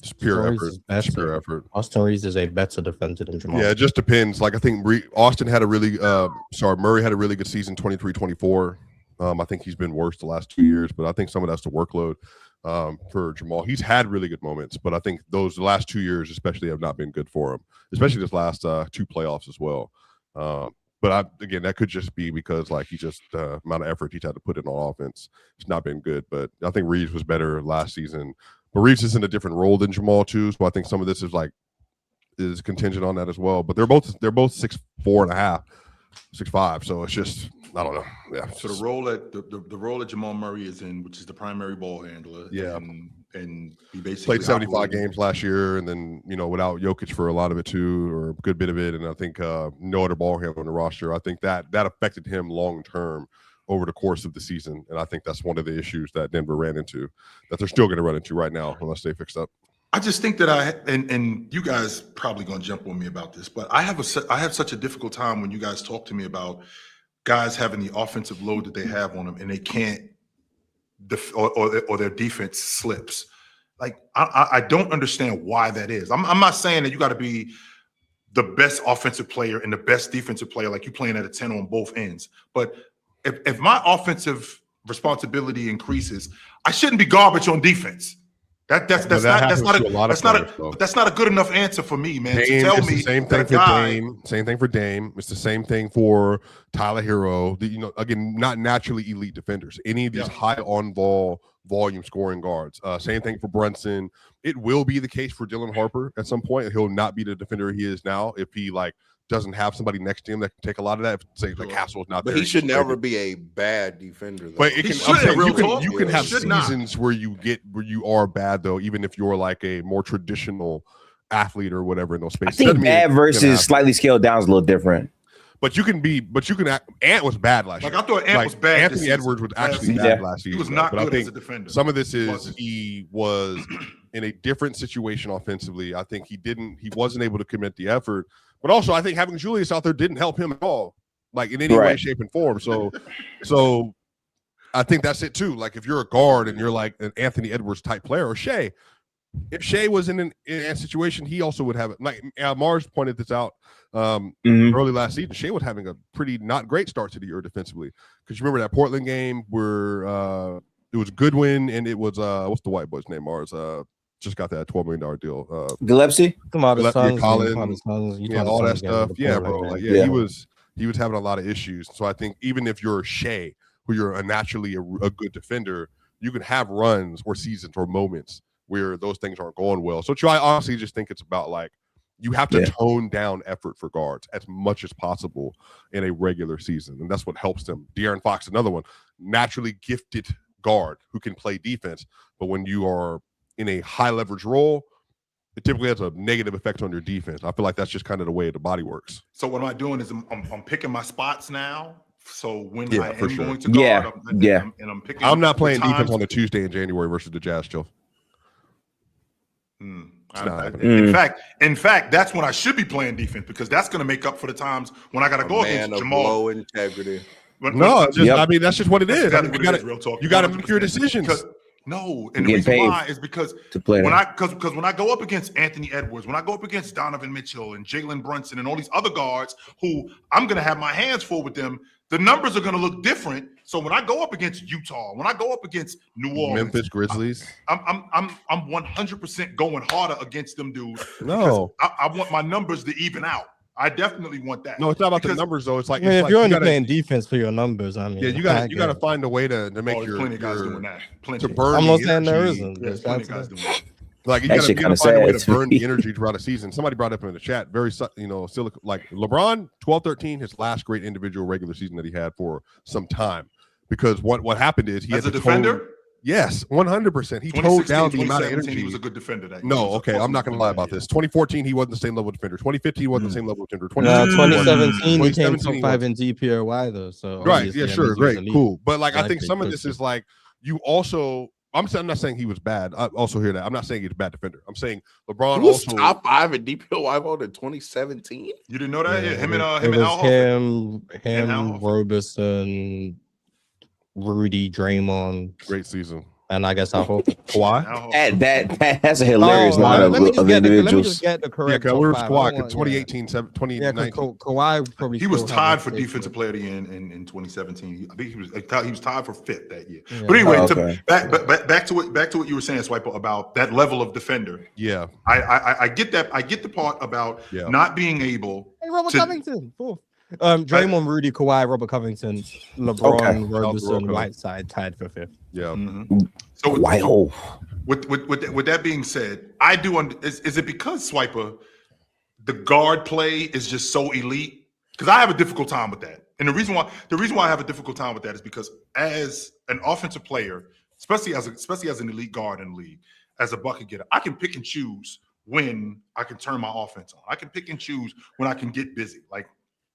Just pure effort. Austin Reeves is a better defender than Jamal. Yeah, it just depends. Like I think Austin had a really Murray had a really good season 23-24. I think he's been worse the last 2 years, but I think some of that's the workload for Jamal. He's had really good moments, but I think the last 2 years especially have not been good for him, especially this last 2 playoffs as well. But again, that could just be because he just amount of effort he's had to put in on offense. It's not been good, but I think Reeves was better last season. But Reeves is in a different role than Jamal too, so I think some of this is contingent on that as well. But they're both 6'4" and a half, 6'5", so it's just I don't know. Yeah. So the role that Jamal Murray is in, which is the primary ball handler, and he basically played 75 games last year, and then without Jokic for a lot of it too, or a good bit of it, and I think no other ball handler on the roster. I think that affected him long term over the course of the season, and I think that's one of the issues that Denver ran into, that they're still going to run into right now unless they fix up. I just think that and you guys probably going to jump on me about this, but I have such a difficult time when you guys talk to me about guys having the offensive load that they have on them and they can't or their defense slips. Like I don't understand why that is. I'm not saying that you got to be the best offensive player and the best defensive player, like you playing at a 10 on both ends. But if my offensive responsibility increases, I shouldn't be garbage on defense. That's not a good enough answer for me, man. Dame, to tell me same thing for Dame. Same thing for Dame. It's the same thing for Tyler Hero. Again, not naturally elite defenders. Any of these high on ball volume scoring guards. Same thing for Brunson. It will be the case for Dylan Harper at some point. He'll not be the defender he is now if he doesn't have somebody next to him that can take a lot of that. Say Castle's not there. But he should never be a bad defender, though. But you can have seasons where you are bad though, even if you're like a more traditional athlete or whatever in those spaces. I think bad versus slightly scaled down is a little different. But Ant was bad last year. I thought Ant was bad. Anthony Edwards was actually bad last season. He was not good as a defender. Some of this is he was in a different situation offensively. I think he wasn't able to commit the effort. But also, I think having Julius out there didn't help him at all, in any way, shape, and form. So I think that's it too. Like if you're a guard and you're like an Anthony Edwards type player, or Shea, if Shea was in a situation, he also would have it. Like Mars pointed this out early last season. Shea was having a pretty not great start to the year defensively, because you remember that Portland game where it was Goodwin and it was what's the white boy's name? Mars. Just got that $12 million deal. Gillespie, all that stuff. Yeah, bro. He was having a lot of issues. So I think even if you're a Shea, who you're naturally a good defender, you can have runs or seasons or moments where those things aren't going well. So I honestly just think it's about you have to tone down effort for guards as much as possible in a regular season, and that's what helps them. De'Aaron Fox, another one, naturally gifted guard who can play defense, but when you are in a high leverage role, it typically has a negative effect on your defense. I feel like that's just kind of the way the body works. So what am I doing is I'm picking my spots now. So when I am going to guard, I'm picking. I'm not playing defense on a Tuesday in January versus the Jazz, Joe. In fact, that's when I should be playing defense, because that's going to make up for the times when I got to go against Jamal. Low integrity. I mean that's just what it is. You got to make your decisions. No, and the reason why is because when I go up against Anthony Edwards, when I go up against Donovan Mitchell and Jalen Brunson and all these other guards who I'm going to have my hands full with them, the numbers are going to look different. So when I go up against Utah, when I go up against New Orleans, Memphis Grizzlies, I'm 100% going harder against them dudes. No, I want my numbers to even out. I definitely want that. No, it's not about the numbers though. It's like, I mean, if like you're only playing defense for your numbers, I mean, yeah, you gotta find a way to make there's plenty of guys doing that. Plenty. To burn. I'm not saying there energy. isn't. There's plenty of guys doing that. Like you That gotta shit kinda find a way sad to to burn me. the energy throughout a season. Somebody brought up in the chat, still like LeBron 12-13, his last great individual regular season that he had for some time. Because what happened is he as had a defender. Yes, 100%. He toned down the amount of energy. He was a good defender. That no, okay, I'm not going to lie about this. 2014, he wasn't the same level of defender. 2015, he wasn't the same level of defender. 2017, he came top 5 in DPOY though. So right, yeah, sure, great, cool. But like, I think some of this is like you also. I'm not saying he was bad. I also hear that. I'm not saying he's a bad defender. I'm saying LeBron He was also top 5 in DPOY vote in 2017. You didn't know that? Yeah, him and him, Roberson, Rudy, Draymond. Great season. And I guess I hope Kawhi. That's a hilarious line of individuals. Let me just get the correct. Yeah, we were Kawhi in 2018, 2019. Yeah, Kawhi probably. He was tied for defensive player of the year in 2017. I think he was tied for 5th that year. Yeah. But anyway, back to what you were saying, Swiper, about that level of defender. Yeah, I get that. I get the part about not being able. Hey, Robert Covington, fourth. Draymond, Rudy, Kawhi, Robert Covington, LeBron, Roberson, Whiteside tied for 5th. Yeah. Mm-hmm. So with that being said, I do. Is it because Swiper, the guard play is just so elite? Because I have a difficult time with that, and the reason why I have a difficult time with that is because as an offensive player, especially as an elite guard in the league, as a bucket getter, I can pick and choose when I can turn my offense on. I can pick and choose when I can get busy, like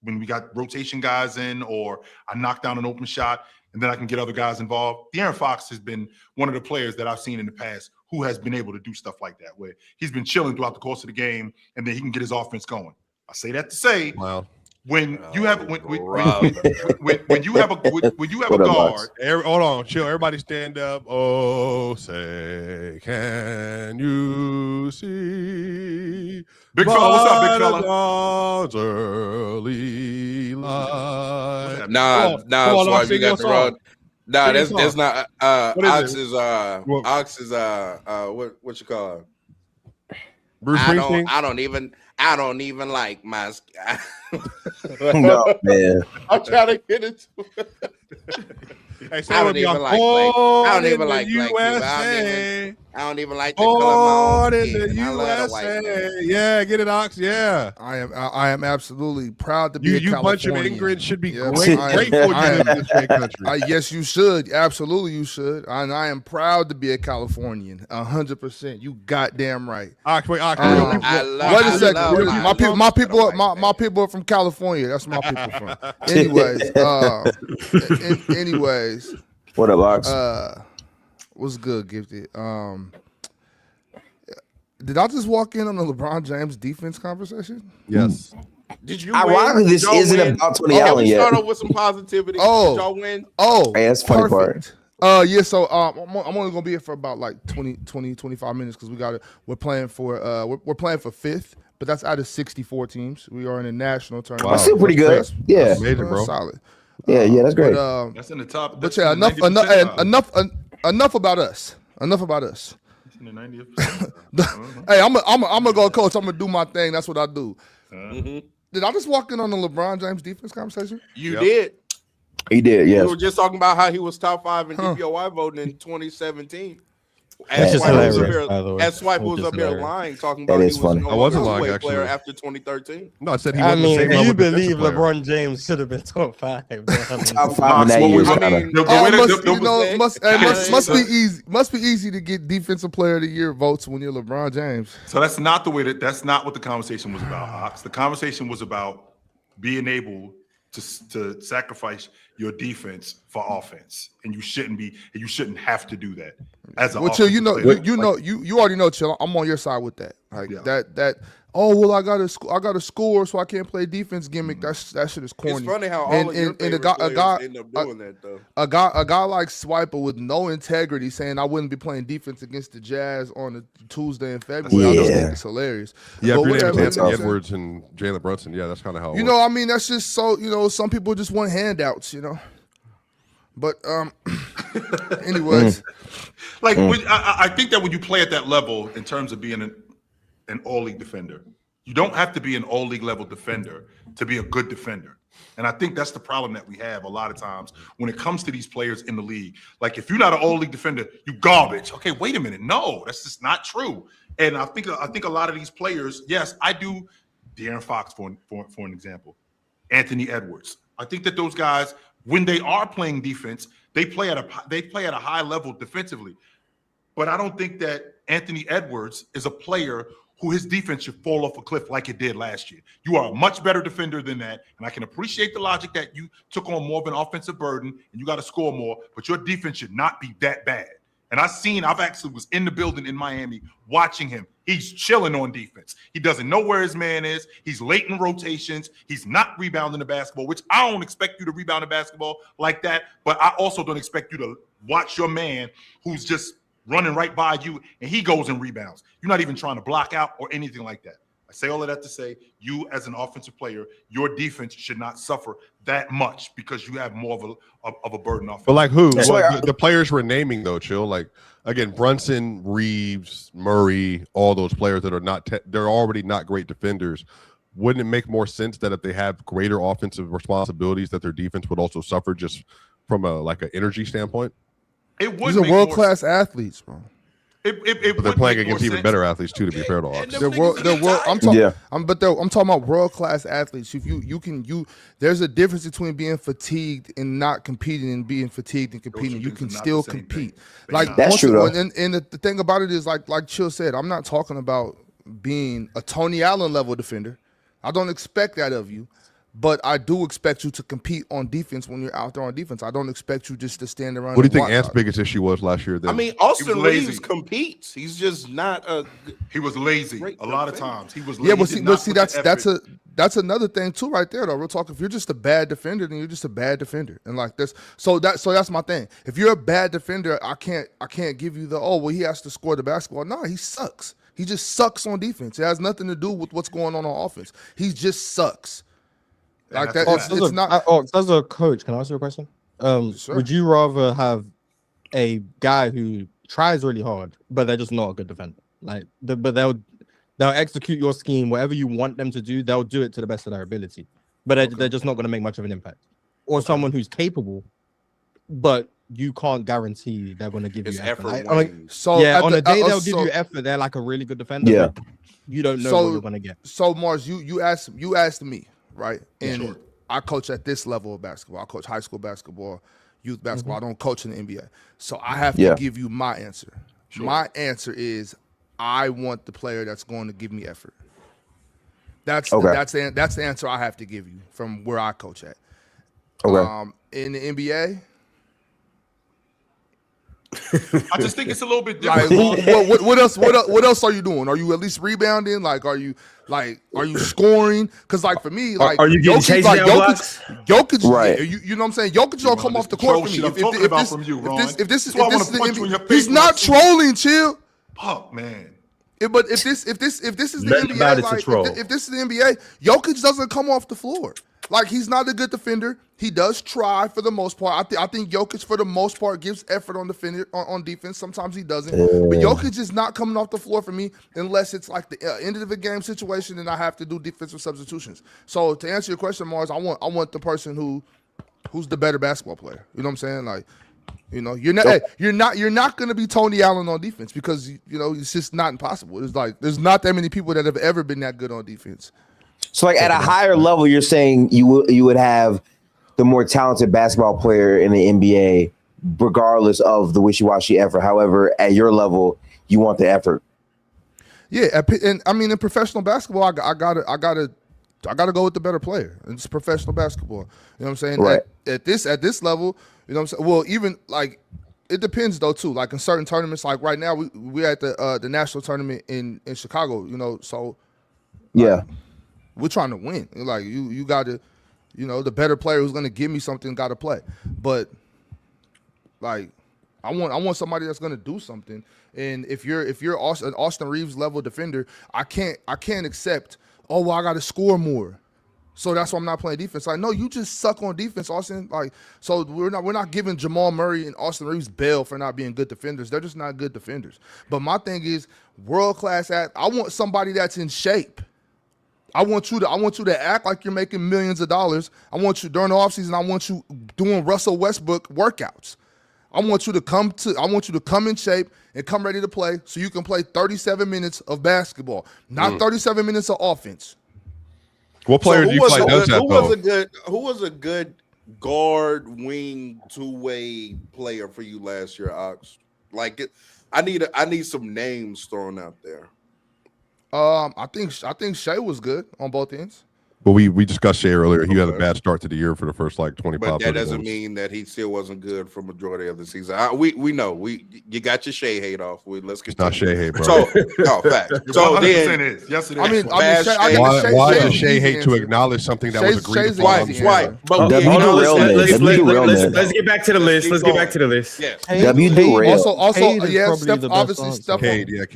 when we got rotation guys in, or I knock down an open shot, and then I can get other guys involved. De'Aaron Fox has been one of the players that I've seen in the past who has been able to do stuff like that, where he's been chilling throughout the course of the game, and then he can get his offense going. I say that to say, when you have a guard. Hold on, chill. Everybody stand up. Oh, say, can you see? Big fella, what's up, big fella? Dawn's early light. Nah, Swipe, you got the wrong. Nah, that's not. Ox is what you call it? Bruce Springsteen? I don't even like my. No, man. I'm trying to get it. Hey, I don't even like Black people. I don't even like the color in the USA. Yeah, get it, Ox. Yeah, I am absolutely proud to be a you bunch of Californian. immigrants should be Yes, grateful you live in this great country. Yes, you should. Absolutely, you should. And I am proud to be a Californian. 100%. You goddamn right. Ox, wait, Ox. Wait a second. My people are from California. That's where my people from. Anyways. What up, Ox? What's good, Gifted? Did I just walk in on the LeBron James defense conversation? Yes. Did you? Ironically, this isn't about Tony Allen yet. Start off with some positivity. Did y'all win? Hey, that's the funny part. Yeah, so I'm only gonna be here for about like 25 minutes because we're playing for 5th, but that's out of 64 teams. We are in a national tournament. Wow. That's still pretty good. That's amazing, bro. Solid. Yeah, that's great. That's in the top. But yeah, enough about us. Enough about us. In the 90th. Hey, I'm gonna go coach. I'm gonna do my thing. That's what I do. Did I just walk in on the LeBron James defense conversation? You did. He did, yes. We were just talking about how he was top 5 in DPOY voting in 2017. That's As hilarious. Swipe was up here lying, talking about That he is was funny. no I wasn't other lying, way actually. player after 2013. No, I said he I wasn't the mean, same if level you defensive believe player. LeBron James should have been top 5. Top 5 in that year. Must be easy to get defensive player of the year votes when you're LeBron James. So that's not what the conversation was about, Ox. The conversation was about being able to sacrifice your defense for offense, and you shouldn't have to do that as a. Well, Chill, you already know, Chill. I'm on your side with that. Like that. Oh well, I got a score, so I can't play defense gimmick. That shit is corny. It's funny how all of your favorite players end up doing that though. A guy like Swiper with no integrity saying I wouldn't be playing defense against the Jazz on a Tuesday in February. I just think it's hilarious. Yeah, But if your name is whatever, Anthony you know Edwards and Jalen Brunson, yeah, that's kind of how. I mean, that's just so. Some people just want handouts, But anyways, I think that when you play at that level, in terms of being an all-league defender, You don't have to be an all league level defender to be a good defender. And I think that's the problem that we have a lot of times when it comes to these players in the league. Like, if you're not an all league defender, you garbage. Okay, wait a minute. No, that's just not true. And I think a lot of these players, yes, I do. De'Aaron Fox, for an example, Anthony Edwards. I think that those guys, when they are playing defense, they play at a high level defensively. But I don't think that Anthony Edwards is a player who his defense should fall off a cliff like it did last year. You are a much better defender than that, and I can appreciate the logic that you took on more of an offensive burden and you got to score more, but your defense should not be that bad. And I've actually was in the building in Miami watching him. He's chilling on defense. He doesn't know where his man is. He's late in rotations. He's not rebounding the basketball, which I don't expect you to rebound the basketball like that. But I also don't expect you to watch your man who's just running right by you and he goes and rebounds. You're not even trying to block out or anything like that. I say all of that to say, you as an offensive player, your defense should not suffer that much because you have more of a burden off. But like who? Well, the players we're naming though, Chill. Like again, Brunson, Reeves, Murray, all those players that are they're already not great defenders. Wouldn't it make more sense that if they have greater offensive responsibilities, that their defense would also suffer just from an energy standpoint? It would. These are world-class athletes, bro. But they're playing against even better athletes too. To be fair to Hawks, I'm talking about world-class athletes. If there's a difference between being fatigued and not competing, and being fatigued and competing. You can still compete. Like that's true though. And the thing about it is, like Chill said, I'm not talking about being a Tony Allen level defender. I don't expect that of you. But I do expect you to compete on defense when you're out there on defense. I don't expect you just to stand around. What do you think Ant's biggest issue was last year? Then? I mean, Austin Reeves competes. He's just not He was lazy a lot of times. He was lazy. Yeah, but see, that's another thing too, right there. Though we're talking, if you're just a bad defender, then you're just a bad defender, and like this. So that's my thing. If you're a bad defender, I can't give you he has to score the basketball. No, he sucks. He just sucks on defense. It has nothing to do with what's going on offense. He just sucks. Like that, it's not. As a coach, can I ask you a question? Sure. Would you rather have a guy who tries really hard, but they're just not a good defender? But they'll execute your scheme, whatever you want them to do, they'll do it to the best of their ability, but they're just not going to make much of an impact. Or someone who's capable, but you can't guarantee they're going to give you effort. On a day they'll give you effort, they're like a really good defender. Yeah, but you don't know what you're going to get. So Mars, you asked me. Right. And I coach at this level of basketball. I coach high school basketball, youth basketball. I don't coach in the NBA. So I have to give you my answer. Sure. My answer is I want the player that's going to give me effort. That's the answer I have to give you from where I coach at. Okay. In the NBA, I just think it's a little bit different. Like, what else are you doing? Are you at least rebounding? Are you scoring? Because like for me, like are you getting chased down blocks? Jokic, right? You know what I'm saying? Jokic don't come off the court for me. If this is the NBA, he's not trolling. Chill. Oh man. But if this is the NBA, if this is the NBA, Jokic doesn't come off the floor. Like, he's not a good defender. He does try for the most part. I think Jokic, for the most part, gives effort on defense. Sometimes he doesn't. But Jokic is not coming off the floor for me unless it's like the end of the game situation and I have to do defensive substitutions. So to answer your question, Mars, I want the person who's the better basketball player. You know what I'm saying? Like, you're not going to be Tony Allen on defense because it's just not impossible. It's like there's not that many people that have ever been that good on defense. So, like at a higher level, you're saying you would have the more talented basketball player in the NBA, regardless of the wishy-washy effort. However, at your level, you want the effort. Yeah, and I mean in professional basketball, I gotta go with the better player. It's professional basketball. You know what I'm saying? Right. At this level, you know what I'm saying? Well, even like it depends though too. Like in certain tournaments, like right now we're at the national tournament in Chicago. So yeah. We're trying to win. Like you got to, the better player who's going to give me something got to play. But like, I want somebody that's going to do something. And if you're an Austin Reeves level defender, I can't accept. Oh, well, I got to score more. So that's why I'm not playing defense. Like, no, you just suck on defense, Austin. Like, so we're not giving Jamal Murray and Austin Reeves bail for not being good defenders. They're just not good defenders. But my thing is world class. I want somebody that's in shape. I want you to act like you're making millions of dollars. I want you during the offseason, I want you doing Russell Westbrook workouts. I want you to come in shape and come ready to play so you can play 37 minutes of basketball, not 37 minutes of offense. What player do you feel like does that though? Who was a good guard, wing, two-way player for you last year, Ox? Like I need some names thrown out there. I think Shea was good on both ends. But we discussed Shea earlier. He had a bad start to the year for the first like 25. But that doesn't mean that he still wasn't good for majority of the season. We know you got your Shea hate off. Let's get not Shea hate, bro. So no fact. So then yes, it is. I mean, why does Shea hate to acknowledge something that was agreed upon? Let's get back to the list. Let's get back to the list. Yes. Also, yeah, Steph. Obviously, Steph. Cade is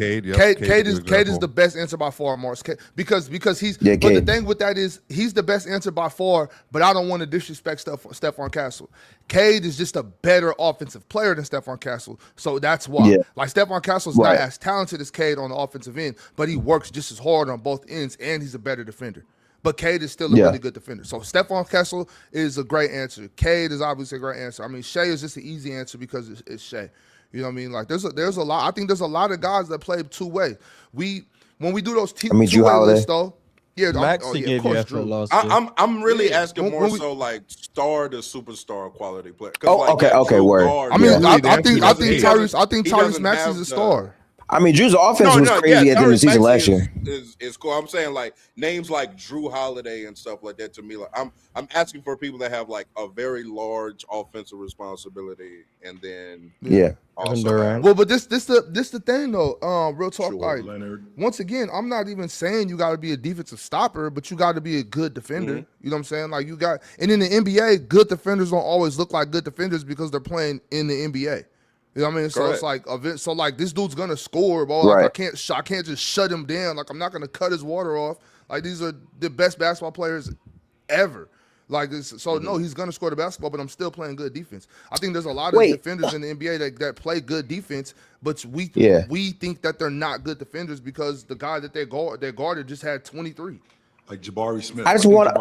the best answer by far, Morris. Because he's. But the thing with that is he's the best answer by far. But I don't want to disrespect Stephon Castle. Cade is just a better offensive player than Stephon Castle, so that's why. Yeah. Like Stephon Castle's not as talented as Cade on the offensive end, but he works just as hard on both ends, and he's a better defender. But Cade is still a really good defender. So Stephon Castle is a great answer. Cade is obviously a great answer. I mean, Shea is just an easy answer because it's Shea. You know what I mean? Like there's a lot. I think there's a lot of guys that play two-way. When we do those two-way lists though. Yeah, Maxey gave you effort last year. I'm really asking more so like star to superstar quality player. Word. I mean, I think Tyrese Maxey's a star. I mean, Drew's offense was crazy at the end of the season last year. Is cool. I'm saying like names like Drew Holiday and stuff like that. To me, like I'm asking for people that have like a very large offensive responsibility, and then Well, but this the thing though. Real talk. Sure, like Leonard. once again, I'm not even saying you got to be a defensive stopper, but you got to be a good defender. You know what I'm saying? Like and in the NBA, good defenders don't always look like good defenders because they're playing in the NBA. You know what I mean? So it's like this dude's gonna score, bro. Like I can't just shut him down. Like I'm not gonna cut his water off. Like these are the best basketball players ever. Like this, so no, he's gonna score the basketball, but I'm still playing good defense. I think there's a lot of defenders in the NBA that play good defense, but we think that they're not good defenders because the guy that they guarded just had 23. Like Jabari Smith. I just want I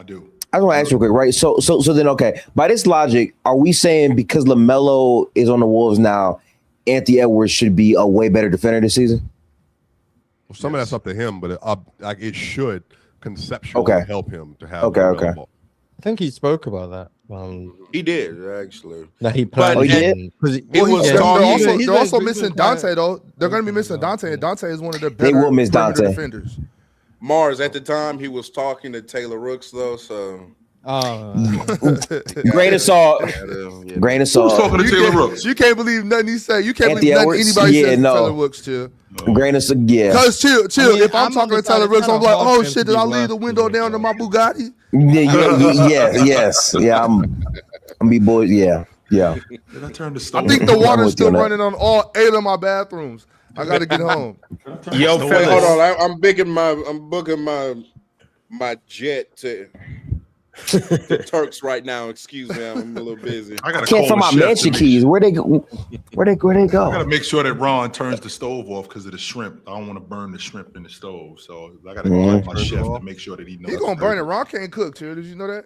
do. I want to ask you quick, right? So then, okay. By this logic, are we saying because LaMelo is on the Wolves now, Anthony Edwards should be a way better defender this season? Well, some of that's up to him, but it should conceptually help him to have. Okay. I think he spoke about that. He did actually. That he played. They're also missing Dante though. They're going to be missing Dante, and Dante is one of their better they will miss Dante defenders. Mars at the time he was talking to Taylor Rooks though, so grain of salt. Grain of salt. Who's talking to Taylor Rooks? You can't believe nothing he said. You can't believe nothing anybody says to Taylor Rooks, chill. Grain of salt, yeah. Cause chill. I mean, if I'm talking to Taylor Rooks, I'm like, oh shit, did I leave the window down to my Bugatti? Yeah. I'm be boys. Yeah. Did I turn the stove? I think the water's still running on all 8 of my bathrooms. I gotta get home. Yo, fellas. Hold on. I'm booking my jet to Turks right now. Excuse me, I'm a little busy. I can't find my mansion keys. Where they go? Where they go? I gotta make sure that Ron turns the stove off because of the shrimp. I don't want to burn the shrimp in the stove, so I gotta call my chef to make sure that he knows. He gonna burn it. Ron can't cook, too. Did you know that?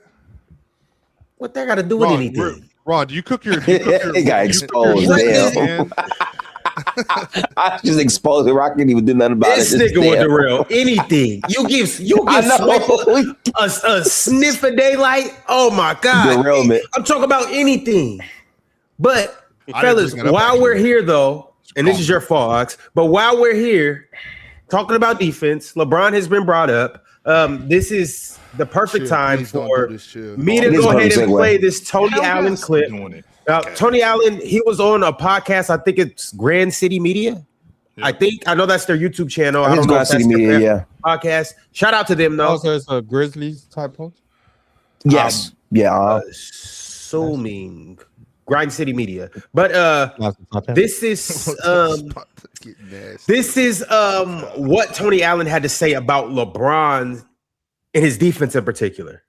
What that got to do with anything? Ron, do you cook your? It got exposed. Damn. I just exposed it. Rock didn't even do nothing about this it. This nigga with the real anything. You give a sniff of daylight. Oh my god! I'm talking about anything. But fellas, while we're here though, and this is your fault, Ox, but while we're here talking about defense, LeBron has been brought up. This is the perfect time for me to go ahead and play this Tony Allen clip. Tony Allen, he was on a podcast. I think it's Grand City Media. Yeah. I know that's their YouTube channel. I don't know if that's their podcast. Shout out to them though. Also, it's a Grizzlies type post. Yes. Assuming Grind City Media. But this is what Tony Allen had to say about LeBron and his defense in particular.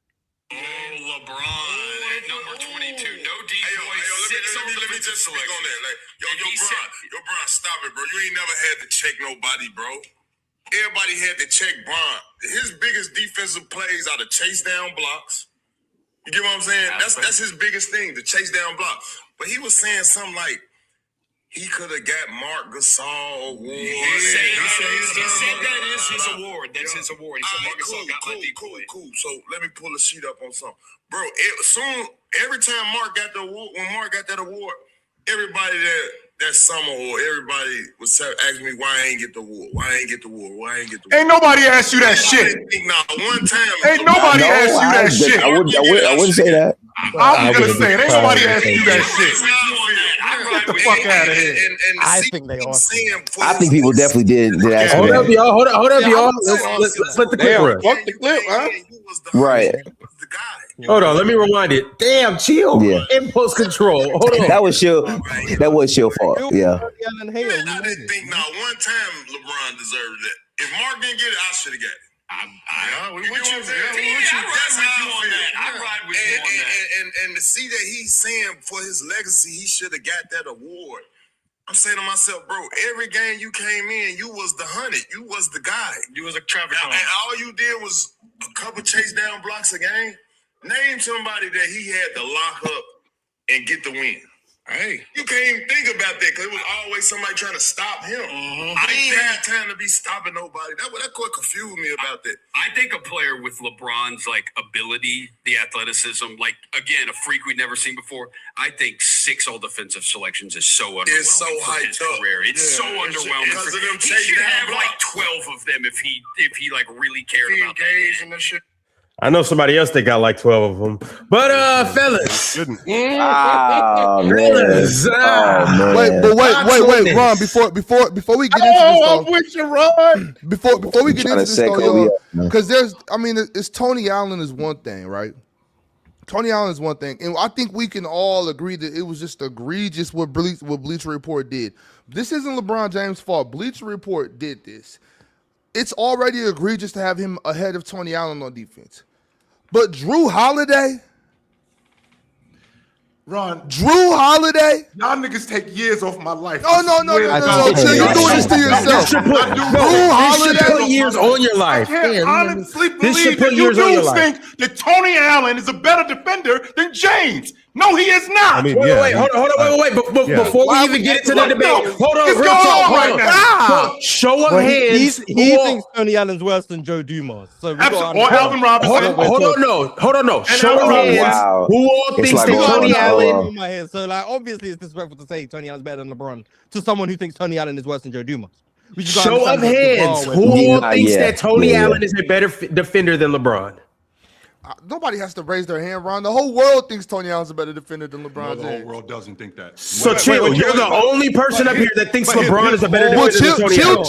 Yo, Bron, stop it, bro. You ain't never had to check nobody, bro. everybody had to check Bron. His biggest defensive plays are the chase down blocks. You get what I'm saying? That's his biggest thing, the chase down block. But he was saying something like he could have got Mark Gasol award. He said that is his award. That's his award. He said Mark Gasol got my decoy. Cool. So let me pull a sheet up on something. Bro, every time Mark got the award, when Mark got that award, everybody that summer or everybody was asking me why I ain't get the award. Why I ain't get the award. Why I ain't get the award. Ain't nobody asked you that shit. One time. Ain't nobody asked you that shit. I wouldn't say that. I'm gonna say it. Ain't nobody asked you that shit. Get the fuck out of here. I think they are. I think people definitely did ask me Hold that. up, y'all. Hold up, y'all. Let's let the clip run. Fuck the clip, huh? Right. Hold on, let me rewind it. Damn, chill. Yeah. Impulse control. Hold on. That was Chill. That was Chill fault. Yeah. I didn't think not one time LeBron deserved it. If Mark didn't get it, I should have got it. We with you. That's how you on that. I ride with you on that. And to see that he's saying for his legacy, he should have got that award. I'm saying to myself, bro, every game you came in, you was the hunted. You was the guy. You was a traffic cone. And all you did was a couple chase down blocks a game. Name somebody that he had to lock up and get the win. Hey, you can't even think about that because it was always somebody trying to stop him. I ain't had time to be stopping nobody. That quite confused me about that. I think a player with LeBron's ability, the athleticism, again, a freak we'd never seen before. I think 6 all defensive selections is so underwhelming. It's so hyped up. Career. It's so underwhelming. Because of them he should have 12 of them if he really cared about that. And that shit. I know somebody else that got 12 of them. But fellas. Oh, man. Fellas. Wait, Ron, before we get into this, I'm with you, Ron. Before we get into this, though, because it's Tony Allen is one thing, right? Tony Allen is one thing, and I think we can all agree that it was just egregious what Bleacher Report did. This isn't LeBron James' fault. Bleacher Report did this. It's already egregious to have him ahead of Tony Allen on defense. But Drew Holiday, Ron, y'all niggas take years off my life. No. Chill, you're doing this to yourself. Drew Holiday, put years on your life. I can't honestly believe that you dudes think that Tony Allen is a better defender than James. No, he is not. I mean, wait, hold on. Before we even get into the debate, hold on, real talk. Right now. Show of hands. He thinks Tony Allen's worse than Joe Dumas. So Or Alvin Robinson. Hold on, no. Show of hands. Who all thinks that Tony Allen? So, obviously, it's disrespectful to say Tony Allen's better than LeBron to someone who thinks Tony Allen is worse than Joe Dumas. Show of hands. Who all thinks that Tony Allen is a better defender than LeBron? Nobody has to raise their hand, Ron. The whole world thinks Tony Allen's a better defender than LeBron James. The whole world doesn't think that. So Chill, you're the only person up here that thinks LeBron is a better defender than Tony Allen.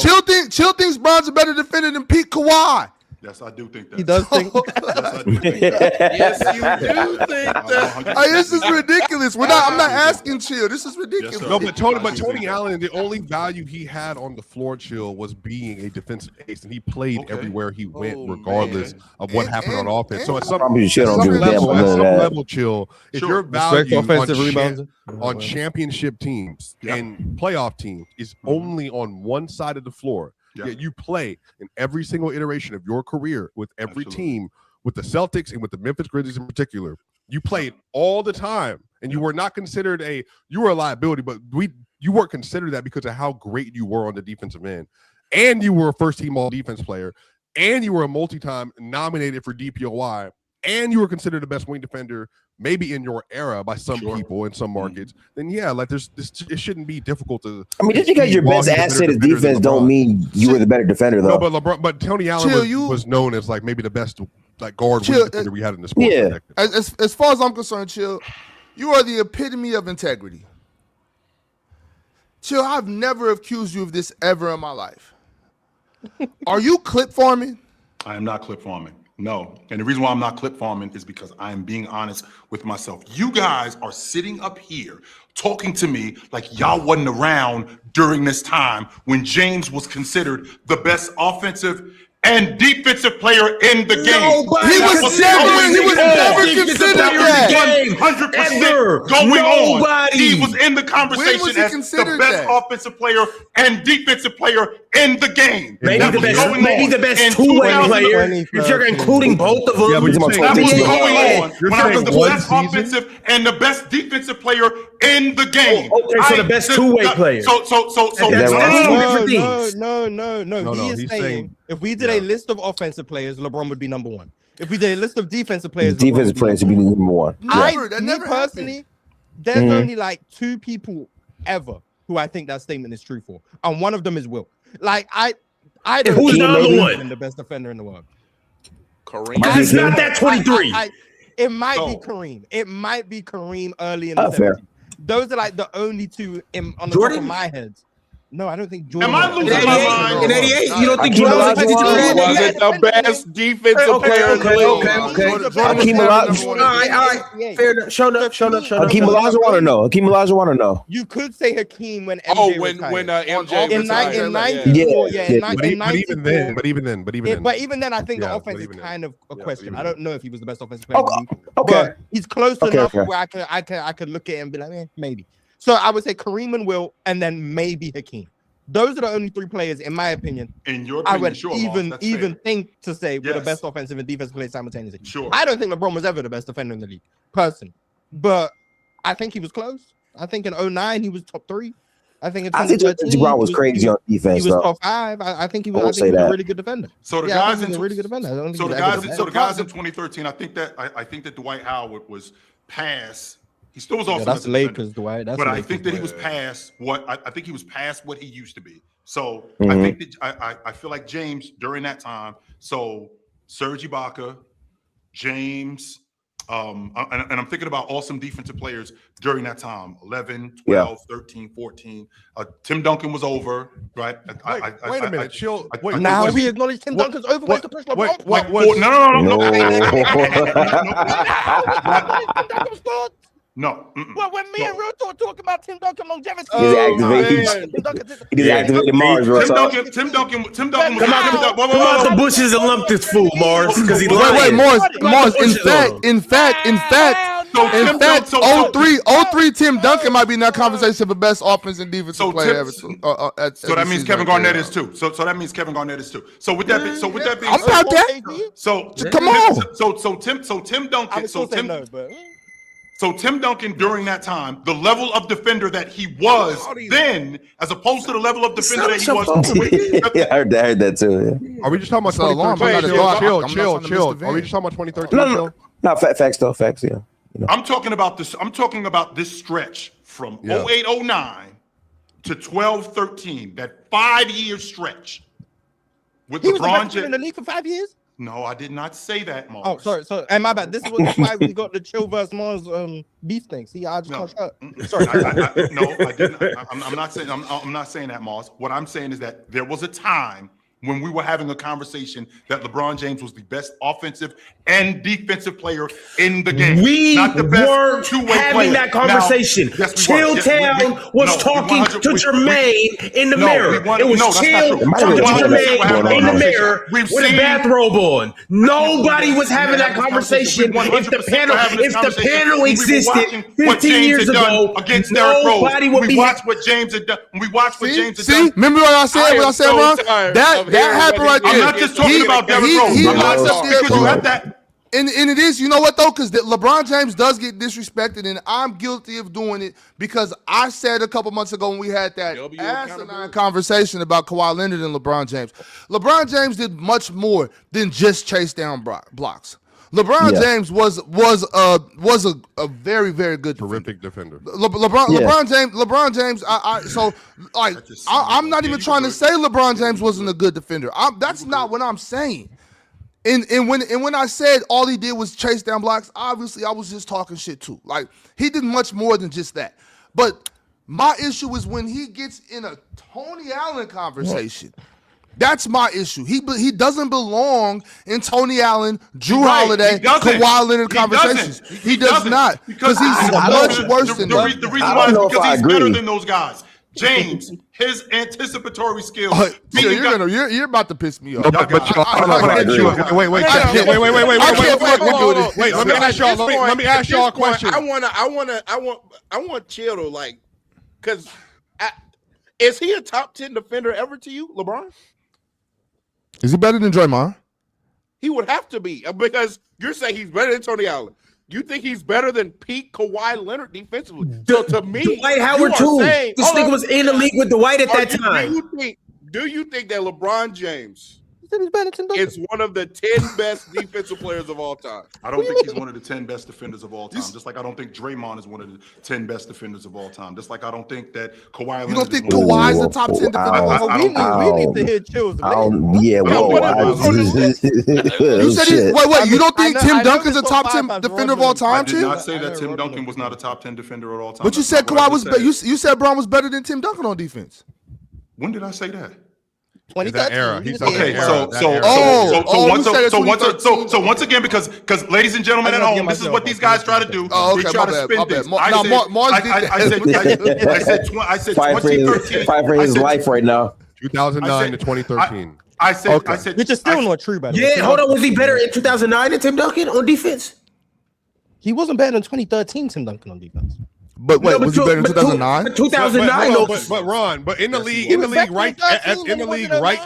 Chill thinks Bron's a better defender than Pete Kawhi. Yes, I do think that. He does think. Yes, you do think that. Hey, this is ridiculous. I'm not asking Chill. This is ridiculous. No, but Tony Allen, the only value he had on the floor, Chill, was being a defensive ace, and he played everywhere he went, regardless of what happened on offense. So at some level, Chill, if your value on championship teams and playoff teams is only on one side of the floor, yet you play in every single iteration of your career with every team, with the Celtics and with the Memphis Grizzlies in particular. You played all the time, and you were not considered you were a liability, but you weren't considered that because of how great you were on the defensive end. And you were a first-team all-defense player, and you were a multi-time nominated for DPOY, and you were considered the best wing defender maybe in your era by some people in some markets, then it shouldn't be difficult to. I mean, just because your best asset is defense don't mean you were the better defender, though. No, but Tony Allen was known as maybe the best guard wing defender we had in the sport. Yeah. As far as I'm concerned, Chill, you are the epitome of integrity. Chill, I've never accused you of this ever in my life. Are you clip farming? I am not clip farming. No. And the reason why I'm not clip farming is because I am being honest with myself. You guys are sitting up here talking to me like y'all wasn't around during this time when James was considered the best offensive and defensive player in the game. He was never considered that. 100% going on. He was in the conversation as the best offensive player and defensive player in the game. Maybe the best two-way player. If you're including both of them, that was going on when I was the best season? offensive and the best defensive player in the game. Okay, so the best two-way player. So No. He is saying if we did a list of offensive players, LeBron would be number one. If we did a list of defensive players, defensive players would be number one. Me personally, there's only like two people ever who I think that statement is true for, and one of them is Will. Like I don't. Who's the other one? one? The best defender in the world. Kareem. It's not that 23. It might be Kareem. It might be Kareem early in the 70s. Those are like the only two on the top of my head. No, I don't think Jordan. Am I losing my mind? In 88, you don't think Jordan was 52? Wasn't the best defensive player in the league. Hakeem Olajuwon. All right. Fair enough. Show up. Hakeem Olajuwon want to know. You could say Hakeem when MJ when retired. MJ in retired. 94, But even then, I think the offense is kind of a question. I don't know if he was the best offensive player. Okay. But he's close enough where I could look at it and be like, maybe. So I would say Kareem and Will, and then maybe Hakeem. Those are the only three players, in my opinion. In your opinion, I would sure, even think to say were the Yes. best offensive and defensive players simultaneously. Sure. I don't think LeBron was ever the best defender in the league, person. But I think he was close. I think in 2009 he was top 3. I think in 2013 Brown was crazy on defense. He was top 5. I think he was a really good defender. So the guys in a really good defender. So the guys in 2013, I think that Dwight Howard was past. He still was awesome. That's Lakers, Dwight. But I think that he was past what I think he was past what he used to be. So I think that I feel like James during that time. So Serge Ibaka, James, and I'm thinking about awesome defensive players during that time. 11, 12, 13, 14. Tim Duncan was over, right? Wait a minute, chill. Now we acknowledge Tim Duncan's over. No. No. Well, when me and Real talk about Tim Duncan longevity, he deactivated Mars. Tim Duncan. Come out the bushes and lump this fool, Mars, because he Wait, Mars. In fact, 03 Tim Duncan might be in that conversation for best offense and defensive player ever. So that means Kevin Garnett is too. So that means Kevin Garnett is too. So with that being I'm about that. So come on. So Tim Duncan. So Tim Duncan during that time, the level of defender that he was then, as opposed to the level of defender that he was. Yeah, I heard that too. Yeah. Are we just talking about 2013? Chill. Are we just talking about 2013? No, facts though. Facts, yeah. I'm talking about this. I'm talking about this stretch from 08-09 to 12-13. That 5-year stretch with LeBron James in the league for 5 years. No, I did not say that, Mars. Oh, sorry. So, and my bad. This is why we got the Chill vs. Mars beef thing. See, I just can't shut. Sorry. No, I didn't. I'm not saying. I'm not saying that, Mars. What I'm saying is that there was a time when we were having a conversation that LeBron James was the best offensive and defensive player in the game. We not the best weren't two-way having player. that conversation. Chilltown was talking to Jermaine in the mirror. It was Chill talking to Jermaine in the mirror with a bathrobe on. Nobody was having that conversation. If the panel existed 15 years ago, against Derrick Rose, nobody would be. We watched what James had done. We watched what James had done. See, remember what I said? Ron? That happened right there. I'm not just talking about Derrick Rose. Because you have that. And it is, you know what though? Because LeBron James does get disrespected, and I'm guilty of doing it because I said a couple months ago when we had that asinine conversation about Kawhi Leonard and LeBron James. LeBron James did much more than just chase down blocks. LeBron James was a very, very good terrific defender. LeBron James. I'm not even trying to say LeBron James wasn't a good defender. That's not what I'm saying. And when I said all he did was chase down blocks, obviously I was just talking shit too. Like he did much more than just that. But my issue is when he gets in a Tony Allen conversation. That's my issue. He doesn't belong in Tony Allen, Drew Holiday, Kawhi Leonard conversations. He does not because he's much worse than that. The reason why is because he's better than those guys. James, his anticipatory skills. You're about to piss me off. Wait. Let me ask y'all a question. I want Chill to like, because is he a top 10 defender ever to you, LeBron? Is he better than Draymond? He would have to be, because you're saying he's better than Tony Allen. You think he's better than peak Kawhi Leonard defensively? So to me, Dwight Howard too. This nigga was in the league with Dwight at that time. Do you think that LeBron James is one of the 10 best defensive players of all time? I don't think he's one of the 10 best defenders of all time. Just like I don't think Draymond is one of the 10 best defenders of all time. Just like I don't think that Kawhi Leonard. You don't think Kawhi is the top 10 defender of all time? We need to hear Chills. Yeah, you said wait. You don't think Tim Duncan's a top 10 defender of all time, I did not say that Tim Duncan was not a top 10 defender of all time. But you said Kawhi was better. You said Bron was better than Tim Duncan on defense. When did I say that? 2013. Okay, so once again, because ladies and gentlemen at home, this is what these guys try to do. They try to spin things. I said 2013. Fight for his life right now. 2009 to 2013. I said, which is still not true, by the way. Yeah, hold on. Was he better in 2009 than Tim Duncan on defense? He wasn't better in 2013, Tim Duncan on defense. But wait, was he better in 2009? 2009, but Ron, but in the league right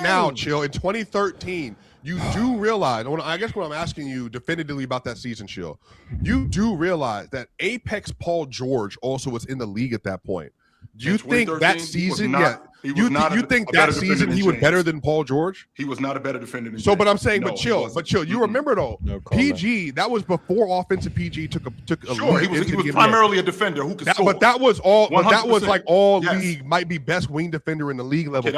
now, Chill, in 2013, you do realize. I guess what I'm asking you definitively about that season, Chill, you do realize that Apex Paul George also was in the league at that point. Do you think that season? You think that season he was better than Paul George? He was not a better defender than So, James. but I'm saying, but chill. You remember though, PG, that was before offensive PG took a sure. He was primarily a defender who could score. But that was all. 100%. But that was like all league might be best wing defender in the league level. Okay,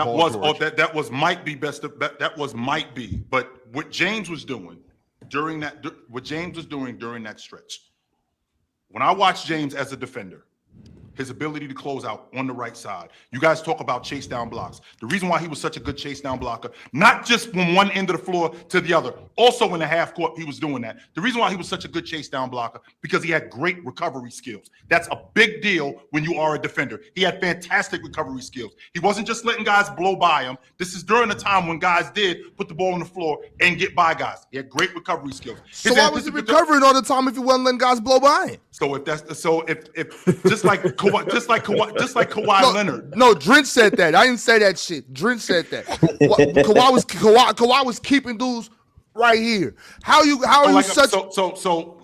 that was might be best. That was might be. But what James was doing during that stretch, when I watched James as a defender, his ability to close out on the right side. You guys talk about chase down blocks. The reason why he was such a good chase down blocker, not just from one end of the floor to the other, also in the half court, he was doing that. The reason why he was such a good chase down blocker, because he had great recovery skills. That's a big deal when you are a defender. He had fantastic recovery skills. He wasn't just letting guys blow by him. This is during the time when guys did put the ball on the floor and get by guys. He had great recovery skills. So why was he recovering all the time if he wasn't letting guys blow by him? So if just like Kawhi Leonard. No, Drench said that. I didn't say that shit. Drench said that. Kawhi was keeping dudes right here. So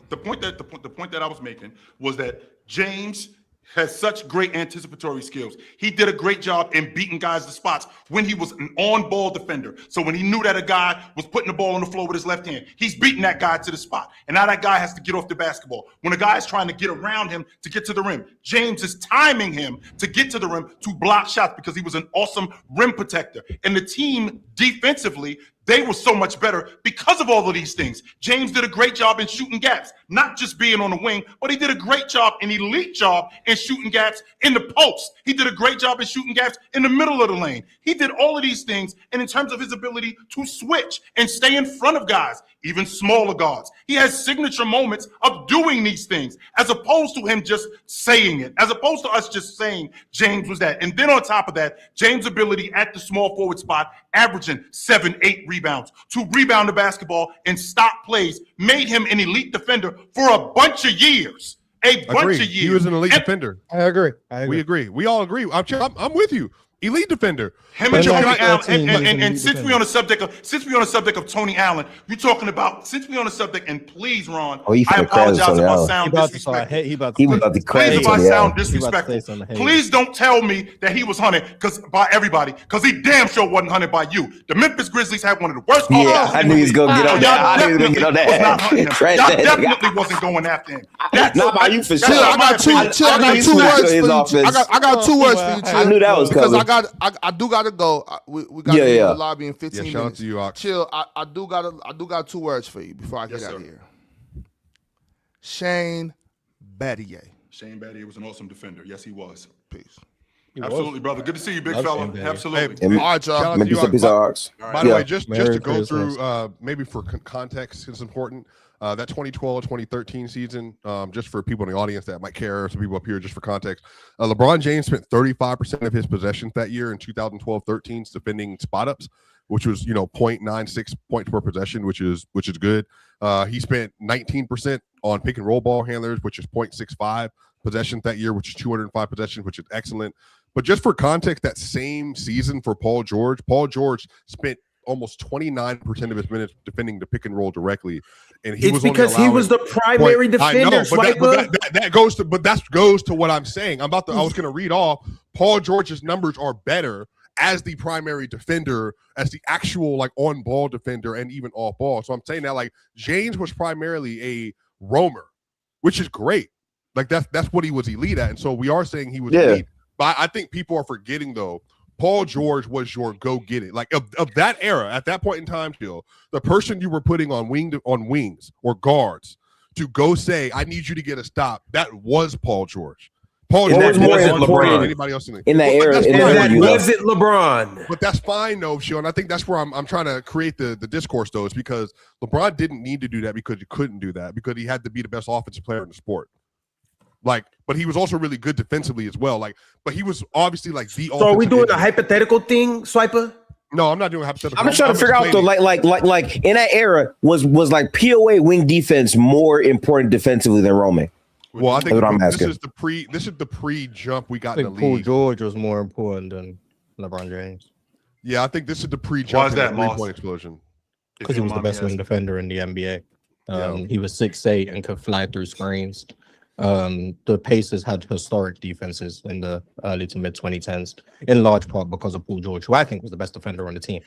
the point that I was making was that James has such great anticipatory skills. He did a great job in beating guys to spots when he was an on-ball defender. So when he knew that a guy was putting the ball on the floor with his left hand, he's beating that guy to the spot. And now that guy has to get off the basketball. When a guy is trying to get around him to get to the rim, James is timing him to get to the rim to block shots because he was an awesome rim protector. And the team defensively, they were so much better because of all of these things. James did a great job in shooting gaps, not just being on the wing, but he did a great job, an elite job in shooting gaps in the post. He did a great job in shooting gaps in the middle of the lane. He did all of these things. And in terms of his ability to switch and stay in front of guys, even smaller guards, he has signature moments of doing these things, as opposed to him just saying it, as opposed to us just saying James was that. And then on top of that, James' ability at the small forward spot, averaging 7-8 rebounds to rebound the basketball and stop plays, made him an elite defender for a bunch of years. A bunch of years. He was an elite defender. I agree. We agree. We all agree. I'm with you. Elite defender. Him and Tony Allen. And since we're on the subject of Tony Allen, you're talking about, since we're on the subject, and please, Ron, I apologize if I sound disrespectful. Please, if I sound disrespectful, please don't tell me that he was hunted by everybody, because he damn sure wasn't hunted by you. The Memphis Grizzlies had one of the worst offenses. Yeah, I knew he was gonna get on that. Y'all definitely wasn't going after him. Not by you for sure. I got two words for you. I got 2 words for you, Chill. I knew that was coming. Because I do gotta go. We got to be in the lobby in 15 minutes. Shout out to you, Ox. Chill. I do got 2 words for you before I get out of here. Shane Battier. Shane Battier was an awesome defender. Yes, he was. Peace. Absolutely, brother. Good to see you, big fella. Absolutely. All right, y'all. By the way, just to go through, maybe for context, it's important. That 2012-2013 season, just for people in the audience that might care, some people up here, just for context, LeBron James spent 35% of his possessions that year in 2012-13 defending spot ups, which was 0.96 points per possession, which is good. He spent 19% on pick and roll ball handlers, which is 0.65 possessions that year, which is 205 possessions, which is excellent. But just for context, that same season for Paul George spent almost 29% of his minutes defending the pick and roll directly, and he was the primary defender. I know, but that goes to what I'm saying. I was going to read off. Paul George's numbers are better as the primary defender, as the actual like on ball defender, and even off ball. So I'm saying that like James was primarily a roamer, which is great. Like that's what he was elite at, and so we are saying he was elite. But I think people are forgetting though. Paul George was your go get it. Like of that era, at that point in time, still the person you were putting on wings or guards to go say, "I need you to get a stop." That was Paul George. Paul George wasn't LeBron. Anybody else in that era? Wasn't LeBron? But that's fine, though, Sean. I think that's where I'm trying to create the discourse, though, is because LeBron didn't need to do that because he couldn't do that because he had to be the best offensive player in the sport. Like, but he was also really good defensively as well. Like, but he was obviously like the. So are we doing a hypothetical thing, Swiper? No, I'm not doing a hypothetical. I'm just trying to figure out though, like in that era, was like POA wing defense more important defensively than roaming? Well, I think this is the pre jump we got in the league. Paul George was more important than LeBron James. Yeah, I think this is the pre jump. Why is that, three-point explosion? Because he was the best wing defender in the NBA. He was 6'8" and could fly through screens. The Pacers had historic defenses in the early to mid 2010s, in large part because of Paul George, who I think was the best defender on the team.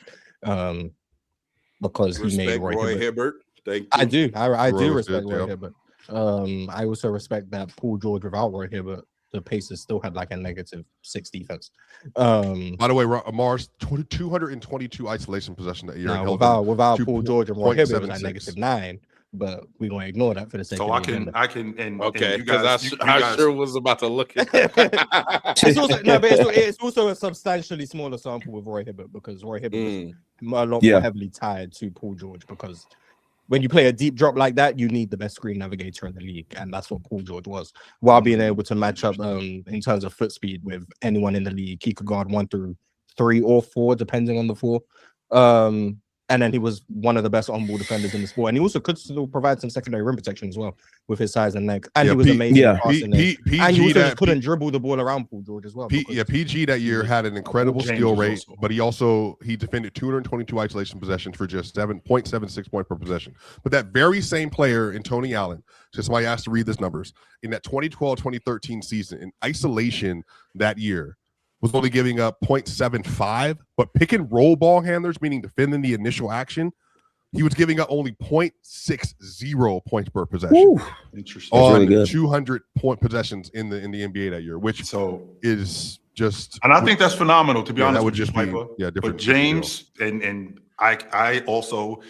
Because he made Roy Hibbert. Thank you. I do respect Roy Hibbert. I also respect that Paul George without Roy Hibbert, the Pacers still had like a -6 defense. By the way, Mars 222 isolation possession that year. Without Paul George and Roy Hibbert, it was like -9. But we're gonna ignore that for the sake. So of because I sure was about to look at that. It's also a substantially smaller sample with Roy Hibbert because Roy Hibbert was a lot more heavily tied to Paul George because when you play a deep drop like that, you need the best screen navigator in the league, and that's what Paul George was. While being able to match up in terms of foot speed with anyone in the league, he could guard 1 through 3 or 4, depending on the floor. And then he was one of the best on-ball defenders in the sport. And he also could still provide some secondary rim protection as well with his size and length. And he was amazing. And he also couldn't dribble the ball around Paul George as well. PG that year had an incredible steal rate, but he defended 222 isolation possessions for just 7.76 points per possession. But that very same player in Tony Allen, just somebody asked to read his numbers, in that 2012-2013 season, in isolation that year, was only giving up 0.75, but pick and roll ball handlers, meaning defending the initial action, he was giving up only 0.60 points per possession. Ooh, interesting. On really 200 point possessions in the NBA that year, which is just. And I think that's phenomenal, to be honest. That would just be different. But James and I also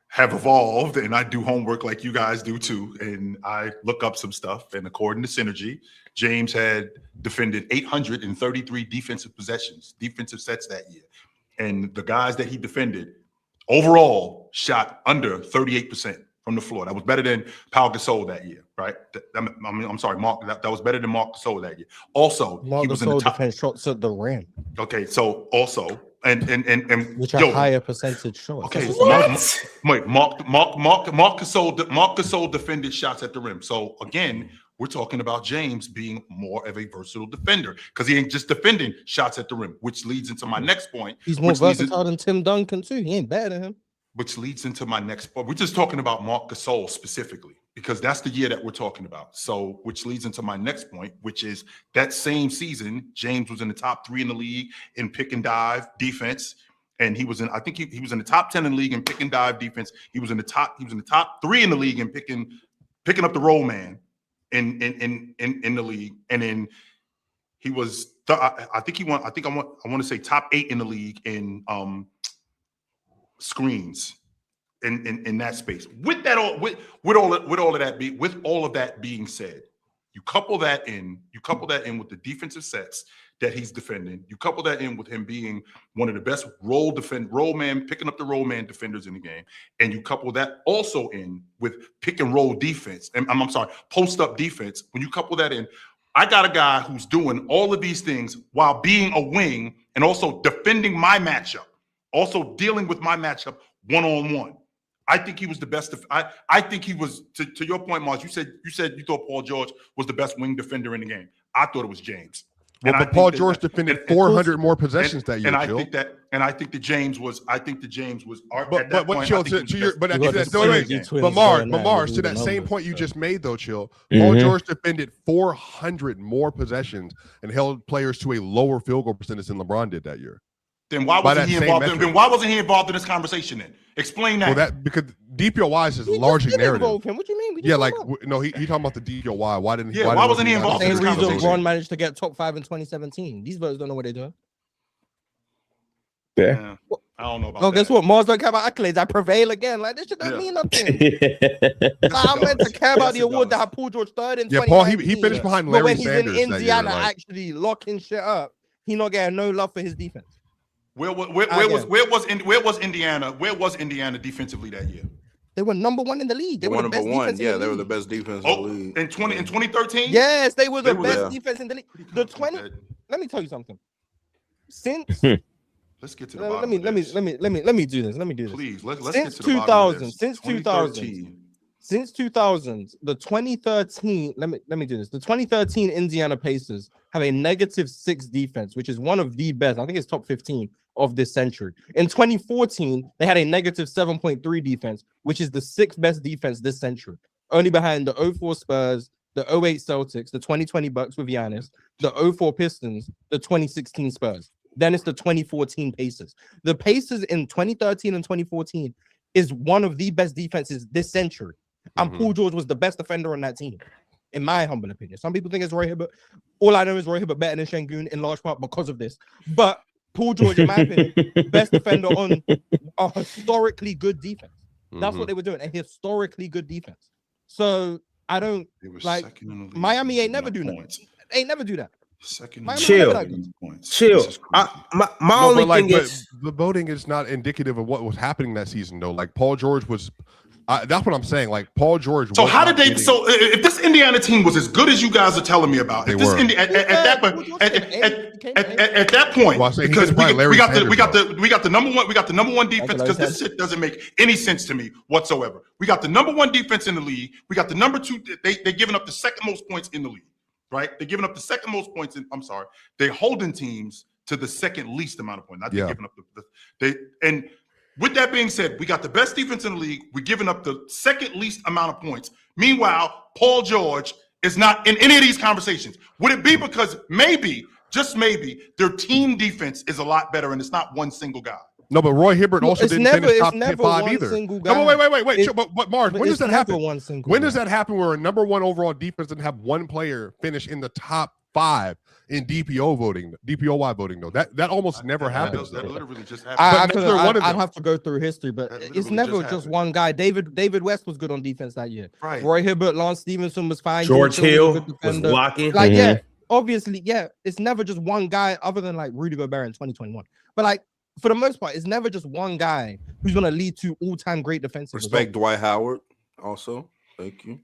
have evolved, and I do homework like you guys do too, and I look up some stuff. And according to Synergy, James had defended 833 defensive sets that year. And the guys that he defended overall shot under 38% from the floor. That was better than Pau Gasol that year, right? I'm sorry, Mark. That was better than Mark Gasol that year. Also, Mark he was in the top. Defense shots at the rim. Okay, so also and which are higher percentage shots. Okay, Mark Gasol defended shots at the rim. So again, we're talking about James being more of a versatile defender because he ain't just defending shots at the rim, which leads into my next point. He's more versatile than Tim Duncan too. He ain't better than him. Which leads into my next point. We're just talking about Marc Gasol specifically because that's the year that we're talking about. So, which leads into my next point, which is that same season, James was in the top 3 in the league in pick and dive defense, and he was in. I think he was in the top 10 in the league in pick and dive defense. He was in the top 3 in the league in picking up the roll man in the league, and then he was. I think he won. I want to say top 8 in the league in screens in that space. With all of that being said, you couple that in with the defensive sets that he's defending. You couple that in with him being one of the best roll man, picking up the roll man defenders in the game, and you couple that also in with pick and roll defense. And I'm sorry, post up defense. When you couple that in, I got a guy who's doing all of these things while being a wing and also defending my matchup, also dealing with my matchup one-on-one. I think he was the best. I think he was, to your point, Mars, you said you thought Paul George was the best wing defender in the game. I thought it was James. Well, but Paul George defended 400 more possessions that year. And I think that James was. But what, Chill? But Mars, to that same point you just made, though, Chill. Paul George defended 400 more possessions and held players to a lower field goal percentage than LeBron did that year. Then why wasn't he involved? Then why wasn't he involved in this conversation? Then explain that. Well, because DPOY is largely narrative. What you mean? Yeah, like no, he talking about the DPOY. Why didn't he? Yeah, why wasn't he involved in this conversation? conversation? LeBron managed to get top 5 in 2017. These voters don't know what they're doing. Yeah. I don't know about that. that. Guess what? Mars don't care about accolades. I prevail again. Like, this shit don't mean nothing. I'm meant to care about the award that had Paul George third in 2019. Yeah, Paul, he finished behind Larry when Sanders. He's in Indiana actually locking shit up. He not getting no love for his defense. Where was Indiana? Where was Indiana defensively that year? They were number 1 in the league. They were number 1. Yeah, they were the best defense in the league. In 2013? Yes, they were the best defense in the league. Let me tell you something. Since let's get to the bottom. Let me do this. Please, let's since get to the bottom of 2000, this. since 2000, since 2000, the 2013. Let me do this. The 2013 Indiana Pacers have a -6 defense, which is one of the best. I think it's top 15 of this century. In 2014, they had a -7.3 defense, which is the 6th best defense this century, only behind the 04 Spurs, the 08 Celtics, the 2020 Bucks with Giannis, the 04 Pistons, the 2016 Spurs. Then it's the 2014 Pacers. The Pacers in 2013 and 2014 is one of the best defenses this century. And Paul George was the best defender on that team, in my humble opinion. Some people think it's Roy Hibbert. All I know is Roy Hibbert better than Şengün in large part because of this. But Paul George, in my opinion, best defender on a historically good defense. That's what they were doing, a historically good defense. So I don't like Miami ain't never do that. Ain't never do that. Chill. My only thing is the voting is not indicative of what was happening that season, though. Like Paul George was. That's what I'm saying. Like Paul George. So how did they? So if this Indiana team was as good as you guys are telling me about, at that point, because we got the number one defense, because this shit doesn't make any sense to me whatsoever. We got the number 1 defense in the league. We got the number 2. They're giving up the second most points in the league, right? They're giving up the second most points. They're holding teams to the second least amount of points. Not they're giving up and. With that being said, we got the best defense in the league. We're giving up the second least amount of points. Meanwhile, Paul George is not in any of these conversations. Would it be because maybe, just maybe, their team defense is a lot better and it's not one single guy? No, but Roy Hibbert also didn't finish top 5 either. No, wait. But Mars, when does that happen? When does that happen where a number 1 overall defense didn't have one player finish in the top 5 in DPOY voting? Though that almost never happens. That literally just happens. I'd have to go through history, but it's never just one guy. David West was good on defense that year. Right. Roy Hibbert, Lance Stevenson was fine. George Hill was blocking. Like obviously, it's never just one guy other than like Rudy Gobert in 2021. But like for the most part, it's never just one guy who's gonna lead to all-time great defensive. Respect Dwight Howard also. Thank you.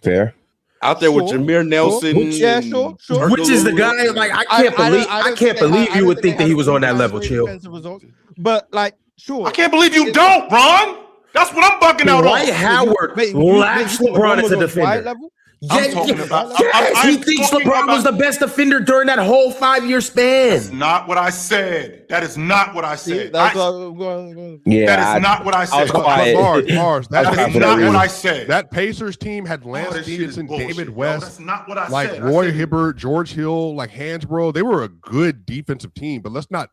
Fair. Out there with Jameer Nelson. Sure. Which is the guy, like, I can't believe you would think that he was on that level, Chill. But like, sure. I can't believe you don't, Ron. That's what I'm bugging out on. Dwight Howard latched LeBron as a defender. Yes, he thinks LeBron was the best defender during that whole 5-year span. That's not what I said. That is not what I said. That is not what I said. Mars, that is not what I said. That Pacers team had Lance Stevenson, David West, that's not what I like said. Roy Hibbert, George Hill, like Hansbrough. They were a good defensive team, but let's not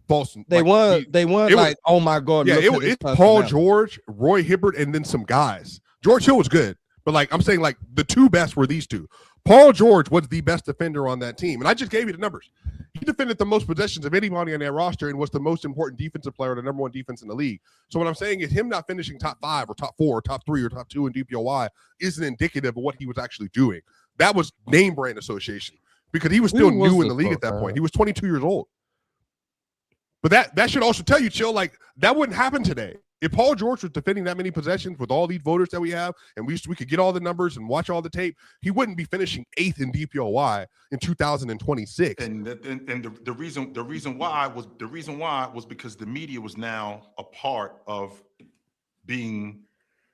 false. They weren't like, oh my god. Yeah, it's Paul George, Roy Hibbert, and then some guys. George Hill was good. But like I'm saying, like the 2 best were these 2. Paul George was the best defender on that team, and I just gave you the numbers. He defended the most possessions of anybody on that roster and was the most important defensive player, the number 1 defense in the league. So what I'm saying is him not finishing top 5 or top 4 or top 3 or top 2 in DPOY isn't indicative of what he was actually doing. That was name brand association. because he was still new in the league at that point. He was 22 years old. But that should also tell you, Chill, like that wouldn't happen today. If Paul George was defending that many possessions with all these voters that we have, and we could get all the numbers and watch all the tape, he wouldn't be finishing 8th in DPOY in 2026. And the reason why was because the media was now a part of being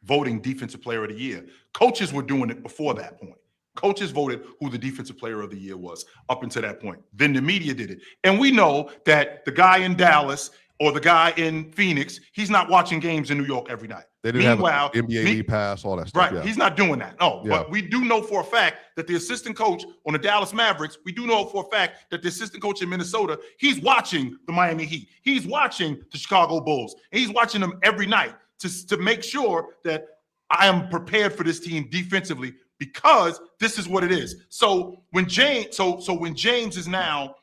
voting defensive player of the year. Coaches were doing it before that point. Coaches voted who the defensive player of the year was up until that point. Then the media did it. And we know that the guy in Dallas or the guy in Phoenix, he's not watching games in New York every night. They didn't have an NBA League Pass, all that stuff. Right. Yeah. He's not doing that. No, but we do know for a fact that the assistant coach on the Dallas Mavericks, we do know for a fact that the assistant coach in Minnesota, he's watching the Miami Heat. He's watching the Chicago Bulls. And he's watching them every night to make sure that I am prepared for this team defensively, because this is what it is. So when James, when James is now,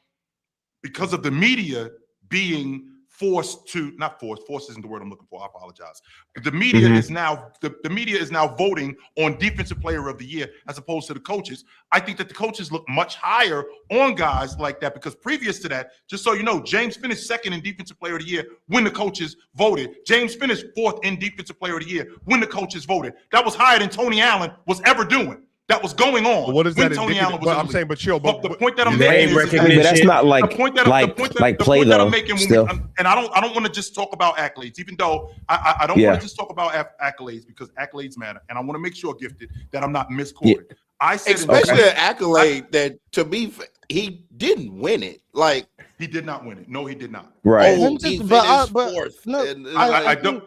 because of the media being forced isn't the word I'm looking for. I apologize. The media is now the media is now voting on defensive player of the year as opposed to the coaches. I think that the coaches look much higher on guys like that, because previous to that, just so you know, James finished 2nd in defensive player of the year when the coaches voted. James finished 4th in defensive player of the year when the coaches voted. That was higher than Tony Allen was ever doing. That was going on. But what is that? Tony Allen was I'm saying, but Chill. But the point that I'm making is that's not like the point that I'm making, and I don't want to just talk about accolades, even though I don't want to just talk about accolades, because accolades matter, and I want to make sure, Gifted, that I'm not misquoted. I said, especially an accolade that, to be, he didn't win it. Like, he did not win it. No, he did not. Right. He finished 4th. No, I don't.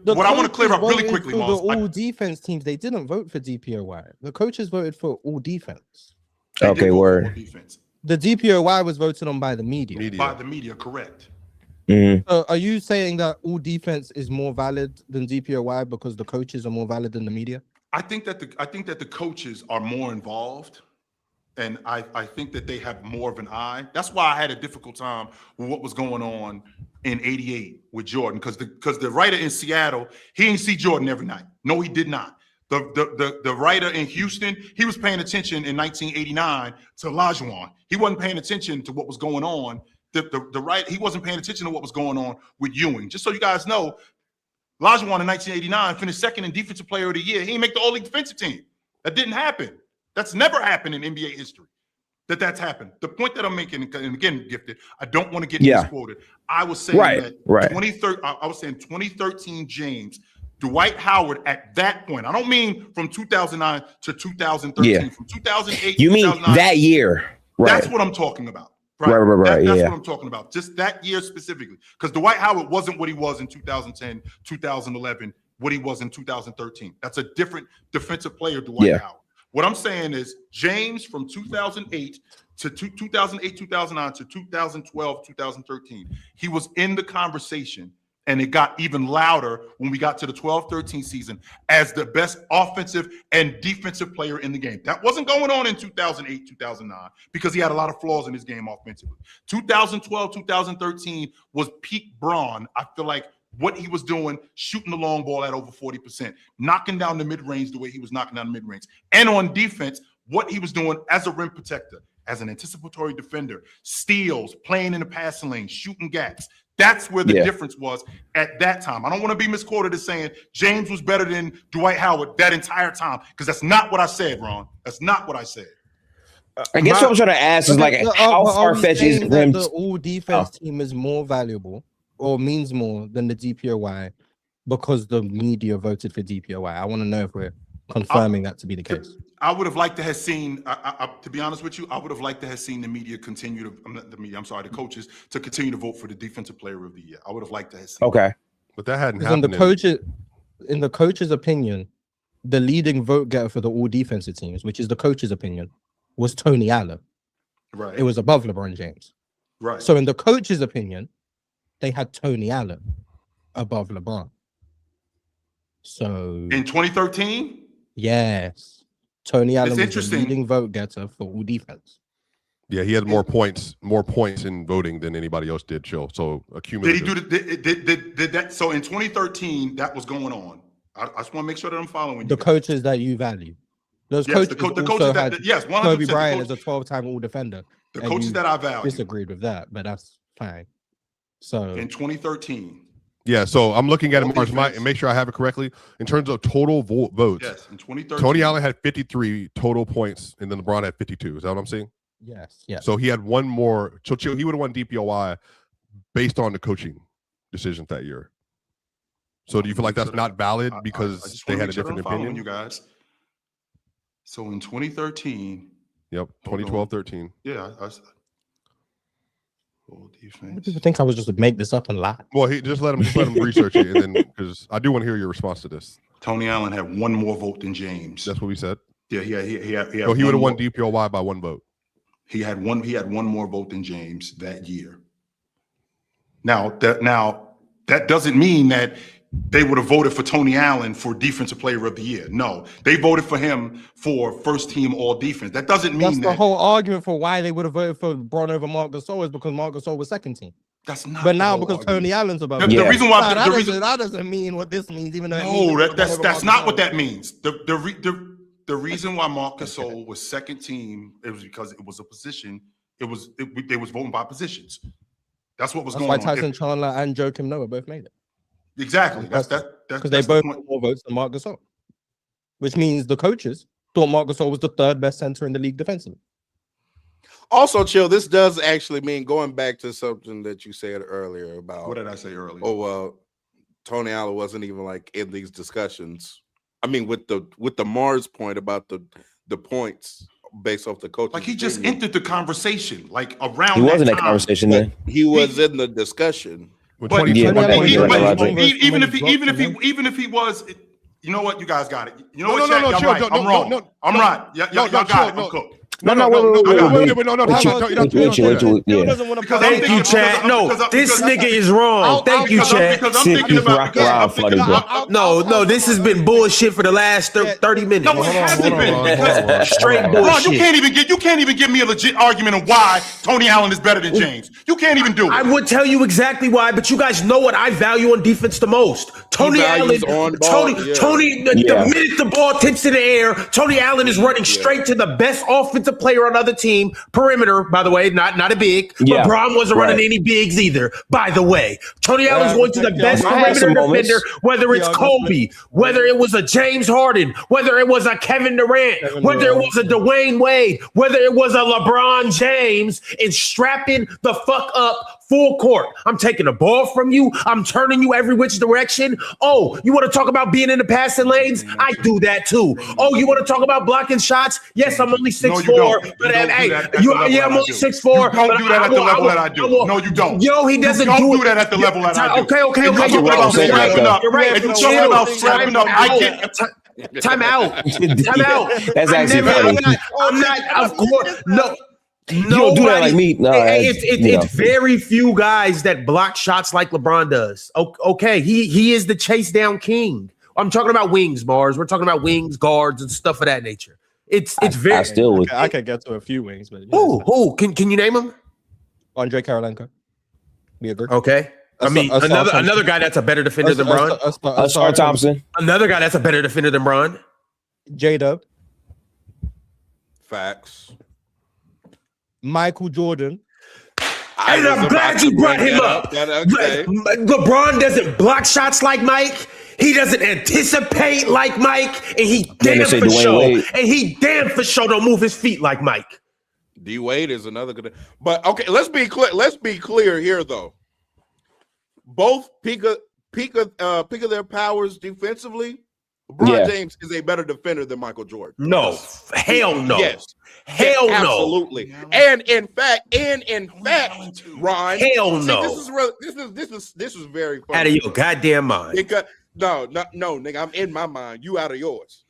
What I want to clear up really quickly, the all defense teams, they didn't vote for DPOY. The coaches voted for all defense. Okay, word. The DPOY was voted on by the media. By the media, correct. So are you saying that all defense is more valid than DPOY because the coaches are more valid than the media? I think that the coaches are more involved, and I think that they have more of an eye. That's why I had a difficult time with what was going on in '88 with Jordan, because the writer in Seattle, he didn't see Jordan every night. No, he did not. The writer in Houston, he was paying attention in 1989 to Olajuwon. He wasn't paying attention to what was going on. He wasn't paying attention to what was going on with Ewing. Just so you guys know, Olajuwon in 1989 finished 2nd in defensive player of the year. He didn't make the all-league defensive team. That didn't happen. That's never happened in NBA history. That's happened. The point that I'm making, and again, Gifted, I don't want to get misquoted. I was saying that 2013 James, Dwight Howard at that point. I don't mean from 2009 to 2013. Yeah. From 2008. You mean that year? Right. That's what I'm talking about. Right. That's what I'm talking about. Just that year specifically, because Dwight Howard wasn't what he was in 2010, 2011, what he was in 2013. That's a different defensive player, Dwight Howard. What I'm saying is James from 2008 to 2008, 2009 to 2012, 2013, he was in the conversation, and it got even louder when we got to the 12-13 season as the best offensive and defensive player in the game. That wasn't going on in 2008, 2009, because he had a lot of flaws in his game offensively. 2012, 2013 was peak Braun. I feel like what he was doing, shooting the long ball at over 40%, knocking down the mid-range the way he was knocking down the mid-range. And on defense, what he was doing as a rim protector, as an anticipatory defender, steals, playing in the passing lane, shooting gaps. That's where the difference was at that time. I don't want to be misquoted as saying James was better than Dwight Howard that entire time, because that's not what I said, Ron. That's not what I said. I guess what I'm trying to ask is, like, how far-fetched is rim? The all defense team is more valuable or means more than the DPOY because the media voted for DPOY. I want to know if we're confirming that to be the case. I would have liked to have seen, to be honest with you, I would have liked to have seen the media continue to, the coaches to continue to vote for the defensive player of the year. I would have liked to have seen. Okay. But that hadn't happened. In the coach's opinion, the leading vote getter for the all defensive teams, which is the coach's opinion, was Tony Allen. Right. It was above LeBron James. Right. So in the coach's opinion, they had Tony Allen above LeBron. So in 2013? Yes. Tony Allen was the leading vote getter for all defense. Yeah, he had more points in voting than anybody else did, Chill. So accumulative. Did that? So in 2013, that was going on. I just want to make sure that I'm following the coaches that you value. Those Yes, coaches the coaches also that had yes, 100%. Kobe Bryant is a 12-time All Defender. The and coaches you that I value disagreed with that, but that's fine. So in 2013. Yeah, so I'm looking at it, Mars, defense. and make sure I have it correctly. In terms of total votes, Yes, in 2013. Tony Allen had 53 total points, and then LeBron had 52. Is that what I'm saying? yes, yeah. So he had one more. So he would have won DPOY based on the coaching decisions that year. So do you feel like that's not valid because they had a different opinion? You guys. So in 2013. Yep, 2012-13. Yeah, Defense. People think I was just to make this up and lie. Well, just let him research it, and then because I do want to hear your response to this. Tony Allen had one more vote than James. That's what we said. Yeah, he had. So he would have won DPOY by one vote. He had one more vote than James that year. Now that doesn't mean that they would have voted for Tony Allen for Defensive Player of the Year. No, they voted for him for first team all defense. That doesn't mean that's that. The whole argument for why they would have voted for LeBron over Marc Gasol is because Marc Gasol was second team. That's not. But now because Tony Allen's above. The reason why that doesn't mean what this means. Even though that's not what that means. The reason why Marc Gasol was second team, it was because it was a position. They was voting by positions. That's what was going on. That's why Tyson Chandler and Joakim Noah both made it. Exactly. That's because they both got more votes than Marc Gasol, which means the coaches thought Marc Gasol was the third best center in the league defensively. Also, Chill, this does actually mean going back to something that you said earlier about. What did I say earlier? Oh, well, Tony Allen wasn't even like in these discussions. I mean, with the Mars point about the points based off the coach. Like he just entered the conversation, like around. He was in that conversation then. He was in the discussion. But even if he was, you know what? You guys got it. You know what? I'm wrong. I'm right. Y'all got it. I'm cooked. Wait. Thank you, Chad. No, this nigga is wrong. Thank you, Chad. No, this has been bullshit for the last 30 minutes. No, it hasn't been. Straight bullshit. You can't even give me a legit argument of why Tony Allen is better than James. You can't even do it. I would tell you exactly why, but you guys know what I value on defense the most. Tony Allen. The minute the ball tips in the air, Tony Allen is running straight to the best offensive player on the other team. Perimeter, by the way, not a big. Yeah, LeBron wasn't running any bigs either, by the way. Tony Allen's going to the best perimeter defender, whether it's Kobe, whether it was a James Harden, whether it was a Kevin Durant, whether it was a Dwayne Wade, whether it was a LeBron James, and strapping the fuck up full court. I'm taking the ball from you. I'm turning you every which direction. Oh, you want to talk about being in the passing lanes? I do that too. Oh, you want to talk about blocking shots? Yes, I'm only 6'4". But hey, I'm only 6'4". You don't do that at the level that I do. No, you don't. Yo, he doesn't do that at the level that I do. Okay. You're right. If you're talking about strapping up, I get time out. That's actually funny. I'm not. Of course, no. You don't do that like me. No, it's very few guys that block shots like LeBron does. Okay, he is the chase down king. I'm talking about wings, Mars. We're talking about wings, guards, and stuff of that nature. It's very. I could get to a few wings, but who can you name them? Andre Karolinko. We agree. Okay. Another guy that's a better defender than Bron. Ausar Thompson. Another guy that's a better defender than Bron. J-Dub. Facts. Michael Jordan. And I'm glad you brought him up. LeBron doesn't block shots like Mike. He doesn't anticipate like Mike, and he damn for sure don't move his feet like Mike. D Wade is another good. But okay, let's be clear. Let's be clear here, though. Both peak of their powers defensively. LeBron James is a better defender than Michael Jordan. No, hell no. Yes. Hell no. Absolutely. And in fact, Ron. Hell no. This is very funny. Out of your goddamn mind. Because, no, nigga. I'm in my mind. You out of yours.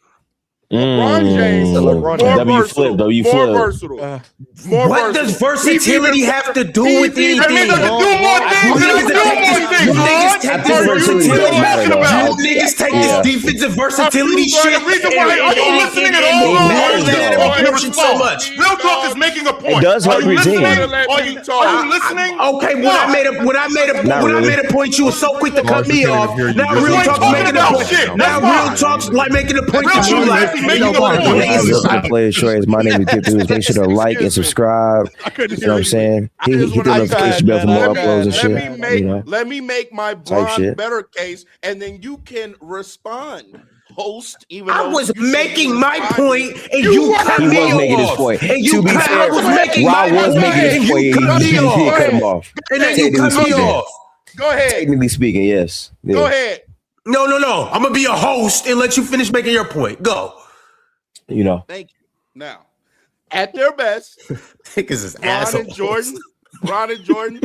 LeBron James, more versatile. What does versatility have to do with anything? That means I can do more things. take this versatility. You niggas take this defensive versatility shit. The reason why are you listening at all? So much. Real talk is making a point. It does help your team. Are you listening? Okay, when I made a point, you were so quick to cut me off. Now real talk's making a point. Now real talk's like making a point that you like. Player choice. My name is Get Through. Make sure to like and subscribe. You know what I'm saying? He did a notification bell for more uploads and shit. Let me make my Bron better case, and then you can respond. Host, even I was making my point, and you cut me off. Making his point. And you cut me off. Cut him off. And then you cut me off. Go ahead. Technically speaking, yes. Go ahead. No. I'm gonna be a host and let you finish making your point. Go. You know. Thank you. Now, at their best, Bron and Jordan.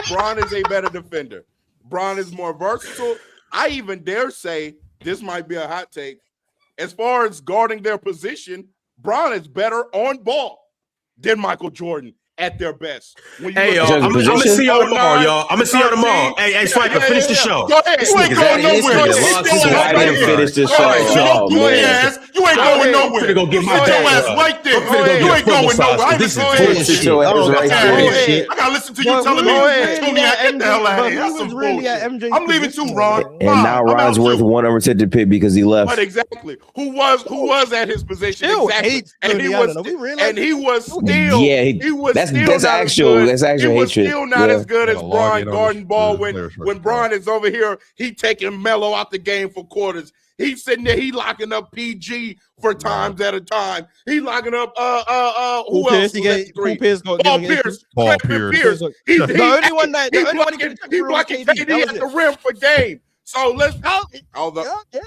Bron is a better defender. Bron is more versatile. I even dare say this might be a hot take. As far as guarding their position, Bron is better on ball than Michael Jordan at their best. Hey, y'all, I'm gonna see y'all tomorrow, y'all. I'm gonna see y'all tomorrow. Hey, Swiper, finish the show. Go ahead. You ain't going nowhere. Finish this show. You ain't going nowhere. I'm finna go get my ass right there. You ain't going nowhere. This is bullshit. I gotta listen to you telling me get the hell out of here. That's some bullshit. I'm leaving too, Ron. And now Ron's worth one unprotected pick because he left. But exactly, who was at his position exactly, and he was still That's actual hatred. He was still not as good as Bron guarding ball when Bron is over here. He taking Melo out the game for quarters. He's sitting there. He locking up PG for times at a time. He locking up who else? Paul Pierce. He's the only one that he blocking KD at the rim for game. So let's.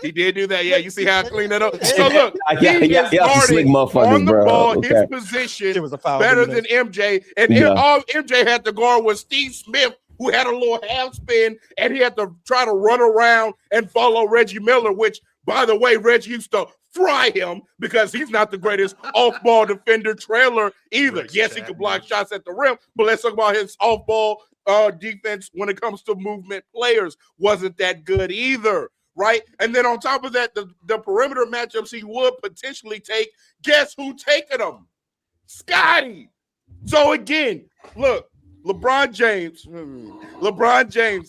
He did do that. Yeah, you see how I clean that up. So look, he is guarding on the ball. His position was better than MJ, and all MJ had to guard was Steve Smith, who had a little half spin, and he had to try to run around and follow Reggie Miller. Which, by the way, Reggie used to fry him because he's not the greatest off-ball defender trailer either. Yes, he could block shots at the rim, but let's talk about his off-ball defense when it comes to movement players wasn't that good either, right? And then on top of that, the perimeter matchups he would potentially take, guess who taking them? Scotty. So again, look, LeBron James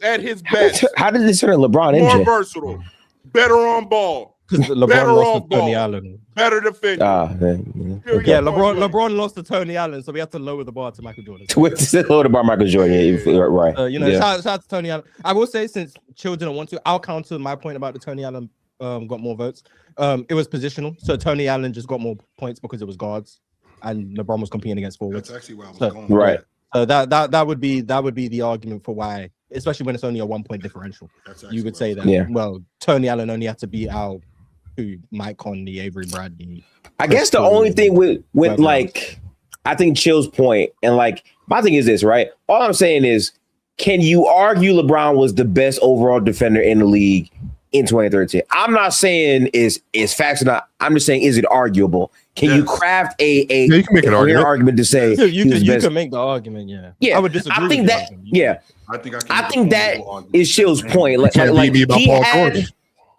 at his best. How did this turn LeBron more MJ? versatile, better on ball, LeBron lost to Tony Allen. Better defender. Yeah, LeBron lost to Tony Allen, so we have to lower the bar to Michael Jordan. Lower the bar, Michael Jordan. Right. Shout out to Tony Allen. I will say, since Chill didn't want to, I'll counter my point about the Tony Allen got more votes. It was positional, so Tony Allen just got more points because it was guards, and LeBron was competing against forwards. That's actually where I was going. Right. So that would be the argument for why, especially when it's only a 1 point differential. You would say that. Yeah. Well, Tony Allen only had to beat out Mike Conley, Avery Bradley. I guess the only thing with like, I think Chill's point, and like my thing is this, right? All I'm saying is, can you argue LeBron was the best overall defender in the league in 2013? I'm not saying is facts or not. I'm just saying, is it arguable? Can you craft you can make an argument to say you can make the argument? Yeah. I would disagree. I think that. Yeah. I think that is Chill's point.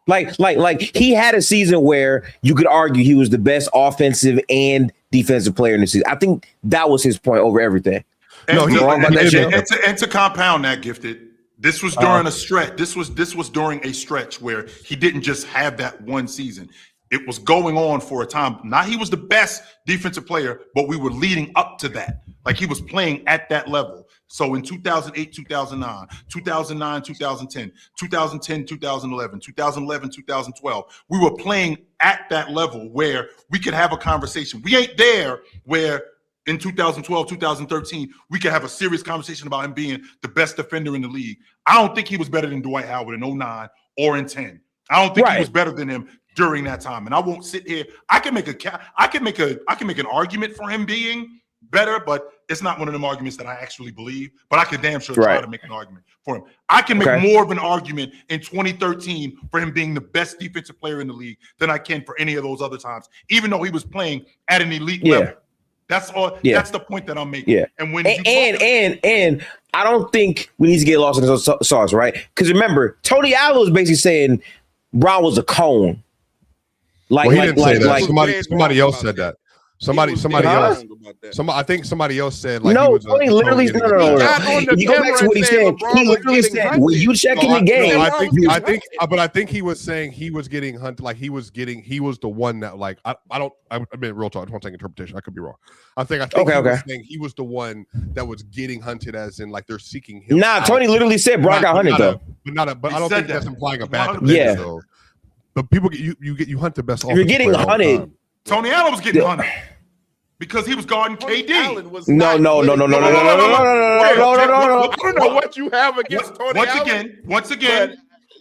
Like he had a season where you could argue he was the best offensive and defensive player in the season. I think that was his point over everything. And to compound that, Gifted, this was during a stretch. This was during a stretch where he didn't just have that one season. It was going on for a time. Not he was the best defensive player, but we were leading up to that. Like he was playing at that level. So in 2008, 2009, 2009, 2010, 2010, 2011, 2011, 2012, we were playing at that level where we could have a conversation. We ain't there where in 2012, 2013, we could have a serious conversation about him being the best defender in the league. I don't think he was better than Dwight Howard in 2009 or in 10. I don't think he was better than him during that time. And I won't sit here. I can make an argument for him being better, but it's not one of them arguments that I actually believe. But I could damn sure try to make an argument for him. I can make more of an argument in 2013 for him being the best defensive player in the league than I can for any of those other times, even though he was playing at an elite level. That's all. Yeah. That's the point that I'm making. Yeah. And when and I don't think we need to get lost in the sauce, right? Because remember, Tony Allen was basically saying Brown was a cone. Well, he didn't say that. Somebody else said that. Somebody else. I think somebody else said like no. He was Tony literally no. You go back to what he said. He literally said when you check in the game. I think he was saying he was getting hunted. Like he was the one that like I mean real talk. I just want to take interpretation. I could be wrong. I think he was saying he was the one that was getting hunted, as in like they're seeking him. Nah, Tony literally said Brown got hunted though. But I don't think that's implying a bad defender though. But people you hunt the best. You're getting hunted. Tony Allen was getting hunted because he was guarding KD. No. I don't know what you have against Tony Allen. Once again,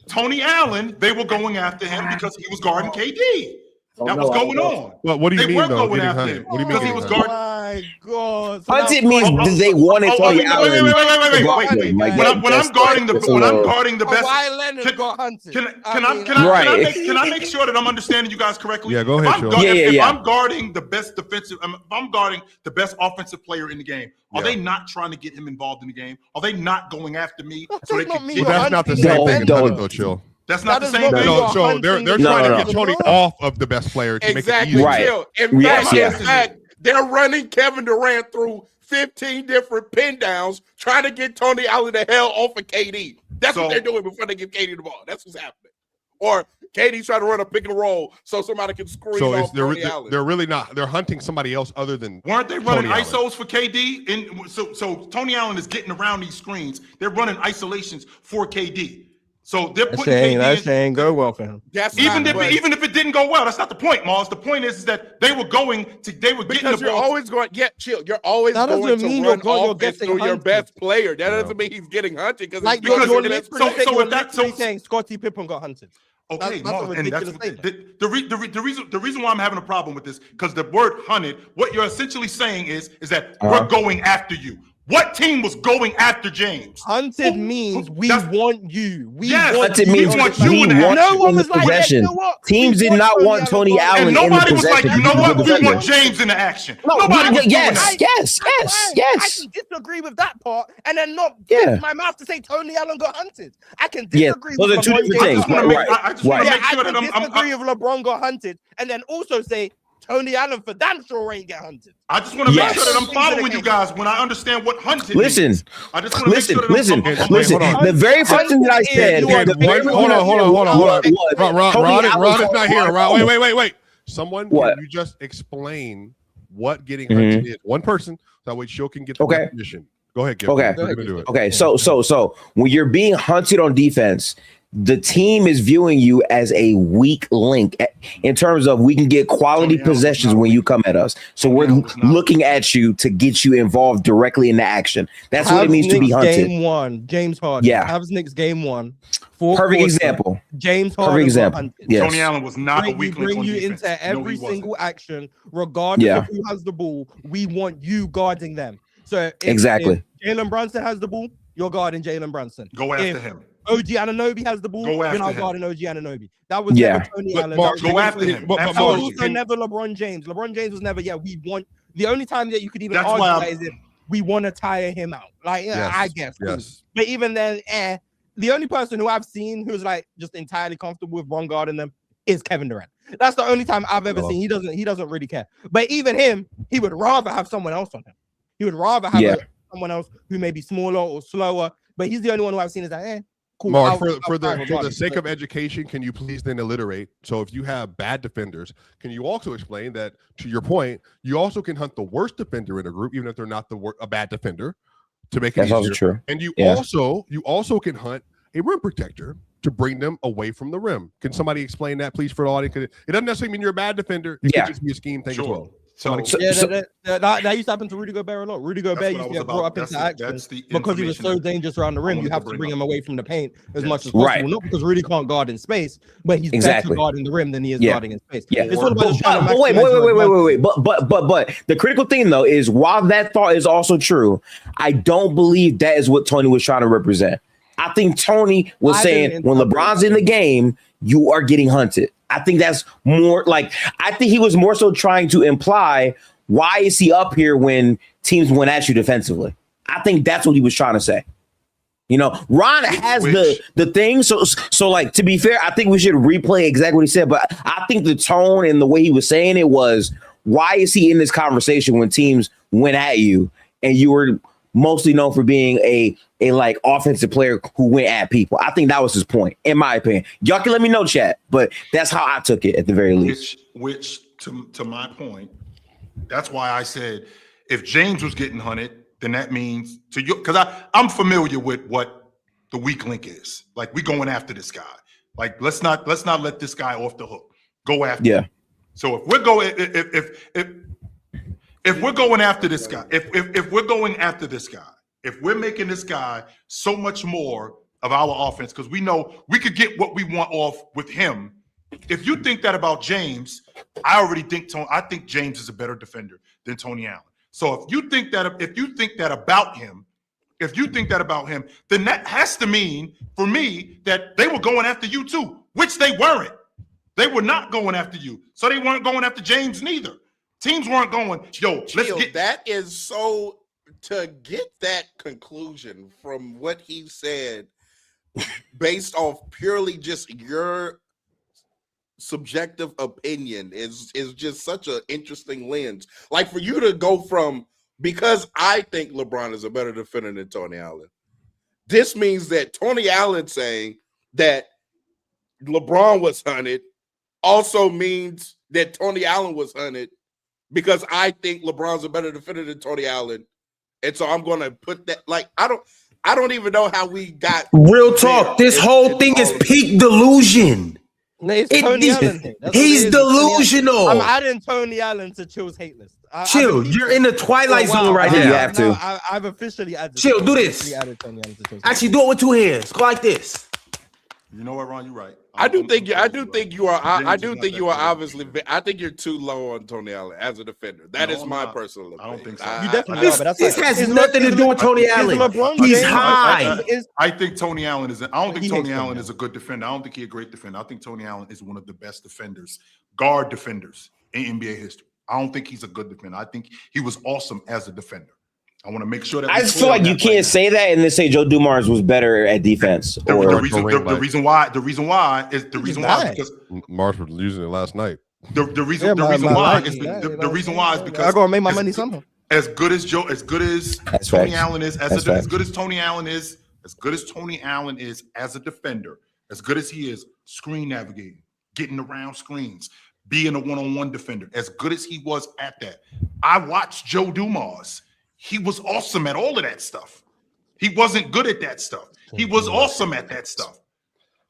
Tony Allen, they were going after him because he was guarding KD. That was going on. Well, what do you mean though? Going after him. What do you mean? Because he was guarding. My God. Hunted means they wanted Tony Allen. Wait. When I'm guarding the best. Why Leonard got hunted? Can I make sure that I'm understanding you guys correctly? Yeah, go ahead. If I'm guarding the best defensive, if I'm guarding the best offensive player in the game, are they not trying to get him involved in the game? Are they not going after me so they can? But that's not the same thing. Though, chill. That's not the same thing. So they're trying to get Tony off of the best player to make it easy. Right. In fact, they're running Kevin Durant through 15 different pin downs, trying to get Tony Allen the hell off of KD. That's what they're doing before they give KD the ball. That's what's happening. Or KD's trying to run a pick and roll so somebody can screen off Tony Allen. They're really not. They're hunting somebody else other than. Weren't they running ISOs for KD? And so Tony Allen is getting around these screens. They're running isolations for KD. So they're putting KD that ain't go well for him. Even if it didn't go well, that's not the point, Mars. The point is that they were getting the ball. You're always going. Yeah, chill. You're always going to run offense through your best player. That doesn't mean he's getting hunted because you're saying Scottie Pippen got hunted. Okay, the reason why I'm having a problem with this because the word hunted. What you're essentially saying is that we're going after you. What team was going after James? Hunted means we want you. Hunted means we want no one in was the like, possession. Teams did not want Tony Allen in the possession. Nobody was like, you know what? We want James in the action. Nobody was yes. I can disagree with that part and then not get my mouth to say Tony Allen got hunted. I can disagree with those are two different things. I just want to make sure that I'm disagree with LeBron got hunted and then also say Tony Allen for damn sure ain't get hunted. I just want to make sure that I'm following you guys when I understand what hunted means. I just want to make sure that listen. The very first thing that I said. Hold on. Ron is not here. Ron, wait. Someone, can you just explain what getting hunted is? One person, so that way Show can get the definition. Go ahead, Gib. Okay. We're gonna do it. Okay. So when you're being hunted on defense, the team is viewing you as a weak link in terms of we can get quality possessions when you come at us. So we're looking at you to get you involved directly in the action. That's what it means to be hunted. Game one, James Harden. Cavs Knicks game one. Perfect example. James Harden. Perfect example. Yes. Tony Allen was not a weak link on you defense. into every single action, regardless of who has the ball. We want you guarding them. So if Jalen Brunson has the ball, you're guarding Jalen Brunson. Go after him. OG Anunoby has the ball. You're not guarding OG Anunoby. That was never Tony Allen. Go after him. That was also never LeBron James. LeBron James was never. We want. The only time that you could even argue that is if we want to tire him out. Like I guess. Yes. But even then, the only person who I've seen who's like just entirely comfortable with Bron guarding them is Kevin Durant. That's the only time I've ever seen. He doesn't really care. But even him, he would rather have someone else on him. He would rather have someone else who may be smaller or slower. But he's the only one who I've seen is like, cool. Mark, for the sake of education, can you please then alliterate? So if you have bad defenders, can you also explain that, to your point, you also can hunt the worst defender in a group, even if they're not a bad defender, to make it easier. That's also true. And you also can hunt a rim protector to bring them away from the rim. Can somebody explain that, please, for the audience? It doesn't necessarily mean you're a bad defender. It could just be a scheme thing as well. That used to happen to Rudy Gobert a lot. Rudy Gobert used to get brought up into action because he was so dangerous around the rim. You have to bring him away from the paint as much as possible. Not because Rudy can't guard in space, but he's better guarding the rim than he is guarding in space. It's all about wait. But the critical thing though is while that thought is also true, I don't believe that is what Tony was trying to represent. I think Tony was saying when LeBron's in the game, you are getting hunted. I think that's more like, I think he was more so trying to imply why is he up here when teams went at you defensively? I think that's what he was trying to say. You know, Ron has the thing. So like, to be fair, I think we should replay exactly what he said. But I think the tone and the way he was saying it was, why is he in this conversation when teams went at you and you were mostly known for being a like offensive player who went at people? I think that was his point, in my opinion. Y'all can let me know, chat, but that's how I took it at the very least. Which to my point, that's why I said if James was getting hunted, then that means to you, because I'm familiar with what the weak link is. Like, we going after this guy. Like, let's not let this guy off the hook. Go after him. So if we're going if we're going after this guy, if we're going after this guy, if we're making this guy so much more of our offense, because we know we could get what we want off with him. If you think that about James, I think James is a better defender than Tony Allen. So if you think that about him, then that has to mean for me that they were going after you too, which they weren't. They were not going after you. So they weren't going after James neither. Teams weren't going, let's get that is so to get that conclusion from what he said based off purely just your subjective opinion is just such an interesting lens. Like, for you to go from, because I think LeBron is a better defender than Tony Allen, this means that Tony Allen saying that LeBron was hunted also means that Tony Allen was hunted, because I think LeBron's a better defender than Tony Allen. And so I'm going to put that, like, I don't even know how we got real talk. This whole thing is peak delusion. No, it's Tony Allen thing. He's delusional. I'm adding Tony Allen to Chill's hate list. Chill, you're in the twilight zone right now. You have to. I've officially added. Chill, do this. Actually, do it with two hands. Go like this. You know what, Ron? You're right. I do think you are obviously. I think you're too low on Tony Allen as a defender. That is my personal opinion. I don't think so. You definitely are, but that's this has nothing to do with Tony Allen. He's high. I think Tony Allen is. I don't think Tony Allen is a good defender. I don't think he's a great defender. I think Tony Allen is one of the best defenders, guard defenders in NBA history. I don't think he's a good defender. I think he was awesome as a defender. I want to make sure that I just feel like you can't say that and then say Joe Dumars was better at defense. The reason why is because Mars was using it last night. The reason why is because I gotta make my money somehow. As good as Tony Allen is as Tony Allen is as a defender, as good as he is screen navigating, getting around screens, being a one-on-one defender, as good as he was at that. I watched Joe Dumars. He was awesome at all of that stuff. He wasn't good at that stuff. He was awesome at that stuff.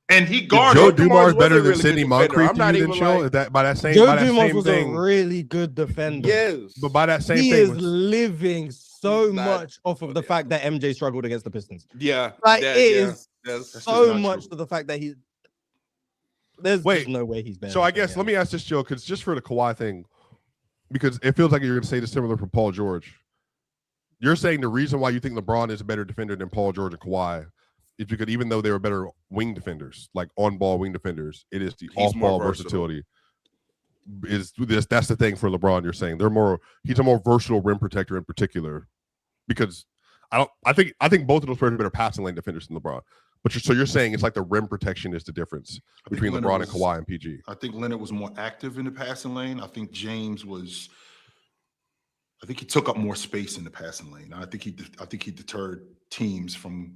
And he guarded. Joe Dumars better than Sidney Moncrief to you, then Chill? Joe Dumars was a really good defender. Yes. But by that same he thing, is living so much off of the fact that MJ struggled against the Pistons. Yeah. Like, it is that's so much to the fact that there's no way he's better. So I guess let me ask this, Joe, because just for the Kawhi thing, because it feels like you're going to say the similar for Paul George. You're saying the reason why you think LeBron is a better defender than Paul George and Kawhi is because even though they were better wing defenders, like on-ball wing defenders, it is the off-ball versatility. That's the thing for LeBron. You're saying he's a more versatile rim protector in particular, because I think both of those players are better passing lane defenders than LeBron. But you're saying it's like the rim protection is the difference between LeBron and Kawhi and PG. I think Leonard was more active in the passing lane. I think James was. I think he took up more space in the passing lane. I think he deterred teams from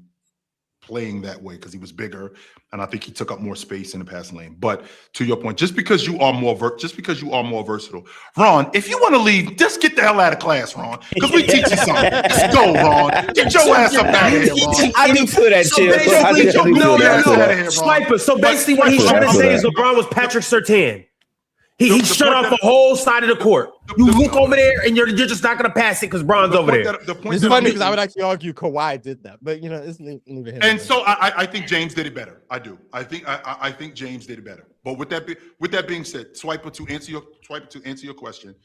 playing that way because he was bigger, and I think he took up more space in the passing lane. But to your point, just because you are more versatile, Ron, if you want to leave, just get the hell out of class, Ron, because we teach you something. Let's go, Ron. Get your ass up out of here, Ron. I do feel that, Chill. No. Sniper. So basically, what he's trying to say is LeBron was Patrick Surtain. He shut off the whole side of the court. You look over there, and you're just not going to pass it because Bron's over there. It's funny because I would actually argue Kawhi did that, but it's neither here. And so I think James did it better. I do. I think James did it better. But with that being said, Swiper, to answer your question,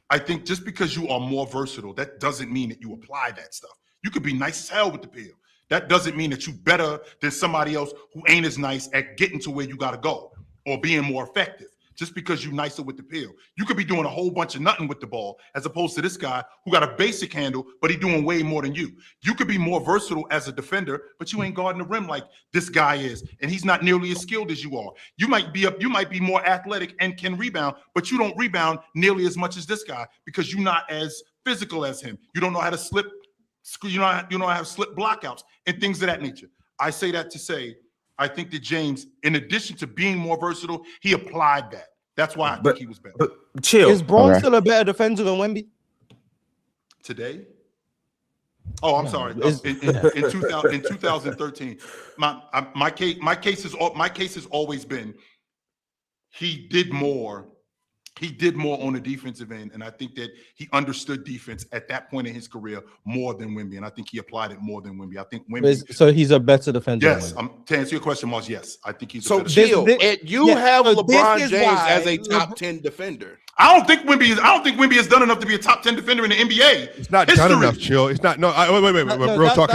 I think just because you are more versatile, that doesn't mean that you apply that stuff. You could be nice as hell with the pill. That doesn't mean that you better than somebody else who ain't as nice at getting to where you got to go or being more effective. just because you're nicer with the pill. You could be doing a whole bunch of nothing with the ball, as opposed to this guy who got a basic handle, but he's doing way more than you. You could be more versatile as a defender, but you ain't guarding the rim like this guy is, and he's not nearly as skilled as you are. You might be more athletic and can rebound, but you don't rebound nearly as much as this guy because you're not as physical as him. You don't know how to slip. You know how to slip blockouts and things of that nature. I say that to say, I think that James, in addition to being more versatile, he applied that. That's why I think he was better. But chill. Is Braun still a better defender than Wemby today? Oh, I'm sorry. In 2013, my case has always been he did more. He did more on the defensive end, and I think that he understood defense at that point in his career more than Wemby, and I think he applied it more than Wemby. I think Wemby. So he's a better defender. Yes, to answer your question, Mars. Yes, I think he's. So chill. You have LeBron James as a top 10 defender. I don't think Wemby has done enough to be a top 10 defender in the NBA. It's not done enough, chill. It's not. No, wait. Real talk.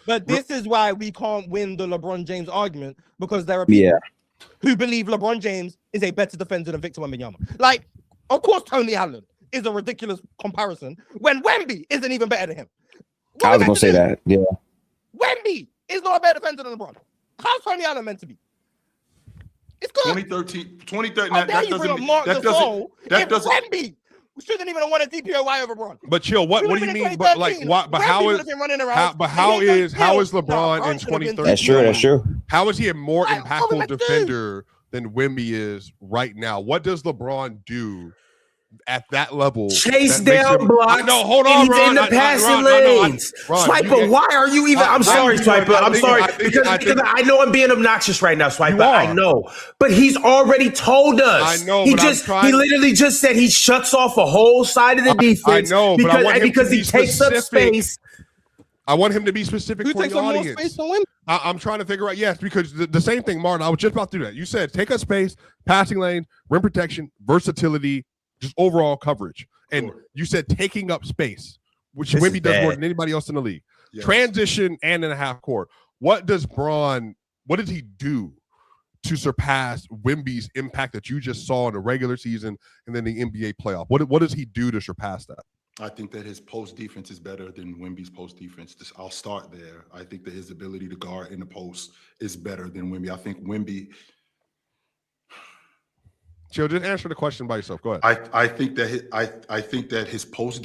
But this is why we can't win the LeBron James argument, because there are people who believe LeBron James is a better defender than Victor Wembanyama. Like, of course, Tony Allen is a ridiculous comparison when Wemby isn't even better than him. I was gonna say that. Yeah, Wemby is not a better defender than LeBron. How's Tony Allen meant to be? It's good. 2013. That doesn't. Wemby shouldn't even have won a DPOY over Braun. But chill. What do you mean? But like, what? But how is LeBron in 2013? That's true. How is he a more impactful defender than Wemby is right now? What does LeBron do at that level? Chase down blocks. No, hold on, Ron. In the passing lanes. Swiper, why are you even? I'm sorry, Swiper. I'm sorry because I know I'm being obnoxious right now, Swiper. I know, but he's already told us. I know. He literally just said he shuts off a whole side of the defense. I know, because he takes up space. I want him to be specific for the audience. I'm trying to figure out, yes, because the same thing, Martin, I was just about to do that. You said take up space, passing lane, rim protection, versatility, just overall coverage. And you said taking up space, which Wemby does more than anybody else in the league. Yes. Transition and in a half court. What does he do to surpass Wemby's impact that you just saw in the regular season and then the NBA playoff? What does he do to surpass that? I think that his post defense is better than Wemby's post defense. I'll start there. I think that his ability to guard in the post is better than Wemby. I think Wemby. Joe, just answer the question by yourself. Go ahead. I think that his post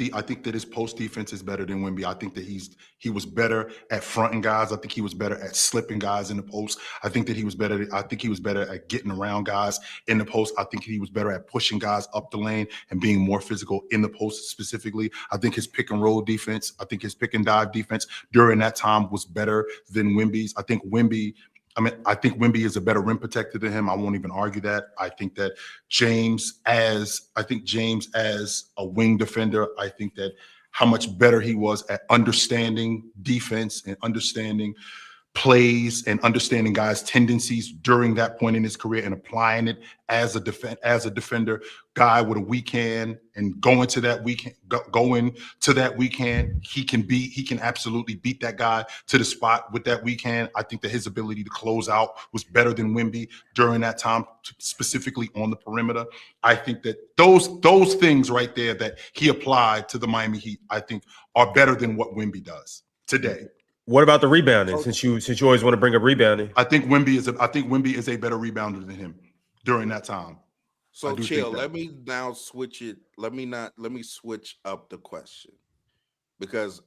defense is better than Wemby. I think that he was better at fronting guys. I think he was better at slipping guys in the post. I think he was better at getting around guys in the post. I think he was better at pushing guys up the lane and being more physical in the post specifically. I think his pick and roll defense, his pick and dive defense during that time was better than Wemby's. I think Wemby is a better rim protector than him. I won't even argue that. I think that James as a wing defender, I think that how much better he was at understanding defense and understanding plays and understanding guys' tendencies during that point in his career and applying it as a defender, guy with a weak hand and going to that weekend, he can absolutely beat that guy to the spot with that weak hand. I think that his ability to close out was better than Wemby during that time, specifically on the perimeter. I think that those things right there that he applied to the Miami Heat, I think are better than what Wemby does today. What about the rebounding? Since you always want to bring up rebounding, I think Wemby is a better rebounder than him during that time. So chill. Let me now switch it. Let me switch up the question, because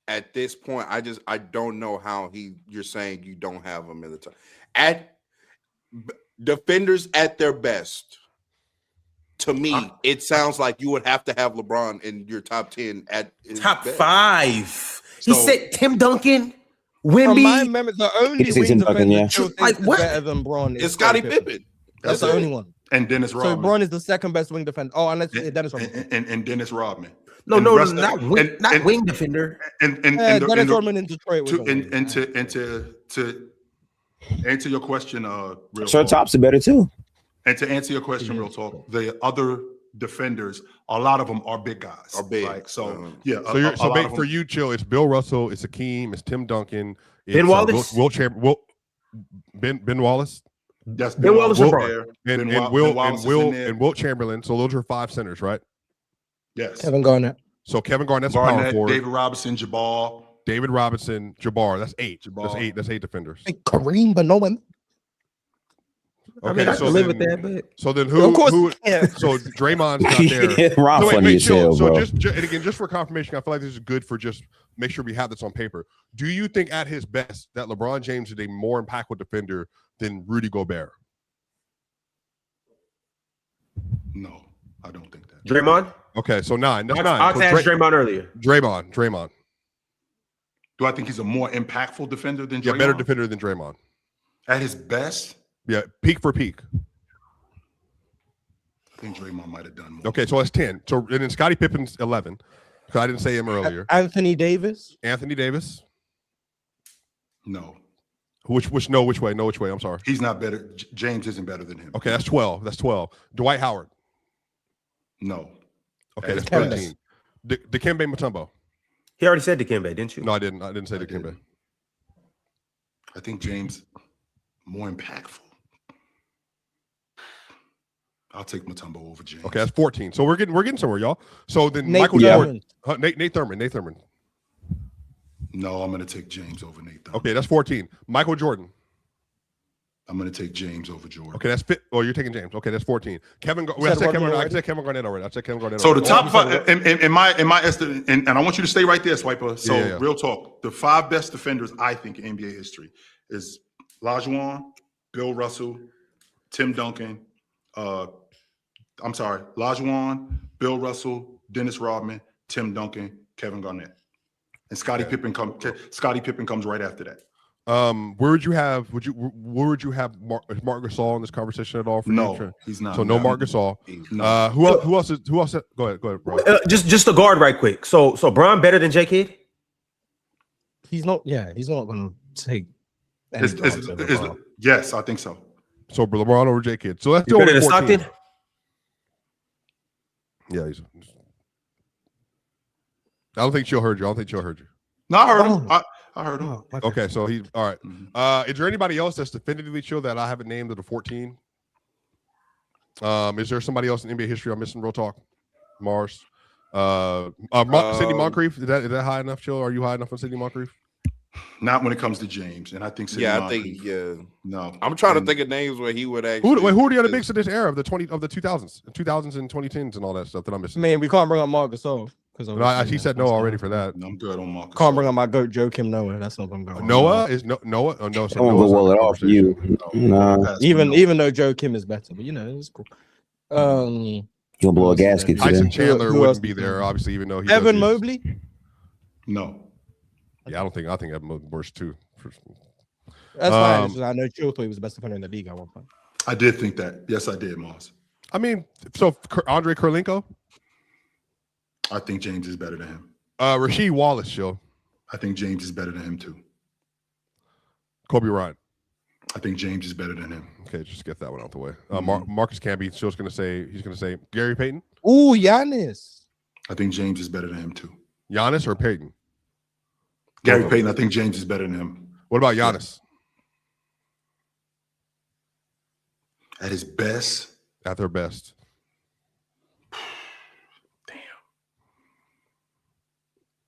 at this point, I don't know how you're saying you don't have him in the top. At defenders at their best, to me, it sounds like you would have to have LeBron in your top 10 at top 5. He said Tim Duncan, Wemby. From my memory, the only wing defender better than Braun is Scottie Pippen. That's the only one. And Dennis Rodman. So Braun is the second best wing defender. Oh, unless Dennis Rodman. And Dennis Rodman. Not wing defender. And Dennis Rodman in Detroit. To answer your question, real Short tops are better too. And to answer your question, real talk, the other defenders, a lot of them are big guys. Are big. Right? So for you, chill. It's Bill Russell. It's Hakeem. It's Tim Duncan. It's Ben Wallace. Ben Wallace. That's Ben Wallace and Braun. Wilt Chamberlain. So those are 5 centers, right? Yes. Kevin Garnett. So Kevin Garnett's a power forward. David Robinson, Jabbar. That's 8. That's 8 defenders. Like Kareem, but no one. Okay, I can live with that, but so then who? Of course, So Draymond's not there. Ron funny as hell, so bro. and again, just for confirmation, I feel like this is good for just make sure we have this on paper. Do you think at his best that LeBron James is a more impactful defender than Rudy Gobert? No, I don't think that. Draymond. Okay, so 9. That's 9. I asked Draymond earlier. Draymond. Do I think he's a more impactful defender than Draymond? Yeah, better defender than Draymond. At his best? Yeah, peak for peak. I think Draymond might have done more. Okay, so that's 10. So and then Scottie Pippen's 11. Because I didn't say him earlier. Anthony Davis. No. Which way? No, which way? I'm sorry. He's not better. James isn't better than him. Okay, that's 12. Dwight Howard. No. Okay, that's 13. Dikembe Mutombo. He already said Dikembe, didn't you? No, I didn't say Dikembe. I think James more impactful. I'll take Mutombo over James. Okay, that's 14. So we're getting somewhere, y'all. So then Nate Michael Thurman. Jordan. Nate Thurman. No, I'm going to take James over Nate Thurman. Okay, that's 14. Michael Jordan. I'm going to take James over Jordan. Okay, that's fit. Oh, you're taking James. Okay, that's 14. I said Kevin Garnett already. So the top 5 in my estimate, and I want you to stay right there, Swiper. So real talk, the 5 best defenders I think in NBA history is Olajuwon, Bill Russell, Tim Duncan. Olajuwon, Bill Russell, Dennis Rodman, Tim Duncan, Kevin Garnett, and Scottie Pippen comes right after that. Where would you have Marc Gasol in this conversation at all? No, he's not. So no Marc Gasol. No. Who else? Go ahead, bro. Just a guard, right quick. So Bron better than J Kidd? He's not. Yeah, he's not going to take. Yes, I think so. So LeBron over J Kidd. So that's He's better than Stockton. Yeah, I don't think she'll heard you. No, I heard him. I heard him. Okay, so he's all right. Mm-hmm. Is there anybody else that's definitively chill that I haven't named of the 14? Is there somebody else in NBA history I'm missing? Real talk. Mars. Sidney Moncrief. Is that high enough, chill? Are you high enough on Sidney Moncrief? Not when it comes to James, and I think. No. I'm trying to think of names where he would actually. Who are the other bigs of this era of the 2000s and 2010s and all that stuff that I'm missing? Man, we can't bring up Marc Gasol because he said no already for that. I'm good on Marcus. Can't bring up my goat Joakim Noah. That's not what I'm going. Noah is Noah. Oh no, so I'm gonna roll it off you. No. Even though Joakim is better, but it's cool. You'll blow a gasket. Tyson Chandler wouldn't be there, obviously, even though he Evan Mobley. No. Yeah, I think Evan Mobley's worse too. That's fine. I know Chill thought he was the best defender in the league at one point. I did think that. Yes, I did, Moss. I mean, so Andre Kirilenko. I think James is better than him. Rasheed Wallace, Chill. I think James is better than him too. Kobe Bryant. I think James is better than him. Okay, just get that one out the way. Marcus Camby. Chill's gonna say Gary Payton. Ooh, Giannis. I think James is better than him too. Giannis or Payton? Gary Payton. I think James is better than him. What about Giannis? At his best? At their best. Damn.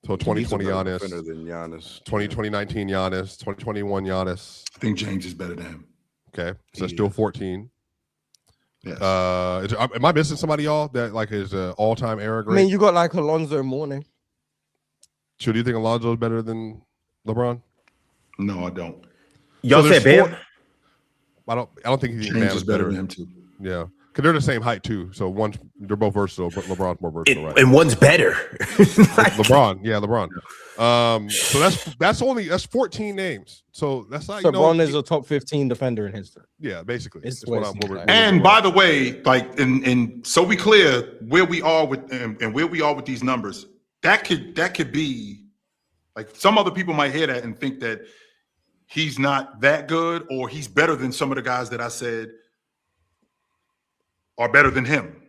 So 2020 Giannis. Better than Giannis. 2019 Giannis. 2021 Giannis. I think James is better than him. Okay. So that's still 14. Yes. Am I missing somebody, y'all, that like is all-time era great? I mean, you got like Alonzo Mourning. So do you think Alonzo is better than LeBron? No, I don't. Y'all said Bam? I don't think he's James is better than him too. Yeah, because they're the same height too. So they're both versatile, but LeBron's more versatile, right? And one's better. LeBron. So that's 14 names. So that's like LeBron is a top 15 defender in history. Yeah, basically. And by the way, like, and so we clear where we are with and where we are with these numbers. That could be like some other people might hear that and think that he's not that good or he's better than some of the guys that I said are better than him.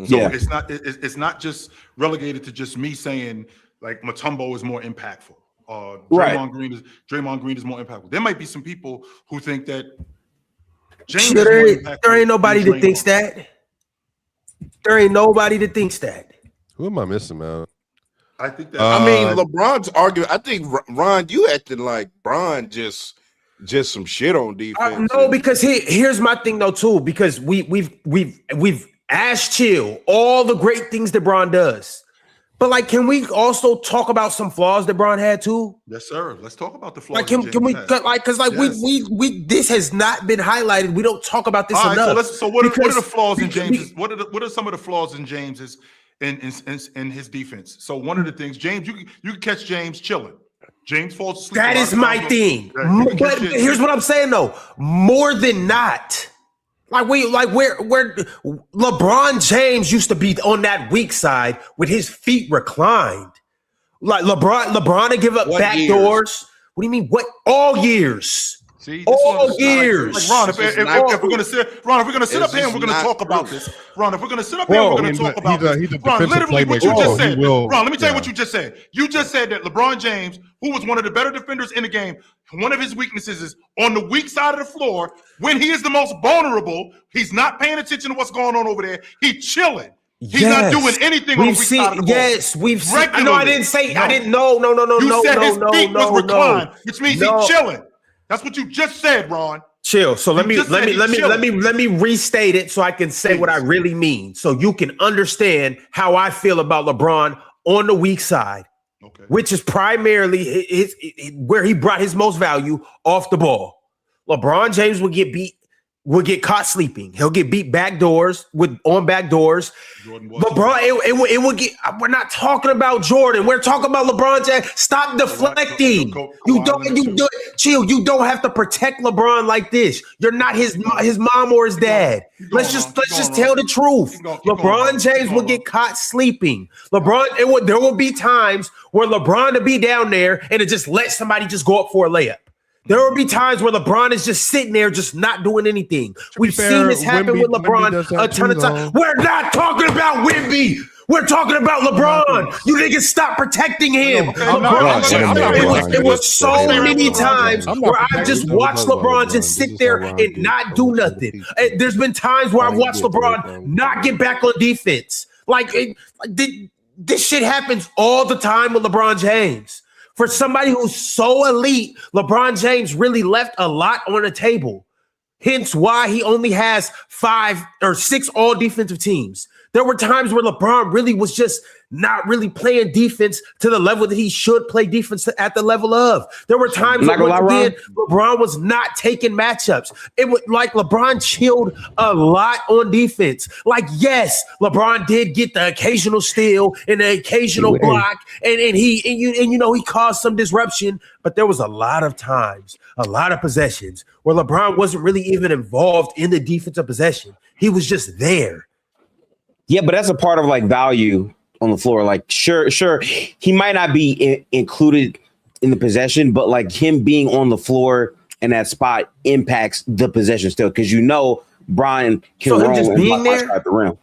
So it's not just relegated to just me saying like Mutombo is more impactful. Draymond Green is more impactful. There might be some people who think that James there ain't nobody that thinks that. There ain't nobody that thinks that. Who am I missing, man? I think that. I mean, LeBron's arguing. I think Ron, you acting like Bron just some shit on defense. No, because here's my thing though too. Because we've asked Chill all the great things that Bron does, but like, can we also talk about some flaws that Bron had too? Yes, sir. Let's talk about the flaws. Like, can we like, because like yes. we this has not been highlighted. We don't talk about this enough. So what are the flaws in James? What are some of the flaws in James's in his defense? So one of the things, James, you can catch James chilling. James falls asleep. That is my thing. But here's what I'm saying though. More than not, where LeBron James used to be on that weak side with his feet reclined. Like LeBron to give up back doors. What do you mean? What all years? See, all years. Like Ron, if we're gonna sit up here and we're gonna talk about this, Ron, if we're gonna sit up here and we're gonna talk about this, Ron, literally what you just said. Ron, let me tell you what you just said. You just said that LeBron James, who was one of the better defenders in the game, one of his weaknesses is on the weak side of the floor. When he is the most vulnerable, he's not paying attention to what's going on over there. He's chilling. He's not doing anything on the weak side of the ball. Yes, we've seen. No, I didn't say. No. I didn't. No. You said his feet was reclined, which means he's chilling. That's what you just said, Ron. Chill. So let me restate it so I can say what I really mean, so you can understand how I feel about LeBron on the weak side, which is primarily where he brought his most value off the ball. LeBron James will get caught sleeping. He'll get beat back doors. LeBron, it will get. We're not talking about Jordan. We're talking about LeBron James. Stop deflecting. Chill. You don't have to protect LeBron like this. You're not his mom or his dad. Let's just tell the truth. LeBron James will get caught sleeping. There will be times where LeBron will be down there and it just let somebody just go up for a layup. There will be times where LeBron is just sitting there, just not doing anything. We've seen this happen with LeBron a ton of times. We're not talking about Wemby. We're talking about LeBron. You niggas stop protecting him. It was so many times where I've just watched LeBron just sit there and not do nothing. There's been times where I've watched LeBron not get back on defense. This shit happens all the time with LeBron James. For somebody who's so elite, LeBron James really left a lot on the table. Hence why he only has 5 or 6 all defensive teams. There were times where LeBron really was just not really playing defense to the level that he should play defense at the level of. There were times where LeBron was not taking matchups. It was like LeBron chilled a lot on defense. Like, yes, LeBron did get the occasional steal and the occasional block, and he caused some disruption. But there was a lot of times, a lot of possessions where LeBron wasn't really even involved in the defensive possession. He was just there. Yeah, but that's a part of like value on the floor. Like, sure, he might not be included in the possession, but like him being on the floor in that spot impacts the possession still, because Brian can roam just being there at the rim.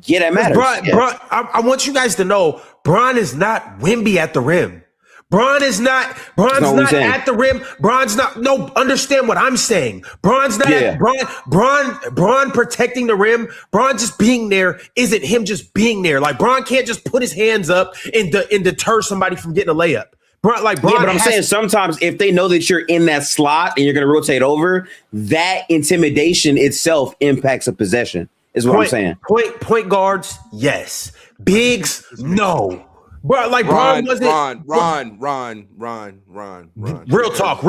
Yeah, that matters. Bron, I want you guys to know, Bron is not Wemby at the rim. Bron's not at the rim. Understand what I'm saying. Bron's not Bron protecting the rim. Bron just being there isn't him just being there. Like, Bron can't just put his hands up and deter somebody from getting a layup. But I'm saying sometimes if they know that you're in that slot and you're going to rotate over, that intimidation itself impacts a possession, is what I'm saying. Point guards, yes. Bigs, no. Bro, like Ron wasn't. Ron. Real talk.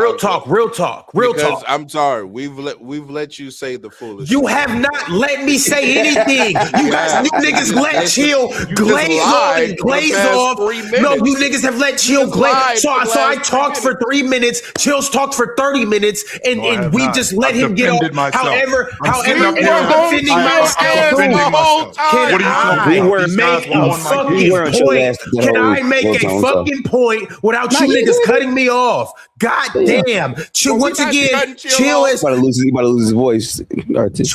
I'm sorry. We've let you say the foolish. You have not let me say anything. You niggas let Chill glaze on and glaze off. No, you niggas have let Chill glaze. So I talked for 3 minutes. Chill's talked for 30 minutes, and we just let him get off. However, I'm defending myself. Can I make a fucking point? Can I make a fucking point without you niggas cutting me off? God damn. Once again, Chill is about to lose his voice.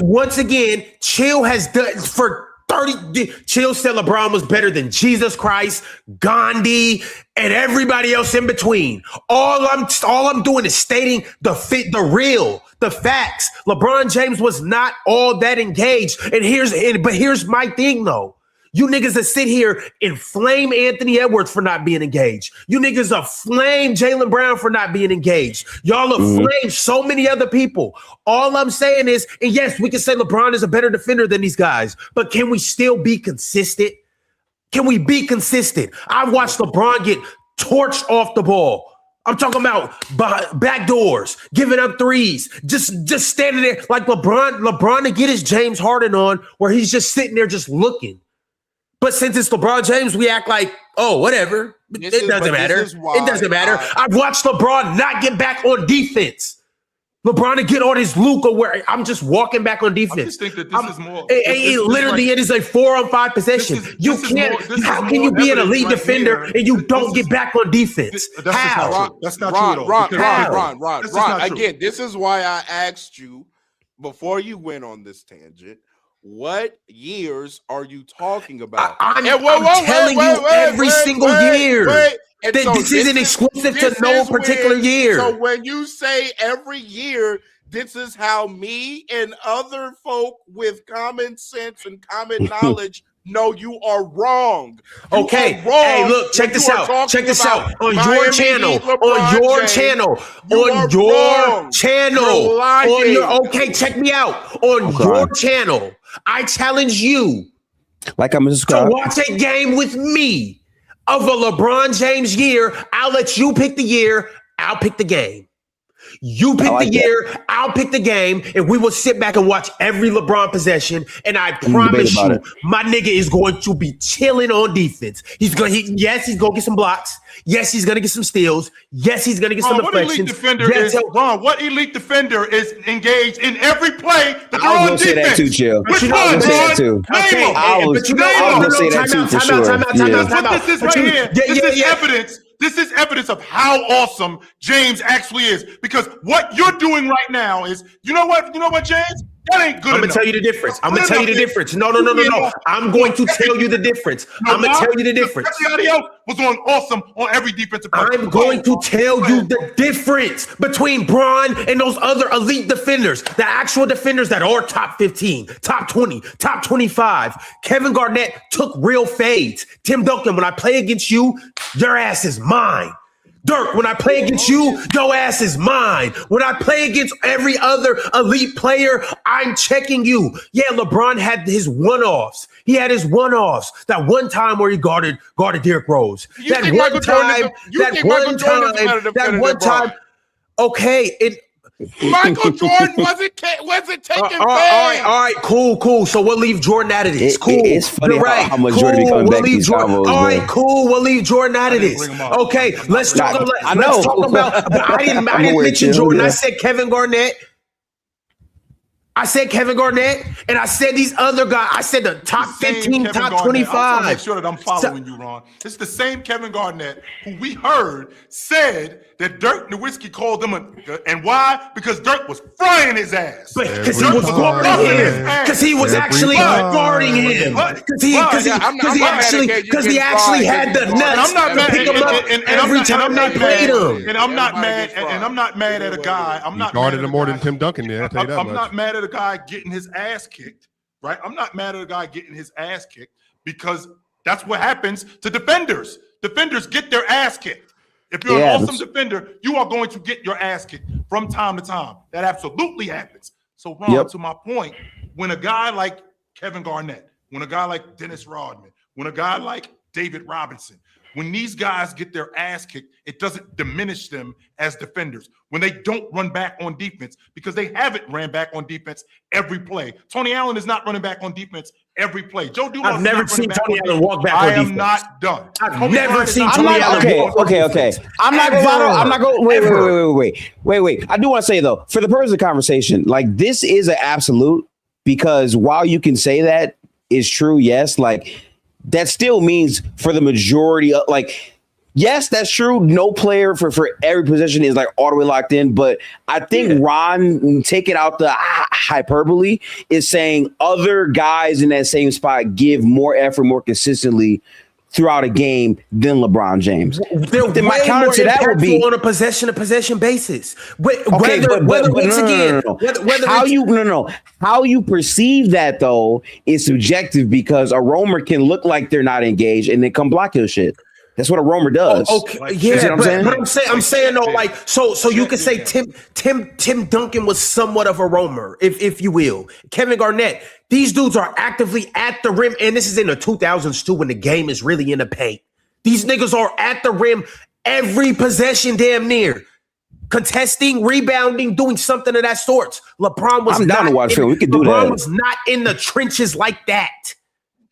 Once again, Chill has done for 30. Chill said LeBron was better than Jesus Christ, Gandhi, and everybody else in between. All I'm doing is stating the the facts. LeBron James was not all that engaged. But here's my thing though. You niggas that sit here and flame Anthony Edwards for not being engaged. You niggas are flame Jaylen Brown for not being engaged. Y'all are flame so many other people. All I'm saying is, and yes, we can say LeBron is a better defender than these guys, but can we still be consistent? Can we be consistent? I watched LeBron get torched off the ball. I'm talking about back doors, giving up threes, just standing there like LeBron to get his James Harden on where he's just sitting there just looking. But since it's LeBron James, we act like, oh, whatever. It doesn't matter. It doesn't matter. I've watched LeBron not get back on defense. LeBron to get on his Luka where I'm just walking back on defense. I just think that this is more. It is a 4-on-5 possession. How can you be an elite defender and you don't get back on defense? How? That's not true at all. Ron. Again, this is why I asked you before you went on this tangent. What years are you talking about? I'm telling you every single year. This isn't exclusive to no particular year. So when you say every year, this is how me and other folk with common sense and common knowledge know you are wrong. Okay. Hey, look, check this out. Check this out. On your channel. Okay, check me out. On your channel. I challenge you to watch a game with me of a LeBron James year. I'll let you pick the year. I'll pick the game. You pick the year. I'll pick the game. And we will sit back and watch every LeBron possession. And I promise you, my nigga is going to be chilling on defense. He's going to get some blocks. Yes, he's going to get some steals. Yes, he's going to get some deflections. What elite defender is engaged in every play that they're I on will say that too, Chill. Which one, I will say that too. Okay, I will say that too for sure. What this is right here, this is evidence. This is evidence of how awesome James actually is. Because what you're doing right now is, you know what, James? That ain't good. I'm gonna tell you the difference. No. I'm going to tell you the difference. I'm gonna tell you the difference. Everybody else was on awesome on every defensive play. I'm going to tell you the difference between Bron and those other elite defenders, the actual defenders that are top 15, top 20, top 25. Kevin Garnett took real fades. Tim Duncan, when I play against you, your ass is mine. Dirk, when I play against you, your ass is mine. When I play against every other elite player, I'm checking you. Yeah, LeBron had his one-offs. He had his one-offs. That one time where he guarded Derrick Rose. That one time. Okay, Michael Jordan wasn't taking all right, cool. So we'll leave Jordan out of this. Cool. It's funny how much Jordan coming back these combos. All right, cool. We'll leave Jordan out of this. Okay, let's talk about. But I didn't mention Jordan. I said Kevin Garnett. And I said these other guys. I said the top 15, top 25. I want to make sure that I'm following you, Ron. It's the same Kevin Garnett who we heard said that Dirk Nowitzki called him and why? Because Dirk was frying his ass. Because he was guarding him. Because he was actually guarding him. Because he actually had the nuts to pick him up every time they played him. And I'm not mad at a guy. He guarded him more than Tim Duncan did. I'm not mad at a guy getting his ass kicked, right? I'm not mad at a guy getting his ass kicked because that's what happens to defenders. Defenders get their ass kicked. If you're an awesome defender, you are going to get your ass kicked from time to time. That absolutely happens. So, Ron, to my point, when a guy like Kevin Garnett, when a guy like Dennis Rodman, when a guy like David Robinson, when these guys get their ass kicked, it doesn't diminish them as defenders. When they don't run back on defense, because they haven't ran back on defense every play. Tony Allen is not running back on defense every play. Joe Dumars. I've never seen Tony Allen walk back on defense. I am not done. I've never seen Tony Allen walk on defense. I'm not going. Wait. I do want to say though, for the purpose of the conversation, like this is an absolute, because while you can say that is true, yes, like that still means for the majority of yes, that's true. No player for every position is like all the way locked in. But I think Ron, taking out the hyperbole, is saying other guys in that same spot give more effort more consistently throughout a game than LeBron James. Then my counter to that would be on a possession basis. How you perceive that though is subjective because a roamer can look like they're not engaged and then come block your shit. That's what a roamer does. I'm saying though, like so you could say Tim Duncan was somewhat of a roamer, if you will. Kevin Garnett, these dudes are actively at the rim, and this is in the 2000s too, when the game is really in the paint. These niggas are at the rim every possession, damn near. Contesting, rebounding, doing something of that sort. LeBron was down to watch film. We could do that. LeBron was not in the trenches like that.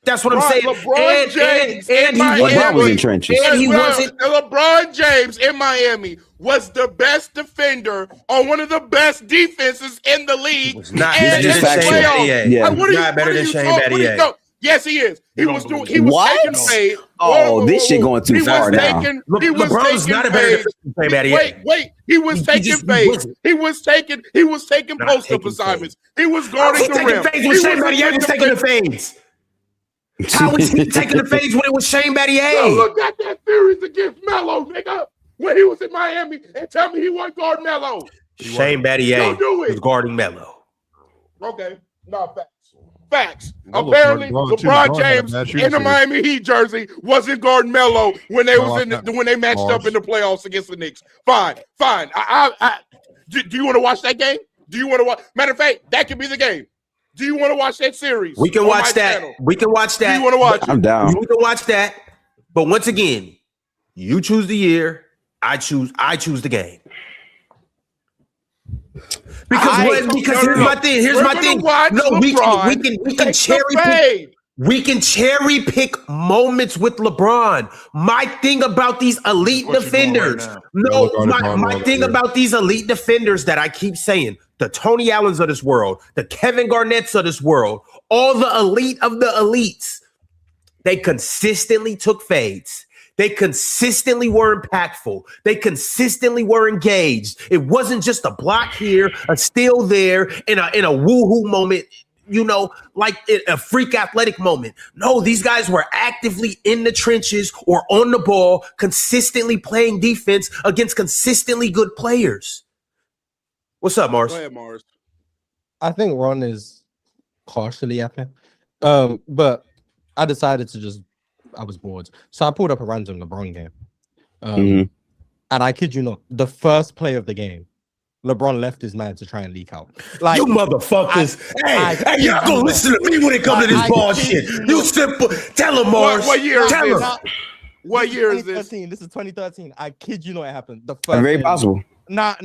That's what I'm saying. LeBron James and he was in trenches. And he wasn't. LeBron James in Miami was the best defender on one of the best defenses in the league. Not better than Shane Battier. Yes, he is. He was taking fade. This shit going too far now. LeBron's not a better than Shane Battier. Wait. He was taking fades. He was taking post-up assignments. He was guarding the rim. He was taking the fades. How was he taking the fades when it was Shane Battier? Yo, look at that series against Melo, nigga. When he was in Miami, and tell me he wasn't guarding Melo. Shane Battier was guarding Melo. Okay, no facts. Apparently, LeBron James in the Miami Heat jersey wasn't guarding Melo when they when they matched up in the playoffs against the Knicks. Fine. Do you want to watch that game? Do you want to watch? Matter of fact, that could be the game. Do you want to watch that series? We can watch that. Channel? We can watch that. Do you want to watch I'm down. We can watch that. But once again, you choose the year. I choose the game. Because here's my thing. Here's my thing. No, we can cherry pick. We can cherry pick moments with LeBron. My thing about these elite defenders. My thing about these elite defenders that I keep saying, the Tony Allens of this world, the Kevin Garnetts of this world, all the elite of the elites, they consistently took fades. They consistently were impactful. They consistently were engaged. It wasn't just a block here, a steal there, in a woohoo moment, like a freak athletic moment. No, these guys were actively in the trenches or on the ball, consistently playing defense against consistently good players. What's up, Mars? Go ahead, Mars. I think Ron is partially happy. But I decided to I was bored. So I pulled up a random LeBron game. And I kid you not, the first play of the game, LeBron left his man to try and leak out. Like, you motherfuckers. Hey, you're not going to listen to me when it comes to this bullshit. You simple. Tell him, Mars. What year? Tell him. What year is this? This is 2013. I kid you not, it happened. The first very possible. Yeah.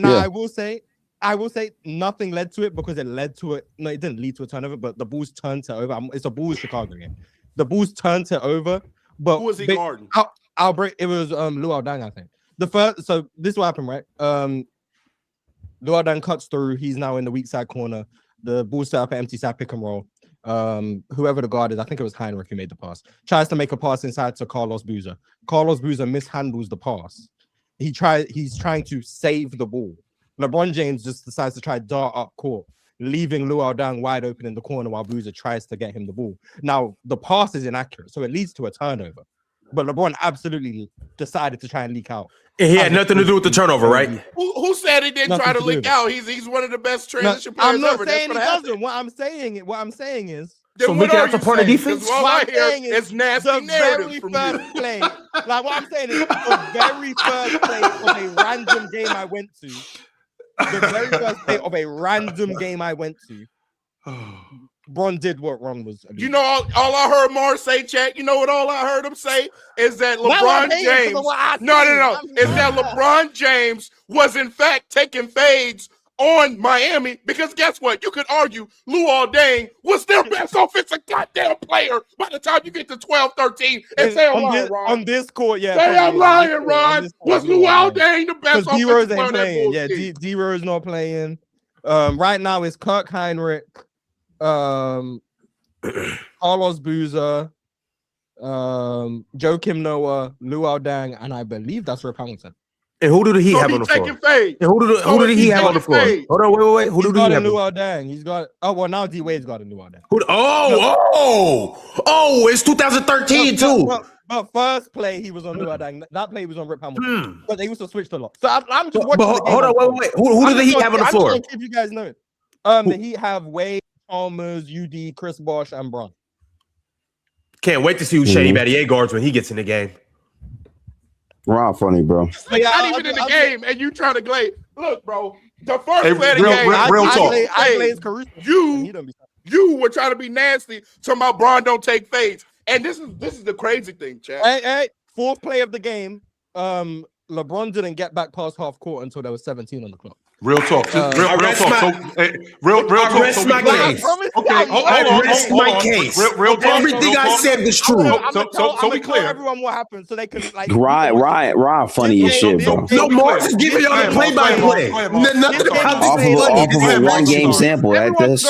I will say nothing led to it because it led to it. No, it didn't lead to a turnover, but the Bulls turned it over. It's a Bulls Chicago game. The Bulls turned it over. But who was he guarding? I'll break. It was Luol Deng, I think. So this is what happened, right? Luol Deng cuts through. He's now in the weak side corner. The Bulls set up an empty side pick and roll. Whoever the guard is, I think it was Heinrich who made the pass. Tries to make a pass inside to Carlos Boozer. Carlos Boozer mishandles the pass. He's trying to save the ball. LeBron James just decides to try dart up court, leaving Luol Deng wide open in the corner while Boozer tries to get him the ball. Now, the pass is inaccurate, so it leads to a turnover. But LeBron absolutely decided to try and leak out. He had nothing to do with the turnover, right? Who said he didn't try to leak out? He's one of the best transition players ever. I'm not saying he doesn't. What I'm saying is. So leaking out for part of defense? All I hear is nasty narratives from you. Play. Like what I'm saying is the very first play of a random game I went to. The very first play of a random game I went to, Bron did what Ron was. You know, all I heard Mars say, chat. You know what? All I heard him say is that LeBron James. No. Is that LeBron James was in fact taking fades on Miami because guess what? You could argue Luol Deng was their best offensive goddamn player by the time you get to 12-13 and say I'm lying, Ron. On this court, yeah. Say I'm lying, Ron. Was Luol Deng the best offensive player? Playing. Yeah, D-Rose not playing. Right now it's Kirk Heinrich, Carlos Boozer, Joakim Noah, Luol Deng, and I believe that's Rip Hamilton. And who did he have on the floor? And who did he have on the floor? Hold on, wait. Who did he have? Luol Deng. He's got. Oh well, now D Wade's got a Luol Deng. It's 2013 too. But first play he was on Duadang. That play was on Rip Hamilton. But they used to switch a lot. So I'm just watching. But hold on, wait. Who did he have on the floor? If you guys know it. The Heat have Wade, Chalmers, UD, Chris Bosh, and Bron. Can't wait to see who Shady Battier guards when he gets in the game. Ron funny, bro. Not even in the game, and you trying to glaze. Look, bro. The first play of the game, real talk. You were trying to be nasty, talking about Bron don't take fades. And this is the crazy thing, Chad. Hey, fourth play of the game. LeBron didn't get back past half court until there was 17 on the clock. Real talk. Real talk. Real talk. Rest my case. Okay, rest my case. Real talk. Everything I said was true. So we clear. Everyone what happened so they can like. Ron, funny as shit, bro. No, Mark's just giving y'all the play-by-play. Nothing about off of a one-game sample. That's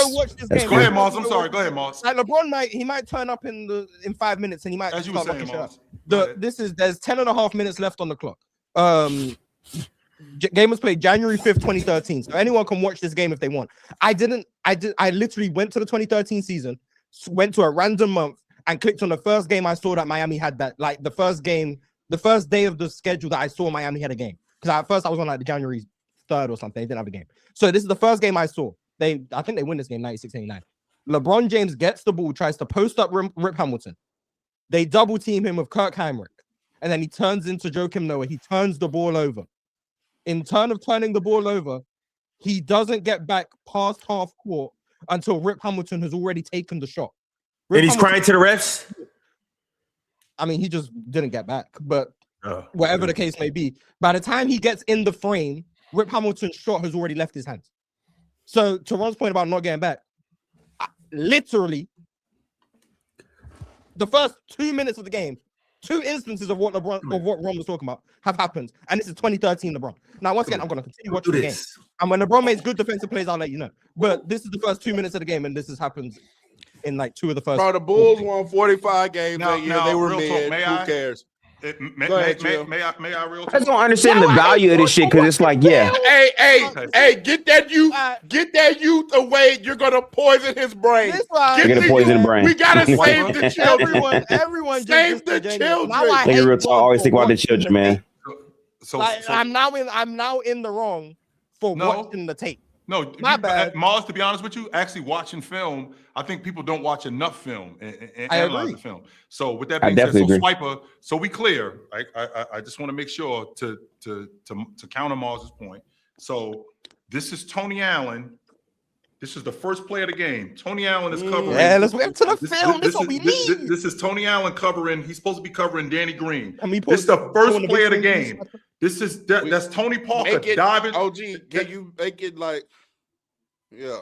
go ahead, Mars. I'm sorry. Go ahead, Mars. Like LeBron might turn up in 5 minutes and he might. As you were saying, Mars. There's 10.5 minutes left on the clock. Game was played January 5th, 2013. So anyone can watch this game if they want. I literally went to the 2013 season, went to a random month and clicked on the first game I saw that Miami had that, like the first day of the schedule that I saw Miami had a game. Because at first I was on like the January 3rd or something. They didn't have a game. So this is the first game I saw. I think they win this game 96-89. LeBron James gets the ball, tries to post up Rip Hamilton. They double team him with Kirk Heinrich. And then he turns into Joakim Noah. He turns the ball over. In turn of turning the ball over, he doesn't get back past half court until Rip Hamilton has already taken the shot. And he's crying to the refs? I mean, he just didn't get back. But whatever the case may be, by the time he gets in the frame, Rip Hamilton's shot has already left his hands. So to Ron's point about not getting back, literally, the first 2 minutes of the game, 2 instances of what Ron was talking about have happened, and this is 2013 LeBron. Now, once again, I'm going to continue watching the game, and when LeBron makes good defensive plays, I'll let you know. But this is the first 2 minutes of the game, and this has happened in like 2 of the first. Bro, the Bulls won 45 games that year. They were mid. Who cares? May I real talk? I just don't understand the value of this shit because it's like, yeah. Hey, get that youth away. You're gonna poison his brain. You're gonna poison the brain. We gotta save the children. Everyone save the children. Like real talk, always think about the children, man. I'm now in the wrong for watching the tape. No, my bad. Mars, to be honest with you, actually watching film, I think people don't watch enough film and analyze the film. So with that being said, Swiper, so we clear. I just want to make sure to counter Mars's point. So this is Tony Allen. This is the first play of the game. Tony Allen is covering. Yeah, let's get to the film. This is what we need. This is Tony Allen covering. He's supposed to be covering Danny Green. This is the first play of the game. This is that's Tony Parker diving. OG, can you make it like? Yeah,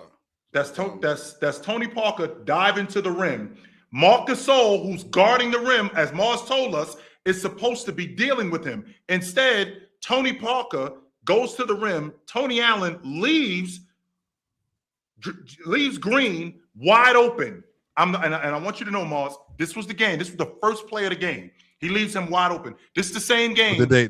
that's Tony Parker diving to the rim. Marc Gasol, who's guarding the rim, as Mars told us, is supposed to be dealing with him. Instead, Tony Parker goes to the rim. Tony Allen leaves Green wide open. And I want you to know, Mars, this was the game. This was the first play of the game. He leaves him wide open. This is the same game. Did they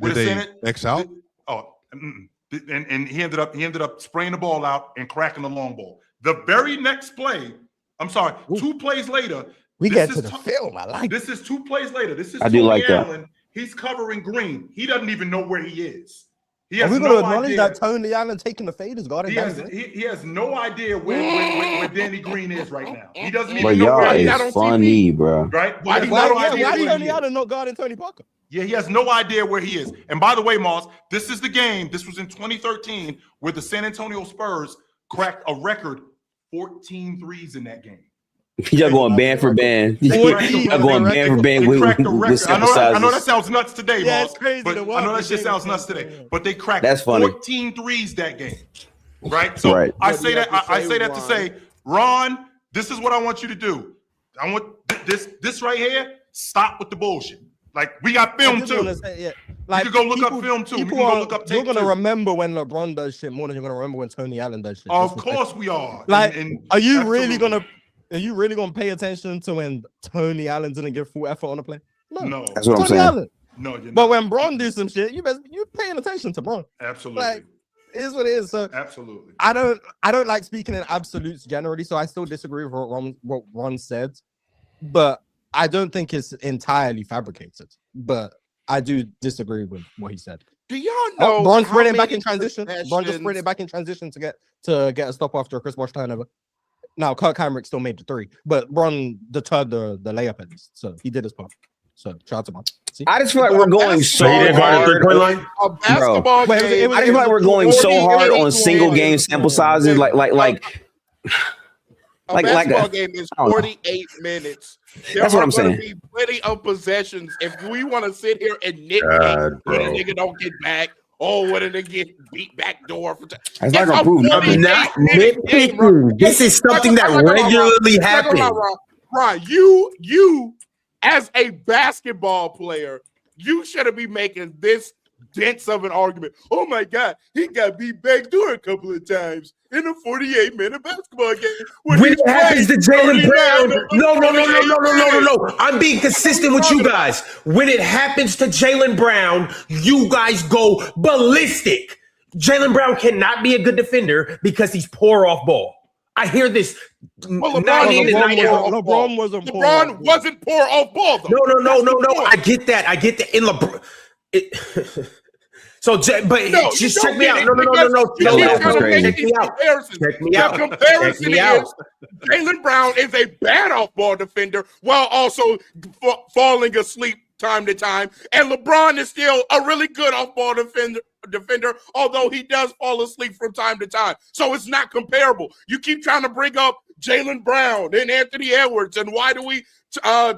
X out? And he ended up spraying the ball out and cracking the long ball. The very next play, I'm sorry, 2 plays later. We get to the film. I like this. Is 2 plays later. This is I do Tony like Allen. that. He's covering Green. He doesn't even know where he is. He Are has we no going to acknowledge idea. that Tony Allen taking the fade is guarding? He has no idea where Danny Green is right now. He doesn't But even know where y'all he's is funny, bro. right. Why Why Tony Allen not guarding Tony Parker? Yeah, he has no idea where he is. And by the way, Moss, this is the game. This was in 2013 where the San Antonio Spurs cracked a record 14 threes in that game. Y'all going band for band. Y'all going band for band with I know that sounds nuts today, Yeah, Moss. it's crazy. But I know that shit sounds nuts today. But they cracked That's funny. 14 threes that game. Right? So I say that to say, Ron, this is what I want you to do. I want this right here. Stop with the bullshit. Like, we got film too. Like, you can go look up film too. You can go look up tape. You're gonna remember when LeBron does shit more than you're gonna remember when Tony Allen does shit. Of course we are. Like, are you really gonna pay attention to when Tony Allen didn't give full effort on the play? No. That's what I'm saying. Allen. No, you're not. But when Bron do some shit, you're paying attention to Bron. Absolutely. Like, it is what it is. So absolutely. I don't like speaking in absolutes generally, so I still disagree with what Ron said. But I don't think it's entirely fabricated, but I do disagree with what he said. Do y'all know? Bron sprinted back in transition. Bron just sprinted back in transition to get a stop after a Chris Bosh turnover. Now Kirk Heinrich still made the 3, but Bron deterred the layup at least, so he did his part. So shout out to Bron. I just feel like we're going so hard. A basketball game. I just feel like we're going so hard on single game sample sizes, like a basketball game is 48 minutes. That's what I'm saying. Be plenty of possessions. If we want to sit here and nitpick when a nigga don't get back, or when a nigga get beat back door. I'm not nitpicking. This is something that regularly happens. Ron, you as a basketball player, you shouldn't be making this dense of an argument. Oh my God, he got beat back door a couple of times in a 48-minute basketball game. When it happens to Jaylen Brown, no. I'm being consistent with you guys. When it happens to Jaylen Brown, you guys go ballistic. Jaylen Brown cannot be a good defender because he's poor off ball. I hear this. LeBron wasn't poor off ball, though. No. I get that. In LeBron. Just check me out. No. Check me out. Comparison is Jaylen Brown is a bad off-ball defender while also falling asleep time to time, and LeBron is still a really good off-ball defender, although he does fall asleep from time to time. So it's not comparable. You keep trying to bring up Jaylen Brown and Anthony Edwards, and why do we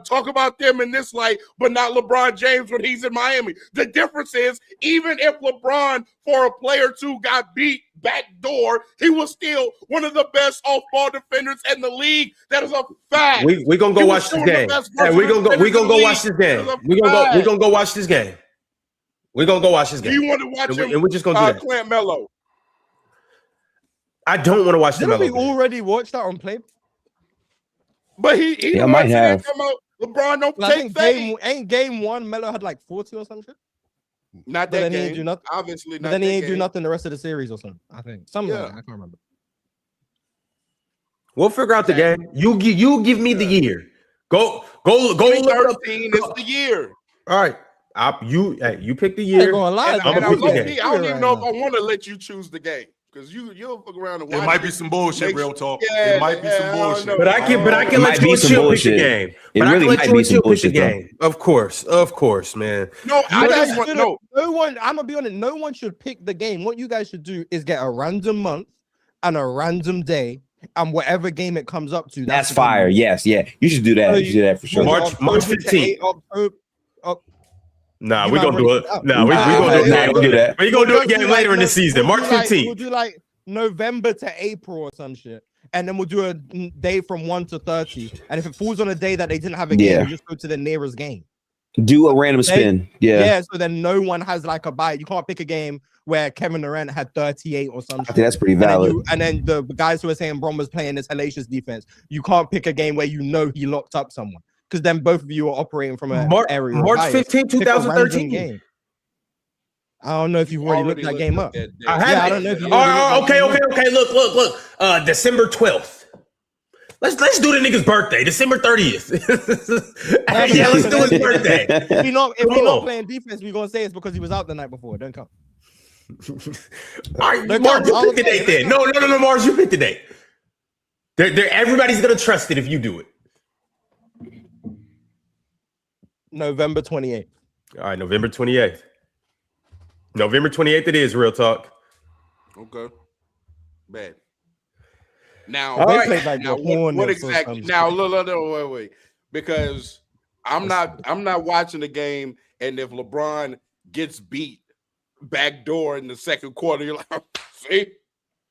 talk about them in this light, but not LeBron James when he's in Miami? The difference is, even if LeBron, for a player two, got beat back door, he was still one of the best off-ball defenders in the league. That is a fact. We're gonna go watch this game. We're gonna go watch this game. We're gonna go watch this game. We're gonna go watch this game. Do you want to watch him? And we're just gonna do that. Clint Melo. I don't want to watch the Melo. Didn't we already watch that on play? But he might have. LeBron don't take game 1 Melo had like 40 or something. Not that game. He do nothing. Obviously, not. Then he ain't do nothing the rest of the series or something. I think something. Like that. I can't remember. We'll figure out the game. You give me the year. Go. 2013 is the year. All right. You pick the year. I don't even know if I want to let you choose the game. Because you'll fuck around and watch. It might be some bullshit, real talk. It might be some bullshit. But I can let you chill pick the game. It really might be some bullshit, though. Of course, man. No, I just want no one. I'm gonna be honest. No one should pick the game. What you guys should do is get a random month and a random day, and whatever game it comes up to. That's fire. Yes, yeah. You should do that. You should do that for sure. March 15th. Nah, we're gonna do it. Nah, we're gonna do that. We're gonna do it again later in the season. March 15th. We'll do like November to April or some shit. And then we'll do a day from 1 to 30. And if it falls on a day that they didn't have a game, we'll just go to the nearest game. Do a random spin. Yeah, so then no one has like a bite. You can't pick a game where Kevin Durant had 38 or something. I think that's pretty valid. And then the guys who are saying Bron was playing this hellacious defense, you can't pick a game where you know he locked up someone. Because then both of you are operating from an area. March 15, 2013 game. I don't know if you've already looked that game up. I don't know if you okay. Look. December 12th. Let's do the nigga's birthday. December 30th. Let's do his birthday. If we're not playing defense, we're gonna say it's because he was out the night before. Don't come. All right, Mars, you pick the date then. No, Mars, you pick the date. Everybody's gonna trust it if you do it. November 28th. All right, November 28th. November 28th it is, real talk. Okay. Bad. Now, what exactly? Now, look, wait. Because I'm not watching the game, and if LeBron gets beat backdoor in the second quarter, you're like, see?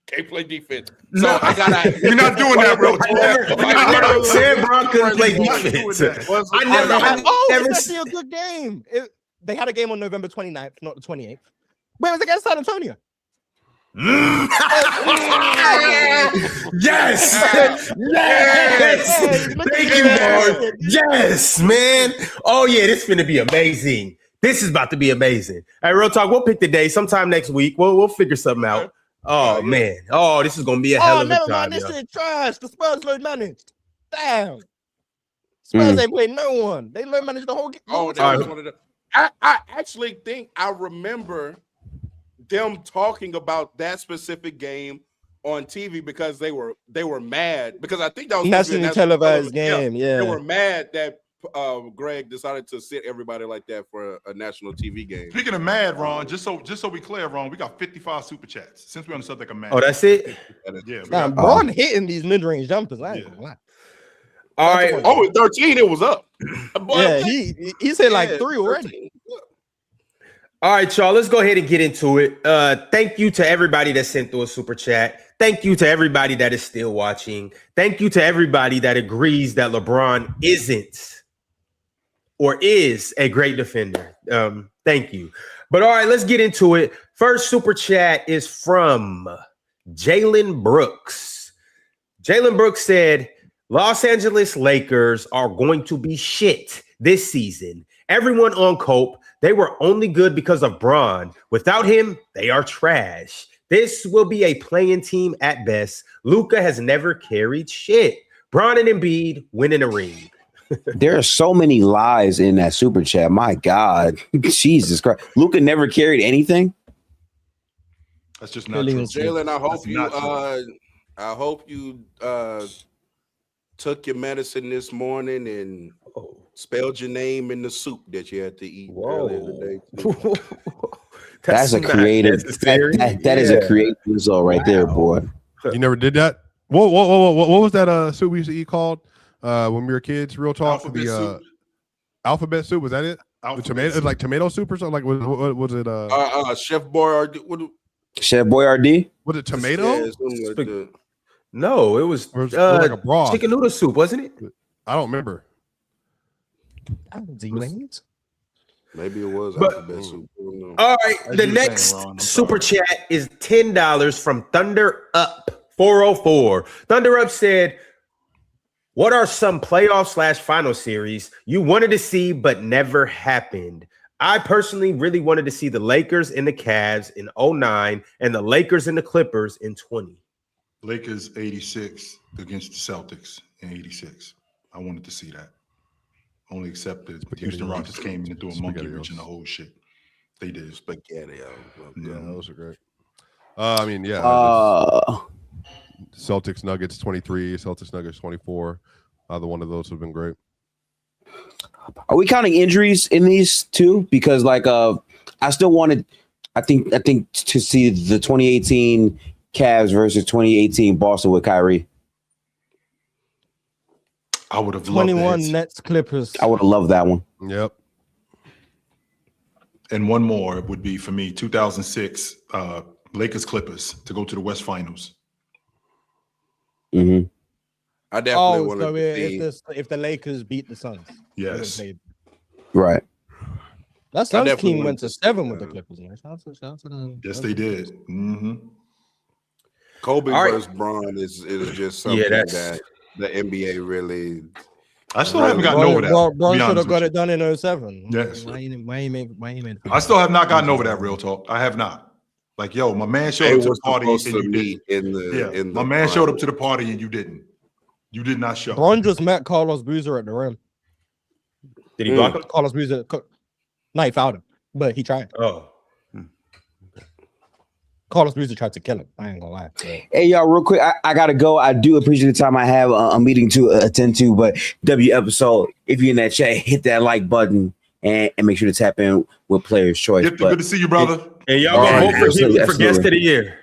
Can't play defense. So I gotta. You're not doing that, bro. I never said Bron couldn't play defense. It's actually a good game. They had a game on November 29th, not the 28th. Where was it against San Antonio? Yes. Thank you, Mark. Yes, man. Oh yeah, this is gonna be amazing. This is about to be amazing. Hey, real talk. We'll pick the day sometime next week. We'll figure something out. Oh man. Oh, this is gonna be a hell of a time. This shit trash. The Spurs load managed. Damn. Spurs ain't played no one. They managed the whole game. Oh, that was one of the. I actually think I remember them talking about that specific game on TV because they were mad because I think that was nationally televised game. Yeah, they were mad that Greg decided to sit everybody like that for a national TV game. Speaking of mad, Ron, just so we clear, Ron, we got 55 super chats since we're on the subject of mad. Oh, that's it. Yeah, Braun hitting these mid-range jumpers. I ain't gonna lie. All right. Oh, with 13, it was up. Yeah, he said like 3 already. All right, y'all. Let's go ahead and get into it. Thank you to everybody that sent through a super chat. Thank you to everybody that is still watching. Thank you to everybody that agrees that LeBron isn't or is a great defender. Thank you. But all right, let's get into it. First super chat is from Jalen Brooks. Jalen Brooks said, Los Angeles Lakers are going to be shit this season. Everyone on Cope, they were only good because of Bron. Without him, they are trash. This will be a playing team at best. Luka has never carried shit. Bron and Embiid winning a ring. There are so many lies in that super chat. My God. Jesus Christ. Luka never carried anything. That's just not true. Jalen, I hope you took your medicine this morning and spelled your name in the soup that you had to eat earlier today. That's a creative. That is a creative result right there, boy. You never did that? What was that soup we used to eat called when we were kids? Real talk. Alphabet soup. Alphabet soup, was that it? The tomato, like tomato soup or something? Like what was it? Chef Boyardee. Chef Boyardee. Was it tomato? Yeah, No, it was like a broth. Chicken noodle soup, wasn't it? I don't remember. Maybe it was But, alphabet soup. All right, the next super chat is $10 from Thunder Up 404. Thunder Up said, what are some playoff / final series you wanted to see but never happened? I personally really wanted to see the Lakers and the Cavs in 09 and the Lakers and the Clippers in 20. Lakers 86 against the Celtics in 86. I wanted to see that. Only except that the Houston Rockets came in and threw a monkey wrench in the whole shit. They did. Spaghetti. Yeah, those are great. I mean, yeah. Celtics Nuggets 23, Celtics Nuggets 24. Either one of those have been great. Are we counting injuries in these two? Because like I still wanted I think to see the 2018 Cavs versus 2018 Boston with Kyrie. I would have loved 21 Nets Clippers. I would have loved that one. Yep. And one more would be for me 2006 Lakers Clippers to go to the West Finals. Mm-hmm. I definitely want to see if the Lakers beat the Suns. Yes. Right. That Suns team went to 7 with the Clippers. Yes, they did. Mm-hmm. Kobe versus Bron is just something that the NBA really. I still haven't gotten over that. Bron should have got it done in 07. Yes. Why you made I still have not gotten over that. Real talk. I have not. Like, yo, my man showed up to the party and you didn't. My man showed up to the party and you didn't. You did not show. Bron just met Carlos Boozer at the rim. Did he block him? Carlos Boozer? No, he fouled him, but he tried. Oh. Carlos Boozer tried to kill him. I ain't gonna lie. Hey, y'all, real quick, I gotta go. I do appreciate the time I have a meeting to attend to, but episode, if you're in that chat, hit that like button and make sure to tap in with Player's Choice. Good to see you, brother. And y'all gonna vote for guest of the year.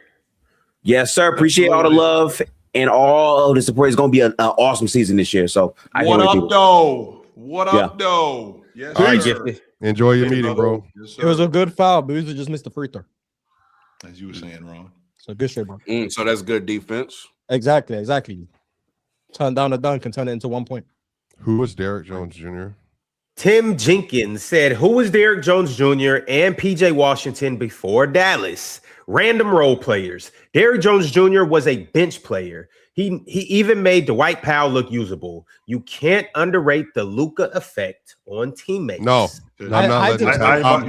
Yes, sir. Appreciate all the love and all of the support. It's gonna be an awesome season this year. So what up, though? Yes, all right, enjoy your meeting, bro. Yes, it was a good foul. Boozer just missed the free throw. As you were saying, Ron. So good shit, bro. So that's good defense. Exactly. Turn down a dunk and turn it into 1 point. Who was Derrick Jones Jr.? Tim Jenkins said, who was Derrick Jones Jr. and PJ Washington before Dallas? Random role players. Derrick Jones Jr. was a bench player. He even made Dwight Powell look usable. You can't underrate the Luka effect on teammates. No, I'm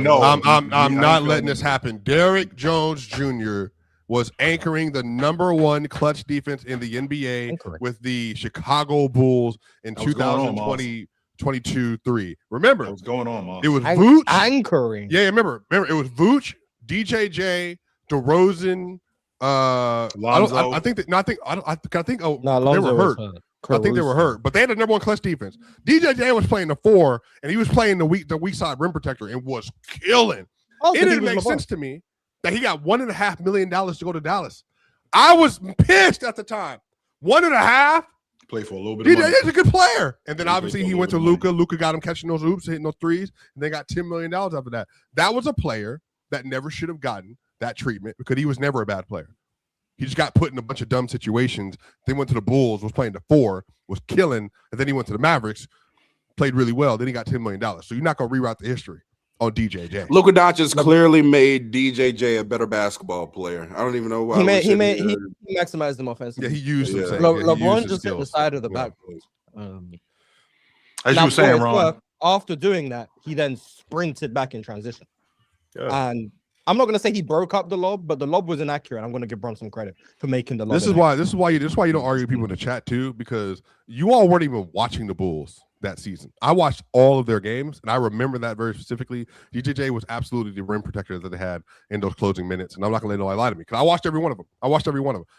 not letting this happen. Derrick Jones Jr. was anchoring the #1 clutch defense in the NBA with the Chicago Bulls in 2020-22-3. Remember, what's going on, Moss? It was Vooch anchoring. Yeah, remember it was Vooch, DJJ, DeRozan. Lonzo. I think they were Lonzo hurt. I think they were hurt, but they had the #1 clutch defense. DJJ was playing the 4, and he was playing the weak side rim protector and was killing. It didn't make sense to me that he got $1.5 million to go to Dallas. I was pissed at the time. 1.5. Play for a little bit of money. DJJ's a good player, and then obviously he went to Luka. Luka got him catching those hoops, hitting those threes, and they got $10 million after that. That was a player that never should have gotten that treatment because he was never a bad player. He just got put in a bunch of dumb situations. Then went to the Bulls, was playing the 4, was killing, and then he went to the Mavericks, played really well. Then he got $10 million. So you're not going to rewrite the history on DJJ. Luka Doncic clearly made DJJ a better basketball player. I don't even know why. He maximized them offensively. Yeah, he used them. LeBron just hit the side of the backboard. As you were saying, Ron. After doing that, he then sprinted back in transition. Yeah. And I'm not going to say he broke up the lob, but the lob was inaccurate. I'm going to give Bron some credit for making the lob. This is why you don't argue with people in the chat too, because you all weren't even watching the Bulls that season. I watched all of their games, and I remember that very specifically. DJJ was absolutely the rim protector that they had in those closing minutes, and I'm not going to let nobody lie to me because I watched every one of them.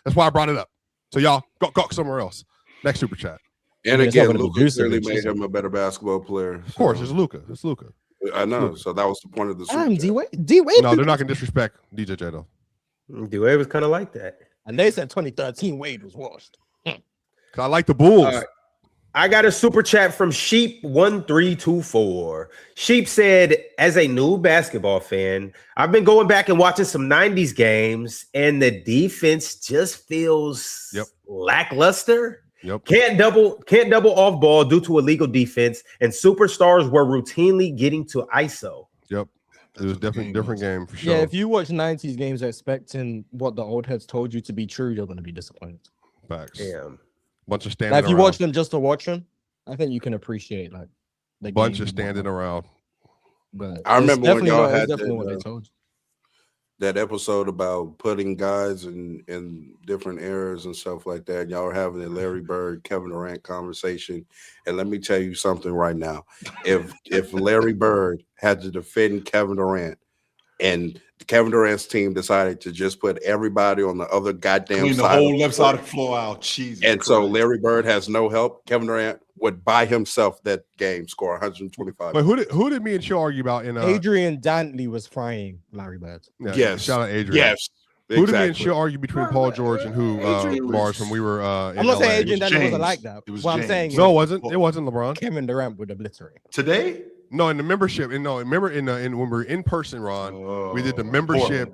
That's why I brought it up. So y'all go somewhere else. Next super chat. And again, Luka clearly made him a better basketball player. Of course, it's Luka. I know. So that was the point of the super D-Wade. No, they're not going to disrespect DJJ though. D-Wade was kind of like that. And they said 2013 Wade was washed. I like the Bulls. I got a super chat from Sheep1324. Sheep said, as a new basketball fan, I've been going back and watching some 90s games, and the defense just feels lackluster. Yep. Can't double off ball due to illegal defense, and superstars were routinely getting to ISO. Yep. It was definitely a different game for sure. Yeah, if you watch 90s games expecting what the old heads told you to be true, you're going to be disappointed. Facts. Damn. Bunch of standing now, if you around. watch them just to watch them, I think you can appreciate like the bunch of standing around. But I remember when y'all had what they told you. That episode about putting guys in different eras and stuff like that. Y'all were having a Larry Bird, Kevin Durant conversation. And let me tell you something right now. If Larry Bird had to defend Kevin Durant and Kevin Durant's team decided to just put everybody on the other goddamn clean side. The whole left side of the floor out. Jesus and Christ. So Larry Bird has no help. Kevin Durant would by himself that game score 125. But who did me and Chill argue about in Adrian Dantley was frying Larry Bird. Yeah, yes. Shout out Adrian. Yes. Who did me and Chill argue between Paul George and who Mars when we were in I'm not LA? saying Adrian Dantley wasn't like that. What I'm saying is it wasn't LeBron. Kevin Durant would obliterate. Today? No, in the membership. Remember in when we were in person, Ron, we did the membership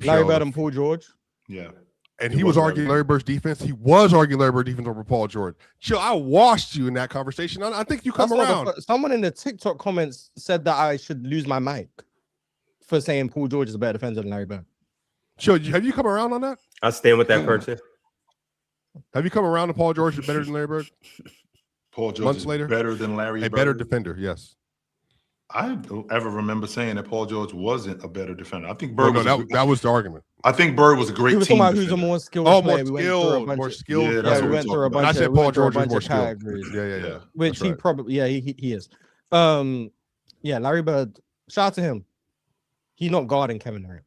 Larry show. Bird and Paul George. Yeah. And he was arguing Larry Bird's defense. He was arguing Larry Bird's defense over Paul George. Chill, I watched you in that conversation. I think you come around. Someone in the TikTok comments said that I should lose my mic for saying Paul George is a better defender than Larry Bird. Chill, have you come around on that? I stand with that person. Have you come around to Paul George is better than Larry Bird? Paul George months is later? better than Larry Bird. Better defender, yes. I don't ever remember saying that Paul George wasn't a better defender. I think Bird that was the argument. I think Bird was a great team defender. Who's a more skilled player. More skilled. Yeah, that's we went through a bunch I said Paul George was more skilled. Yeah. Which he probably, he is. Larry Bird, shout out to him. He's not guarding Kevin Durant.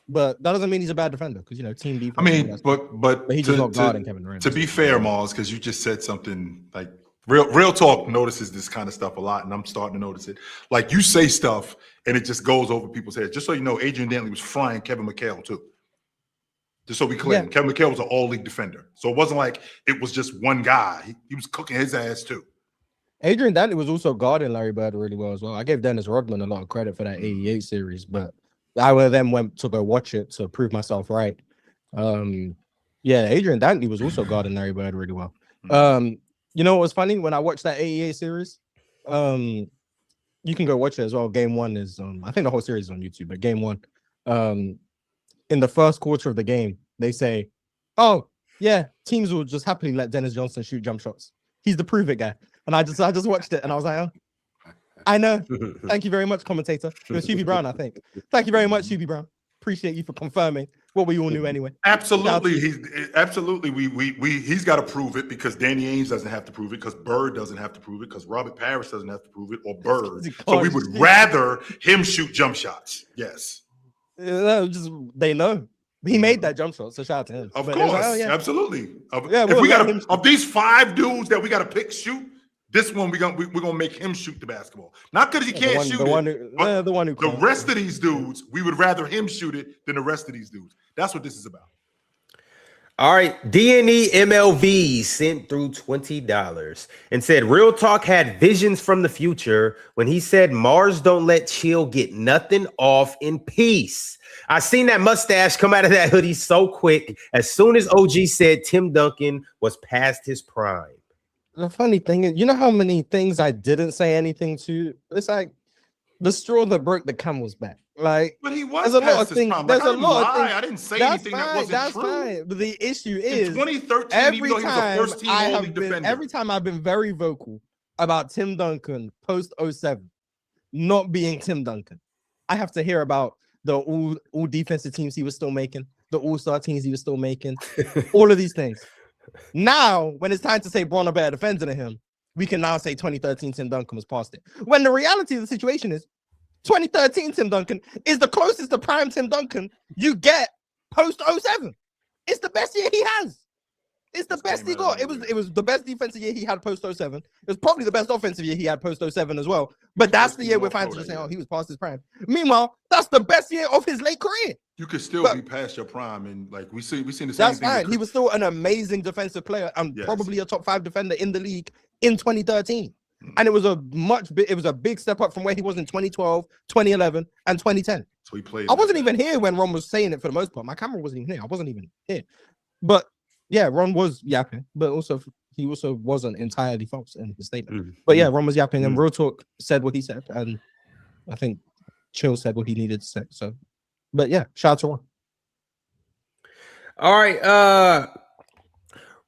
But that doesn't mean he's a bad defender because team defense. I mean, but he's just not guarding Kevin Durant. To be fair, Mars, because you just said something like real talk notices this kind of stuff a lot, and I'm starting to notice it. Like you say stuff and it just goes over people's heads. Just so you know, Adrian Dantley was frying Kevin McHale too. Just so we clear, Kevin McHale was an all-league defender, so it wasn't like it was just one guy. He was cooking his ass too. Adrian Dantley was also guarding Larry Bird really well as well. I gave Dennis Rodman a lot of credit for that 88 series, but I then went to go watch it to prove myself right. Adrian Dantley was also guarding Larry Bird really well. You know what was funny? When I watched that 88 series, you can go watch it as well. Game one is, I think the whole series is on YouTube, but game one, in the first quarter of the game, they say, oh, yeah, teams will just happily let Dennis Johnson shoot jump shots. He's the prove it guy. And I just watched it and I was like, oh, I know. Thank you very much, commentator. It was Hubie Brown, I think. Thank you very much, Hubie Brown. Appreciate you for confirming what we all knew anyway. Absolutely, he's got to prove it because Danny Ainge doesn't have to prove it, because Bird doesn't have to prove it, because Robert Parrish doesn't have to prove it, or Bird. So we would rather him shoot jump shots. Yes, they know he made that jump shot, so shout out to him. Of course, absolutely. Yeah, if we got of these 5 dudes that we got to pick shoot, this one we're gonna make him shoot the basketball. Not because he can't shoot the rest of these dudes, we would rather him shoot it than the rest of these dudes. That's what this is about. All right, DNE MLV sent through $20 and said Real Talk had visions from the future when he said Mars don't let Chill get nothing off in peace. I seen that mustache come out of that hoodie so quick as soon as OG said Tim Duncan was past his prime. The funny thing is, you know how many things I didn't say anything to? It's like the straw that broke the camel's back. Like, but he was. There's a lot of things. There's a lot of things. I didn't say anything that wasn't true. Fine. But the issue is, in 2013, even though he was a first-team All-League defender. Every time I've been very vocal about Tim Duncan post 07 not being Tim Duncan, I have to hear about the all defensive teams he was still making, the all-star teams he was still making, all of these things. Now, when it's time to say Bron a better defender than him, we can now say 2013 Tim Duncan was past it. When the reality of the situation is 2013 Tim Duncan is the closest to prime Tim Duncan you get post 07. It's the best year he has. It's the best he got. It was the best defensive year he had post 07. It was probably the best offensive year he had post 07 as well. But that's the year we're fans just saying, oh, he was past his prime. Meanwhile, that's the best year of his late career. You could still be past your prime, and like we seen the same that's thing. That's fine. He was still an amazing defensive player and probably a top 5 defender in the league in 2013. And it was a big step up from where he was in 2012, 2011, and 2010. So he played. I wasn't even here when Ron was saying it for the most part. My camera wasn't even here. I wasn't even here. But yeah, Ron was yapping, but also he also wasn't entirely false in his statement. But yeah, Ron was yapping, and Real Talk said what he said, and I think Chill said what he needed to say. So, but yeah, shout out to Ron. All right,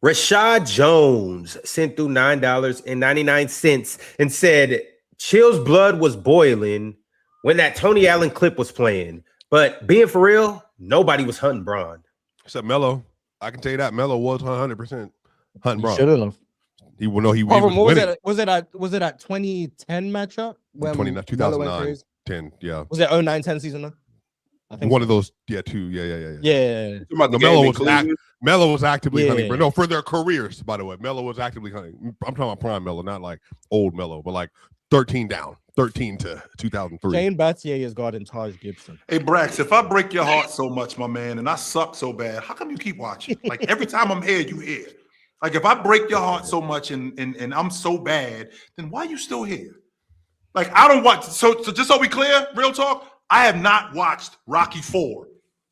Rashad Jones sent through $9.99 and said Chill's blood was boiling when that Tony Allen clip was playing, but being for real, nobody was hunting Bron except Melo. I can tell you that Melo was 100% hunting Bron. Should have. He will know he was winning. Was it at 2010 matchup? 2010, yeah. Was it 09-10 season though? I think one of those, yeah, 2, yeah. Yeah. Melo was actively hunting. But no, for their careers, by the way, Melo was actively hunting. I'm talking about prime Melo, not like old Melo, but like 13 to 2003. Shane Battier is guarding Taj Gibson. Hey, Brax, if I break your heart so much, my man, and I suck so bad, how come you keep watching? Like every time I'm here, you here. Like if I break your heart so much and I'm so bad, then why are you still here? Like I don't watch. So just so we clear, real talk, I have not watched Rocky IV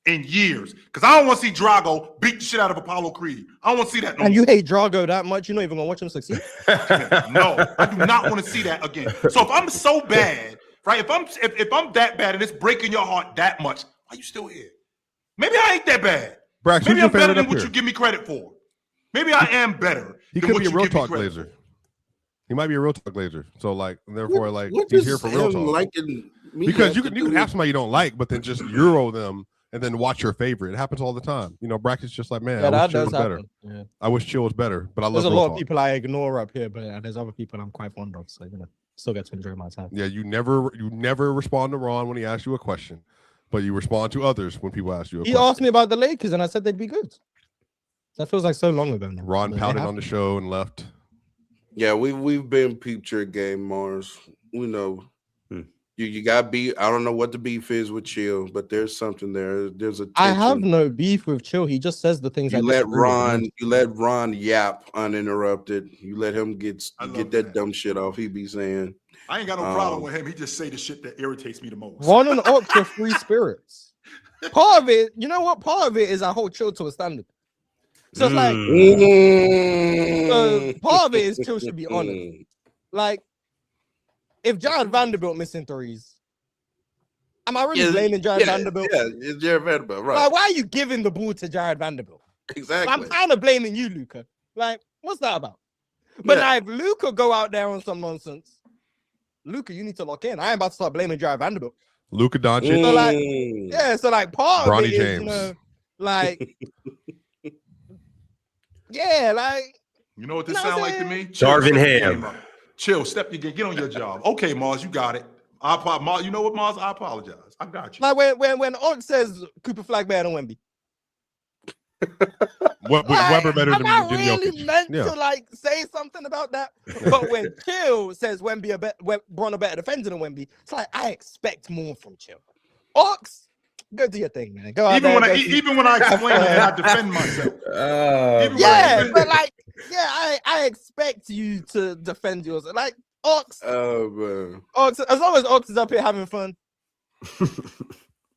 in years because I don't want to see Drago beat the shit out of Apollo Creed. I don't want to see that. And you hate Drago that much, you're not even gonna watch him succeed. No, I do not want to see that again. So if I'm so bad, right? If I'm that bad and it's breaking your heart that much, why are you still here? Maybe I ain't that bad. Brax, maybe I'm better than what you give me credit for. Maybe I am better. He could be a real talk glazer. He might be a real talk glazer. So like, therefore, like he's here for real talk. Because you can have somebody you don't like, but then just Euro them and then watch your favorite. It happens all the time. You know, Bracket's just like, man, I wish Chill was better. Yeah. I wish Chill was better, but I love. There's a lot of people I ignore up here, but there's other people I'm quite fond of. So still get to enjoy my time. Yeah, you never respond to Ron when he asks you a question, but you respond to others when people ask you a question. He asked me about the Lakers, and I said they'd be good. That feels like so long ago now. Ron pouted on the show and left. Yeah, we've been peeped your game, Mars. We know. You got beef. I don't know what the beef is with Chill, but there's something there. There's a tension. I have no beef with Chill. He just says the things. You let Ron yap uninterrupted. You let him get that dumb shit off he be saying. I ain't got no problem with him. He just say the shit that irritates me the most. Ron and Ox are free spirits. Part of it, you know what? Part of it is I hold Chill to a standard. So it's like part of it is Chill should be honest. Like, if Jared Vanderbilt missing threes, am I really blaming Jared Vanderbilt? Yeah, it's Jared Vanderbilt, right? Like, why are you giving the ball to Jared Vanderbilt? Exactly. I'm kind of blaming you, Luka. Like, what's that about? But now if Luka go out there on some nonsense, Luka, you need to lock in. I ain't about to start blaming Jared Vanderbilt. Luka Doncic. So like, part of Bronny it is, James. Like, yeah, like you know what this sound like to me? Darvin Ham. Chill, step your game, get on your job. Okay, Mars, you got it. Mars, you know what, Mars? I apologize. I got you. Like when Ox says Cooper Flag better than Wemby. Weber better than really Jokic. meant to like say something about that, but when Chill says Bron a better defender than Wemby, it's like I expect more from Chill. Ox, go do your thing, man. Go out even there, even when I explain it and I defend myself. I expect you to defend yours. Like Ox, man. Ox, as long as Ox is up here having fun.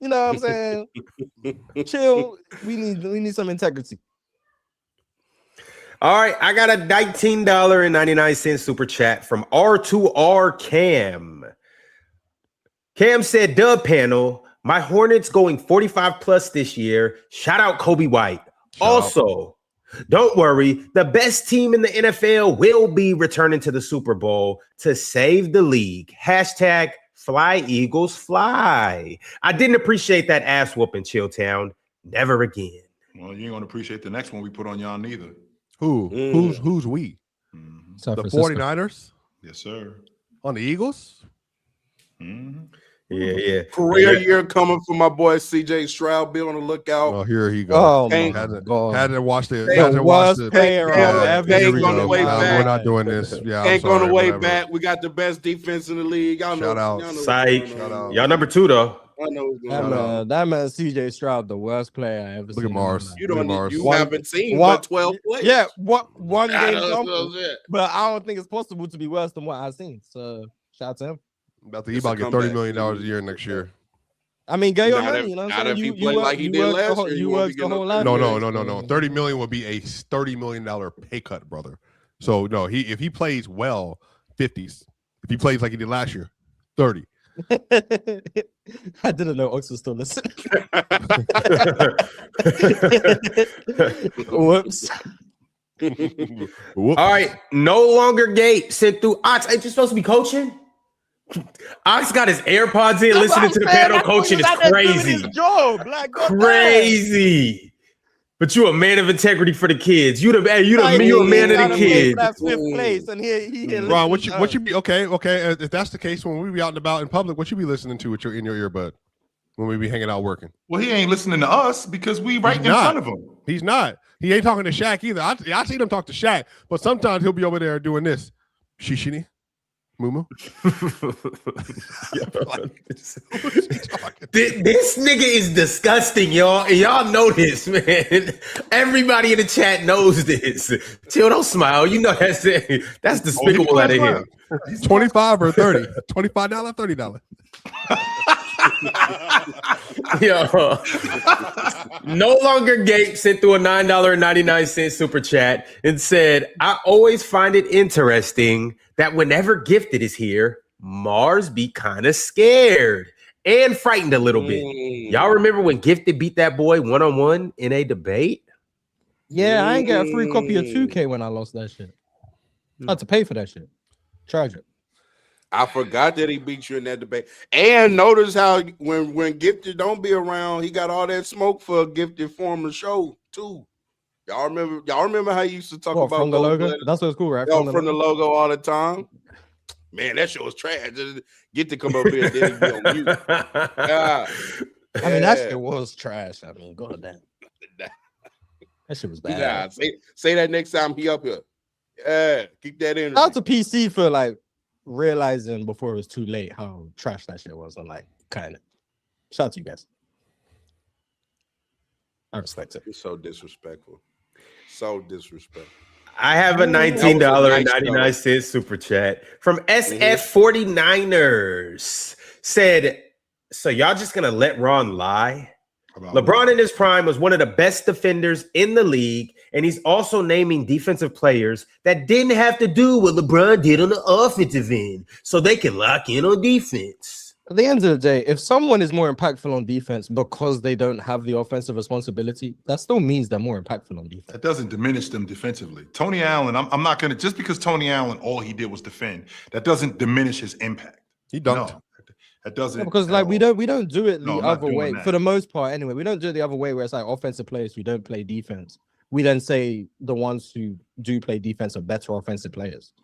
You know what I'm saying? Chill. We need some integrity. All right, I got a $19.99 super chat from R2R Cam. Cam said, "Dub panel, my Hornets going 45 plus this year. Shout out Kobe White. Also, don't worry, the best team in the NFL will be returning to the Super Bowl to save the league. Hashtag Fly Eagles Fly." I didn't appreciate that ass whooping, Chilltown. Never again. Well, you ain't gonna appreciate the next one we put on y'all neither. Who's we? San The Francisco. 49ers? Yes, sir. On the Eagles? Yeah. Career year coming for my boy CJ Stroud. Be on the lookout. Oh, here he goes. Oh my Had God. to watch the The worst player I've They ever ain't seen. gonna wait back. We're not doing this. Yeah, Ain't I'm going sorry, way whatever. back. We got the best defense in the league. Y'all know. Shout out. Y'all know Psych. what's going on. Y'all number 2 though. I know what's going on. That man CJ Stroud, the worst player I ever Look seen. at Mars. You Look at don't. Mars. You haven't seen but 12 plays. Yeah, one I game know, sample, that's it. but I don't think it's possible to be worse than what I've seen. So shout out to him. About to get $30 million a year next year. I mean, get your Not money. if- You know what not I'm saying? if he You play work- like he you did work the last whole- year, You you won't work be the getting whole no life. No. $30 million would be a $30 million pay cut, brother. So no, if he plays well, 50s. If he plays like he did last year, 30. I didn't know Ox was still listening. Whoops. All right, no longer Gate sent through Ox. Ain't you supposed to be coaching? Ox got his AirPods in, listening to the panel. Coaching is crazy. Crazy. But you a man of integrity for the kids. You a man of the kids. Fifth place, and he Ron, what you be okay? If that's the case, when we be out and about in public, what you be listening to in your earbud when we be hanging out working? Well, he ain't listening to us because we right in front of him. He's not. He ain't talking to Shaq either. I seen him talk to Shaq, but sometimes he'll be over there doing this. Shishini, Mumu. This nigga is disgusting, y'all. And y'all know this, man. Everybody in the chat knows this. Chill, don't smile. You know that's despicable out of here. 25 or 30. $25, $30. Yo. No longer Gabe sent through a $9.99 super chat and said, "I always find it interesting that whenever Gifted is here, Mars be kind of scared and frightened a little bit. Y'all remember when Gifted beat that boy one-on-one in a debate? Yeah, I ain't got a free copy of 2K when I lost that shit. I had to pay for that shit. Charge it. I forgot that he beat you in that debate. And notice how when Gifted don't be around, he got all that smoke for Gifted former show too. Y'all remember how he used to talk about from the logo? That's what's cool, right? From the logo all the time. Man, that show was trash. Get to come up here and then he be on mute. I mean, that shit was trash. I mean, go down. That shit was bad. Nah, say that next time he up here. Yeah, keep that in. Shout out to PC for like realizing before it was too late how trash that shit was. I'm like, kind of. Shout out to you guys. I respect it. It's so disrespectful. So disrespectful. I have a $19.99 super chat from SF49ers. Said, so y'all just gonna let Ron lie? LeBron in his prime was one of the best defenders in the league, and he's also naming defensive players that didn't have to do what LeBron did on the offensive end, so they can lock in on defense. At the end of the day, if someone is more impactful on defense because they don't have the offensive responsibility, that still means they're more impactful on defense. That doesn't diminish them defensively. Tony Allen, I'm not going to, just because Tony Allen, all he did was defend, that doesn't diminish his impact. He dunked. That doesn't because like we don't do it the other way that. for the most part anyway. We don't do it the other way where it's like offensive players who don't play defense. We then say the ones who do play defense are better offensive players.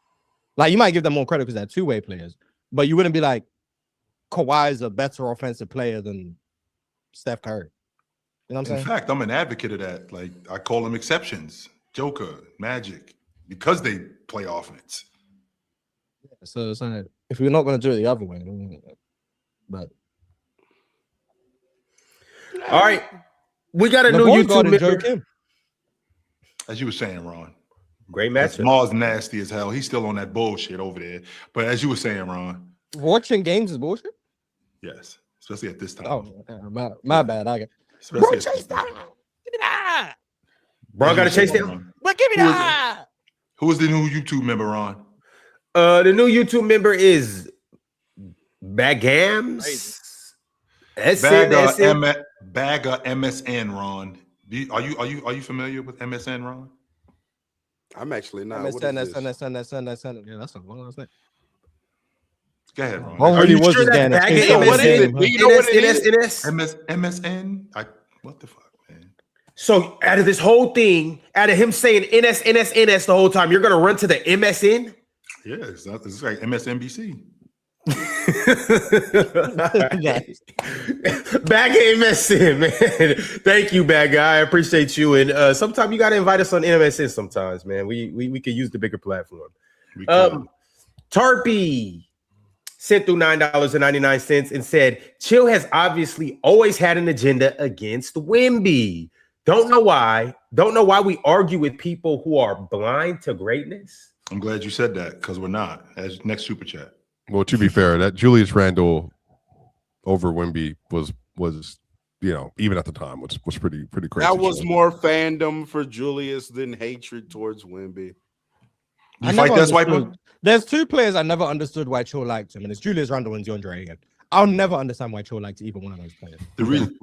Like you might give them more credit because they're two-way players, but you wouldn't be like Kawhi is a better offensive player than Steph Curry. You know what I'm saying? In fact, I'm an advocate of that. Like I call them exceptions. Joker, Magic, because they play offense. So it's like if we're not going to do it the other way, but all right, we got a new YouTube member. As you were saying, Ron, great match. Mars nasty as hell. He's still on that bullshit over there. But as you were saying, Ron, watching games is bullshit. Yes, especially at this time. Oh, my bad. I got. Bro, chase that. Give me that. Bro, gotta chase him. But give me that. Who is the new YouTube member, Ron? The new YouTube member is Bagams. Bagger MSN, Ron. Are you familiar with MSN, Ron? I'm actually not. MSN. Yeah, that's a long thing. Go ahead, Ron. Are you sure that's Bagger? What is it? Do you know what it is? MSN. What the fuck, man? So out of this whole thing, out of him saying NS the whole time, you're gonna run to the MSN? Yeah, it's like MSNBC. Bag MSN, man. Thank you, bad guy. I appreciate you. And sometimes you gotta invite us on MSN sometimes, man. We could use the bigger platform. Tarpy sent through $9.99 and said, Chill has obviously always had an agenda against Wemby. Don't know why we argue with people who are blind to greatness. I'm glad you said that because we're not. As next super chat. Well, to be fair, that Julius Randle over Wemby was even at the time was pretty crazy. That was more fandom for Julius than hatred towards Wemby. You fight that swiper? There's two players I never understood why Chill liked him, and it's Julius Randle and DeAndre Ayton. I'll never understand why Chill liked either one of those players. The reason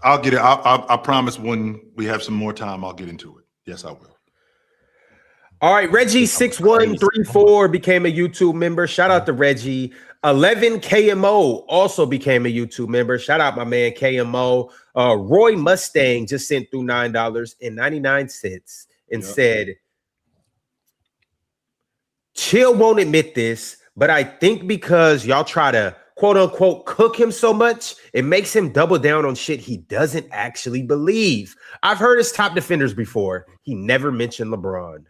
I'll get it. I promise when we have some more time, I'll get into it. Yes, I will. All right, Reggie6134 became a YouTube member. Shout out to Reggie. 11 KMO also became a YouTube member. Shout out my man KMO. Roy Mustang just sent through $9.99 and said, Chill won't admit this, but I think because y'all try to quote unquote cook him so much, it makes him double down on shit he doesn't actually believe. I've heard his top defenders before. He never mentioned LeBron.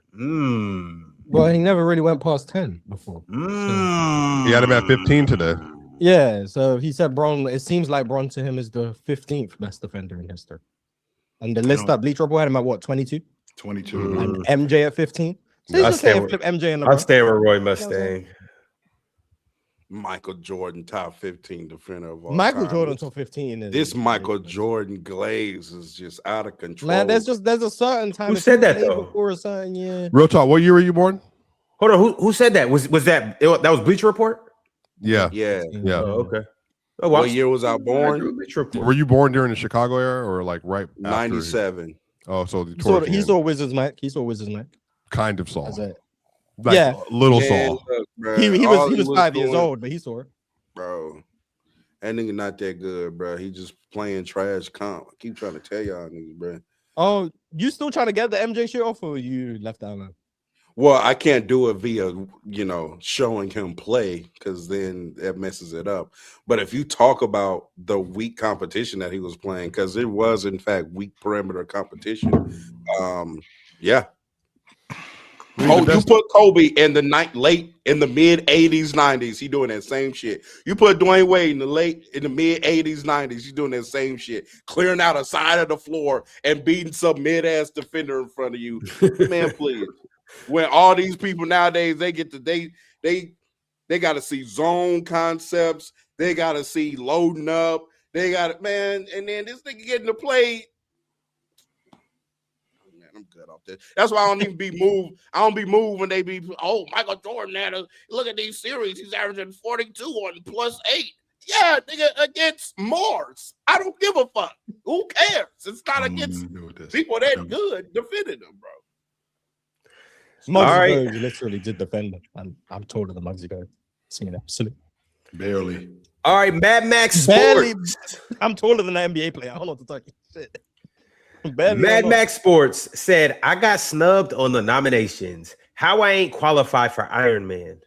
Well, he never really went past 10 before. He had him at 15 today. Yeah, so he said Bron. It seems like Bron to him is the 15th best defender in history. And the list that Bleacher Report had him at what, 22? 22. And MJ at 15. So he's just saying flip MJ and LeBron. I'll stay with Roy Mustang. Michael Jordan, top 15 defender of all Michael time. Jordan top 15. This Michael Jordan glaze is just out of control. Man, there's a certain time. Who said that though? Before a certain year. Real talk. What year were you born? Hold on. Who said that? Was that was Bleacher Report? Yeah. Oh, okay. Oh, what year was I born? Were you born during the Chicago era or like right after? 97. Oh, so he saw Wizards Mike. Kind of saw. Yeah, little saw. Look, he was 5 years old, but he saw it. Bro, that nigga not that good, bro. He just playing trash comp. I keep trying to tell y'all niggas, bro. Oh, you still trying to get the MJ shit off, or you left that alone? Well, I can't do it via, showing him play because then that messes it up. But if you talk about the weak competition that he was playing, because it was in fact weak perimeter competition, yeah. Oh, you put Kobe in the mid 80s, 90s. He doing that same shit. You put Dwayne Wade in the mid 80s, 90s. He's doing that same shit, clearing out a side of the floor and beating some mid ass defender in front of you. Man, please. When all these people nowadays they got to see zone concepts. They got to see loading up. They got it, man. And then this nigga getting to play. I'm good off this. That's why I don't even be moved. I don't be moved when they be, Michael Jordan look at these series. He's averaging 42 on +8. Yeah, nigga, against Mars. I don't give a fuck. Who cares? It's not against people that good defending them, bro. Muggsy Bogues literally did defend him. I'm told of the Muggsy Bogues. Seen absolutely. Barely. All right, Mad Max Barely. Sports. I'm taller than an NBA player. I don't know what to tell you. Shit. Barely Mad or not. Max Sports said, I got snubbed on the nominations. How I ain't qualified for Iron Man.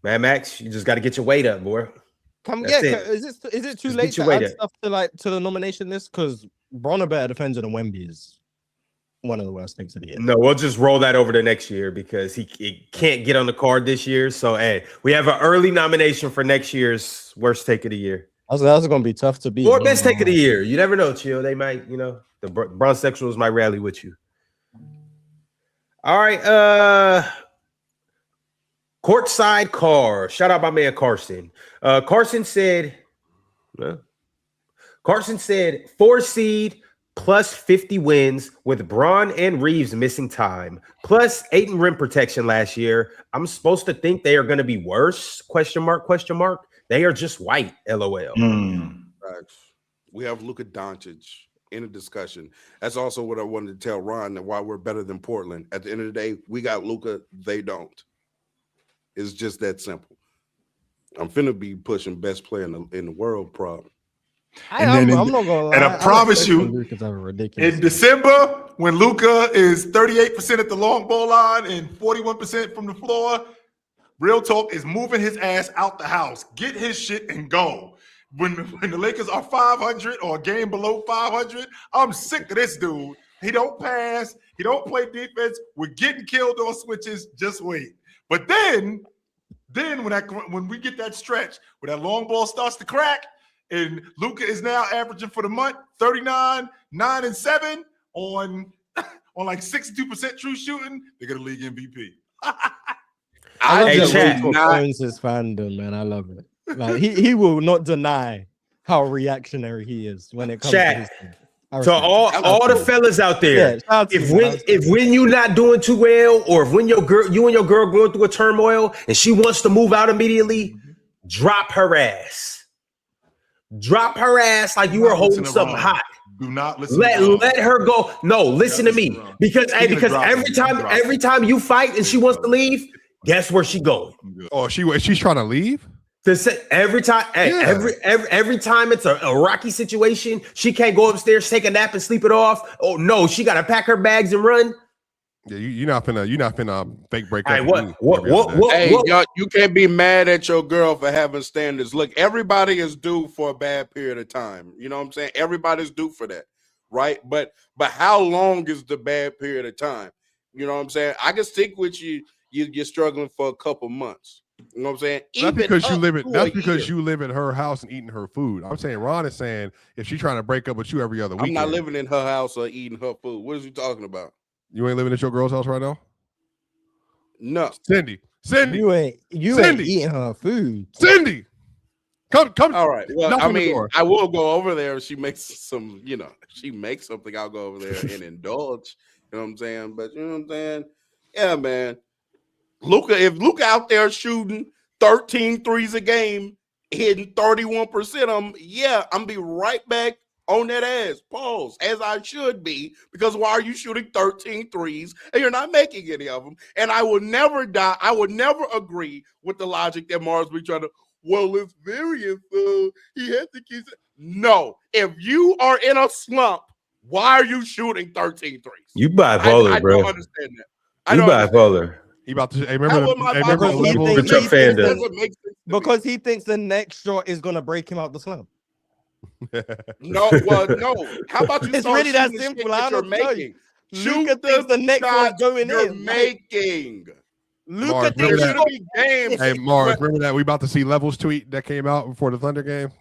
Mad Max, you just got to get your weight up, boy. Is it too late to add stuff to the nomination list? Because Bron a better defender than Wemby is one of the worst things of the year. No, we'll just roll that over to next year because he can't get on the card this year. So, hey, we have an early nomination for next year's worst take of the year. That's going to be tough to beat. Or best take of the year. You never know, Chill. They might, the bronze sexuals might rally with you. All right. Courtside Car. Shout out my man Carson. Carson said 4 seed plus 50 wins with Braun and Reeves missing time, plus 8 in rim protection last year. I'm supposed to think they are going to be worse? ? They are just white. LOL. We have Luka Doncic in a discussion. That's also what I wanted to tell Ron, that why we're better than Portland. At the end of the day, we got Luka, they don't. It's just that simple. I'm finna be pushing best player in the world problem. I'm not gonna lie. And I promise you, in December, when Luka is 38% at the long ball line and 41% from the floor, real talk is moving his ass out the house. Get his shit and go. When the Lakers are 500 or a game below 500, I'm sick of this dude. He don't pass. He don't play defense. We're getting killed on switches. Just wait. But then when we get that stretch where that long ball starts to crack, and Luka is now averaging for the month 39, 9 and 7 on like 62% true shooting, they get a league MVP. I love his fandom, man. I love it. Like he will not deny how reactionary he is when it comes to his team. To all the fellas out there, if when you're not doing too well, or if when you and your girl going through a turmoil and she wants to move out immediately, drop her ass. Drop her ass like you were holding something hot. Do not listen. Let her go. No, listen to me. Because every time you fight and she wants to leave, guess where she going? Oh, she's trying to leave? Every time it's a rocky situation, she can't go upstairs, take a nap, and sleep it off. Oh no, she gotta pack her bags and run. Yeah, you're not finna fake break up. Hey, y'all, you can't be mad at your girl for having standards. Look, everybody is due for a bad period of time. You know what I'm saying? Everybody's due for that, right? But how long is the bad period of time? You know what I'm saying? I can stick with you. You're struggling for a couple months. You know what I'm saying? That's because you live in her house and eating her food. I'm saying Ron is saying if she's trying to break up with you every other week. I'm not living in her house or eating her food. What is you talking about? You ain't living at your girl's house right now? No. Cindy. You ain't eating her food. Cindy. Come. All right. Well, I mean, I will go over there if she makes some, she makes something, I'll go over there and indulge. You know what I'm saying? But you know what I'm saying? Yeah, man. If Luka out there shooting 13 threes a game, hitting 31% of them, yeah, I'm be right back on that ass. Pause. As I should be, because why are you shooting 13 threes and you're not making any of them? And I will never agree with the logic that Mars be trying to, well, it's variance, so he has to keep it. No. If you are in a slump, why are you shooting 13 threes? You bipolar, bro. I don't understand that. You bipolar. He about to because he thinks the next shot is gonna break him out the slump. No. How about you? It's really that simple. I don't know. Luka thinks the next one's going in. Making. Luka thinks it'll be game. Hey, Mars, remember that we about to see Levels tweet that came out before the Thunder game?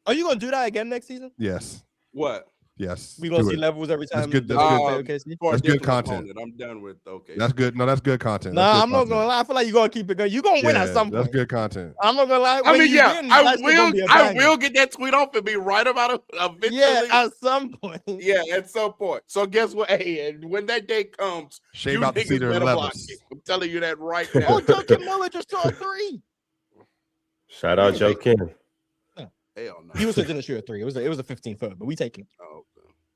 Are you gonna do that again next season? Yes. What? Yes. We gonna see Levels every time. That's good. That's good content. I'm done with okay. That's good. No, that's good content. I'm not gonna lie. I feel like you're gonna keep it going. You're gonna win at some point. That's good content. I'm not gonna lie. I mean, I will get that tweet off and be right about it eventually. Yeah, at some point. Yeah, at some point. So guess what? Hey, and when that day comes, Shea about to see their levels. I'm telling you that right now. Oh, Joe Miller just saw a 3. Shout out Joe Kim. Hell no. He was didn't shoot a 3. It was a 15-foot, but we take him. Oh,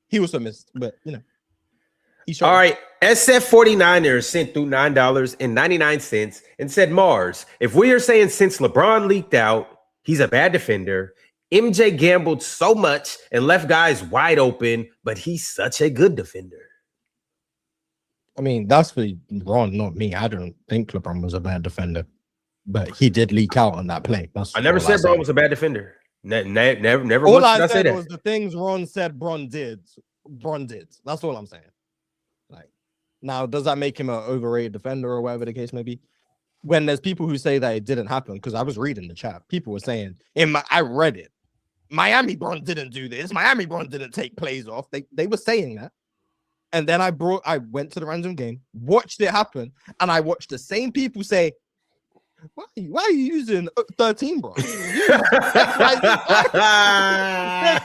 he was a missed, but All right. SF49ers sent through $9.99 and said, Mars, if we are saying since LeBron leaked out, he's a bad defender, MJ gambled so much and left guys wide open, but he's such a good defender. I mean, that's for Ron, not me. I don't think LeBron was a bad defender, but he did leak out on that play. I never said Bron was a bad defender. Never. All I said was the things Ron said Bron did. Bron did. That's all I'm saying. Like, now, does that make him an overrated defender or whatever the case may be? When there's people who say that it didn't happen, because I was reading the chat, people were saying, I read it. Miami Bron didn't do this. Miami Bron didn't take plays off. They were saying that. And then I went to the random game, watched it happen, and I watched the same people say, why are you using 13, bro? The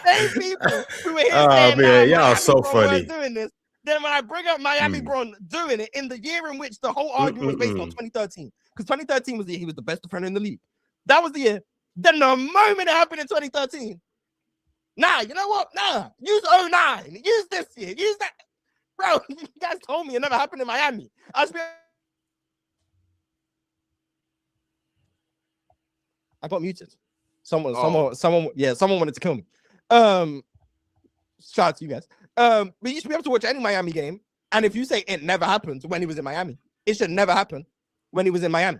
same people who were here saying, man, y'all so funny. Doing this. Then when I bring up Miami Bron doing it in the year in which the whole argument was based on 2013, because 2013 was the year he was the best defender in the league. That was the year. Then the moment it happened in 2013, you know what? Use 09. Use this year. Use that. Bro, you guys told me it never happened in Miami. I got muted. Someone wanted to kill me. Shout out to you guys. But you should be able to watch any Miami game. And if you say it never happened when he was in Miami, it should never happen when he was in Miami.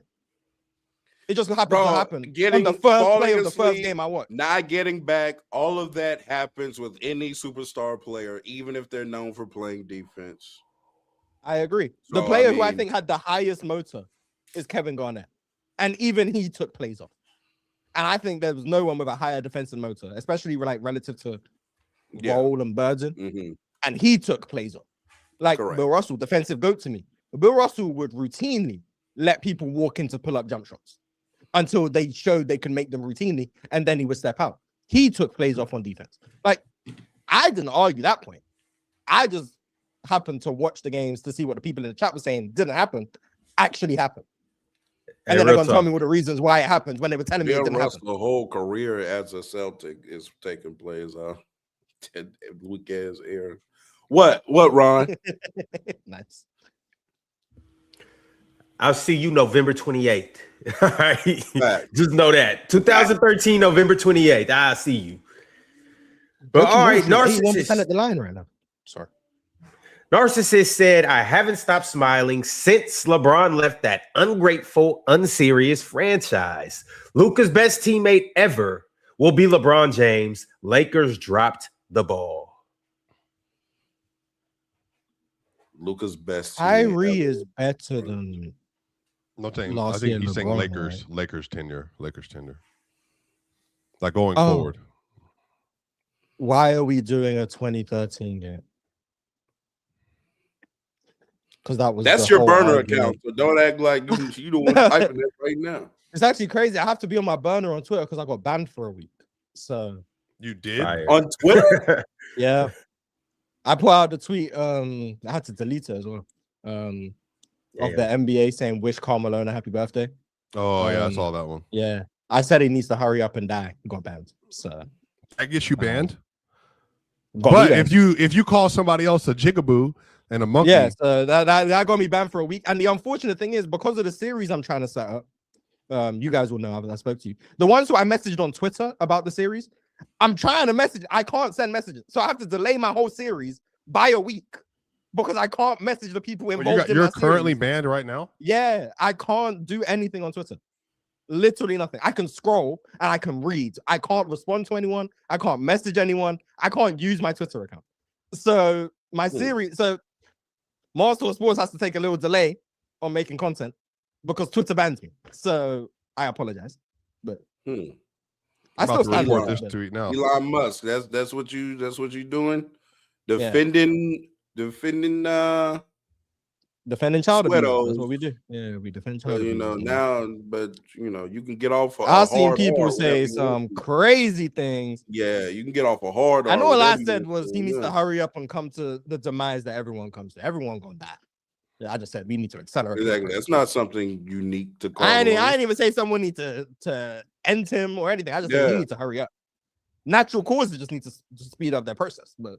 It just happened to happen on the first play of the first game I watched. Not getting back, all of that happens with any superstar player, even if they're known for playing defense. I agree. The player who I think had the highest motor is Kevin Garnett. And even he took plays off. And I think there was no one with a higher defensive motor, especially like relative to Roll and Burden. Mm-hmm. And he took plays off. Like Bill Russell, defensive GOAT to me. Bill Russell would routinely let people walk into pull-up jump shots until they showed they could make them routinely, and then he would step out. He took plays off on defense. Like, I didn't argue that point. I just happened to watch the games to see what the people in the chat were saying didn't happen, actually happened. And then they're going to tell me what the reasons why it happened when they were telling me it didn't happen. The whole career as a Celtic is taking plays off. Weekend's air. What, Ron? Nice. I'll see you November 28th. All right. Just know that. 2013, November 28th. I'll see you. But all right, Narcissist. At the line right now. Sorry. Narcissist said, I haven't stopped smiling since LeBron left that ungrateful, unserious franchise. Luka's best teammate ever will be LeBron James. Lakers dropped the ball. Luka's best. Kyrie is better than. I think he's saying Lakers. Right? Lakers tenure. Like going forward. Why are we doing a 2013 game? Because that's your burner account. So don't act like you don't want to type in that right now. It's actually crazy. I have to be on my burner on Twitter because I got banned for a week. So you did on Twitter? Yeah. I put out the tweet. I had to delete it as well. Of the NBA saying wish Carmelo a happy birthday. Oh yeah, I saw that one. Yeah, I said he needs to hurry up and die. Got banned. So I guess you banned. But if you call somebody else a jigaboo and a monkey, yeah, so that got me banned for a week. And the unfortunate thing is because of the series I'm trying to set up, you guys will know I spoke to you. The ones who I messaged on Twitter about the series, I'm trying to message. I can't send messages, so I have to delay my whole series by a week. Because I can't message the people involved. You're currently banned right now? Yeah, I can't do anything on Twitter. Literally nothing. I can scroll and I can read. I can't respond to anyone. I can't message anyone. I can't use my Twitter account. So my series, Master of Sports has to take a little delay on making content because Twitter bans me. So I apologize. But I still stand for this tweet now. Elon Musk. That's what you doing? Defending child abuse. That's what we do. Yeah, we defend child abuse. You can get off. I've seen people say some crazy things. Yeah, you can get off a hard. I know all I said was he needs to hurry up and come to the demise that everyone comes to. Everyone gonna die. Yeah, I just said we need to accelerate. Exactly. That's not something unique to call. I didn't even say someone need to end him or anything. I just said he needs to hurry up. Natural causes just need to speed up that process, but.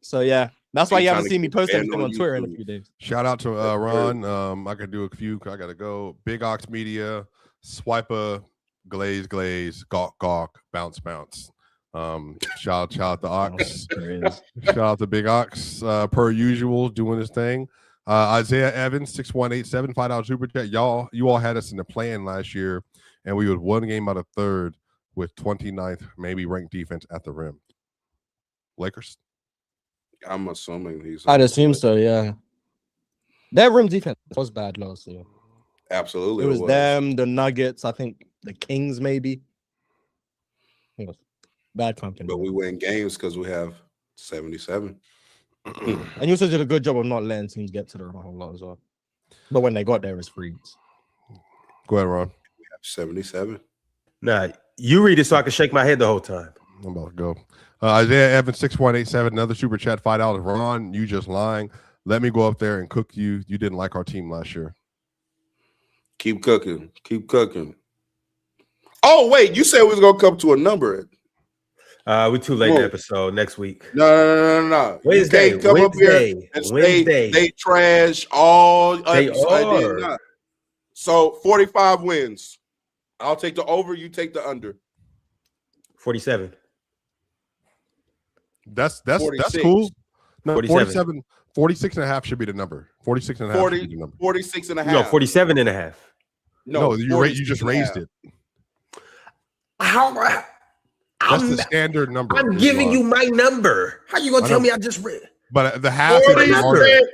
So yeah, That's why you haven't trying to seen me get post banned anything on Twitter in a YouTube. few days. Shout out to Ron. I could do a few. I gotta go. Big Ox Media, Swiper, Glaze, Gawk, Bounce. Shout out to Ox. Shout out to Big Ox. Per usual, doing his thing. Isaiah Evans, 6187, $5 super chat. You all had us in the plan last year, and we was one game out of third with 29th, maybe ranked defense at the rim. Lakers. I'm assuming he's. I'd assume so, yeah. Their rim defense was bad last year. Absolutely. It was them, the Nuggets, I think the Kings, maybe. It was bad company. But we win games because we have 77. And you also did a good job of not letting teams get to the whole lot as well. But when they got there, it's freaks. Go ahead, Ron. We have 77. Nah, you read it so I can shake my head the whole time. I'm about to go. Isaiah Evans, 6187, another super chat, $5. Ron, you just lying. Let me go up there and cook you. You didn't like our team last year. Keep cooking. Oh, wait, you said we was gonna come to a number. We're too late in the episode. Next week. No. Wednesday. You can't come up here and say they trash all. They are. So 45 wins. I'll take the over. You take the under. 47. That's 46. cool. No, 47. 46 and a half should be the number. 46 and a half 40, should be the number. 46 and a half. No, 47 and a half. No, you just raised it. That's the standard number. I'm giving you my number. How you gonna tell me I just read? But the half 46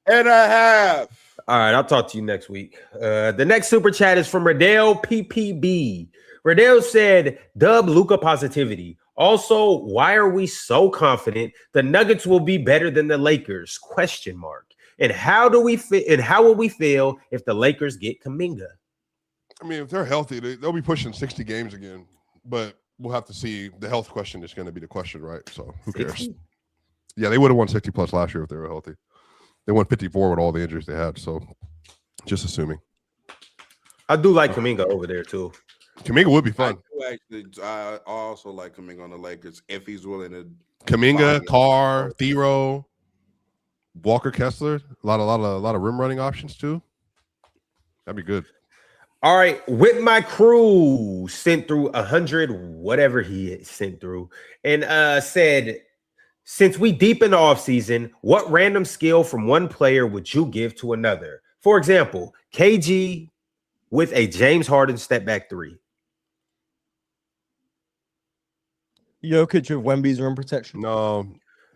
and a half. All right, I'll talk to you next week. The next super chat is from Radell PPB. Radell said, "Dub Luka positivity. Also, why are we so confident the Nuggets will be better than the Lakers? Question mark. And how will we feel if the Lakers get Kuminga?" I mean, if they're healthy, they'll be pushing 60 games again. But we'll have to see. The health question is going to be the question, right? So who cares? 60? Yeah, they would have won 60 plus last year if they were healthy. They won 54 with all the injuries they had. So just assuming. I do like Kuminga over there too. Kuminga would be fun. I also like Kuminga on the Lakers if he's willing to. Kuminga, Carr, Thero, Walker Kessler, a lot of rim running options too. That'd be good. All right, with my crew sent through 100, whatever he sent through, and said, since we deep in the offseason, what random skill from one player would you give to another? For example, KG with a James Harden step back three. Jokic with Wemby's rim protection. No,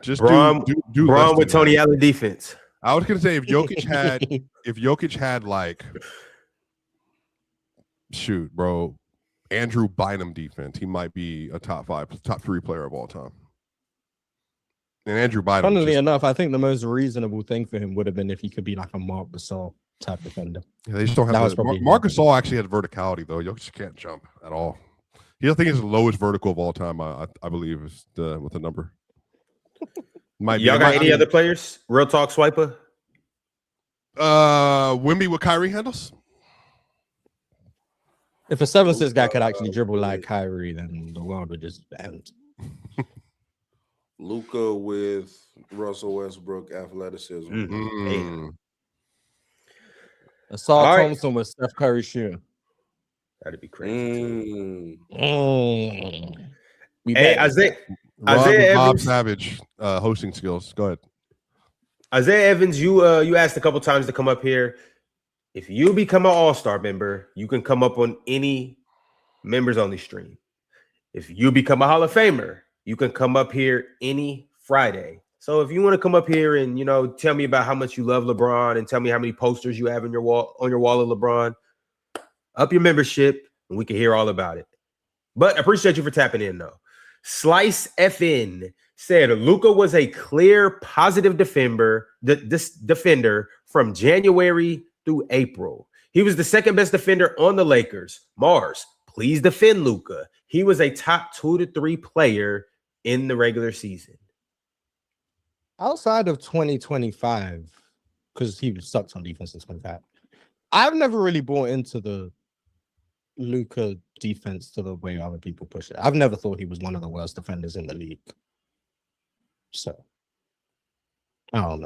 just Braun do with Tony Allen defense. I was gonna say if Jokic had like, shoot, bro, Andrew Bynum defense, he might be a top 3 player of all time. And Andrew Bynum. Funnily enough, I think the most reasonable thing for him would have been if he could be like a Marc Gasol type defender. Yeah, they just don't have that. Marc Gasol actually had verticality though. Jokic can't jump at all. I think it's the lowest vertical of all time. I believe is with the number. Y'all got any other players? Real talk, Swiper. Wemby with Kyrie handles. If a 7'6" guy could actually dribble like Kyrie, then the world would just end. Luka with Russell Westbrook athleticism. Assault Thompson with Steph Curry shooting. That'd be crazy. Hey, Isaiah Bob Evans, Savage hosting skills. Go ahead. Isaiah Evans, you asked a couple times to come up here. If you become an all-star member, you can come up on any members only stream. If you become a Hall of Famer, you can come up here any Friday. So if you want to come up here and tell me about how much you love LeBron and tell me how many posters you have on your wall of LeBron, up your membership and we can hear all about it. But I appreciate you for tapping in though. Slice FN said Luka was a clear positive defender from January through April. He was the second best defender on the Lakers. Mars, please defend Luka. He was a top 2 to 3 player in the regular season. Outside of 2025, because he sucked on defense in 25, I've never really bought into the Luka defense to the way other people push it. I've never thought he was one of the worst defenders in the league. So I don't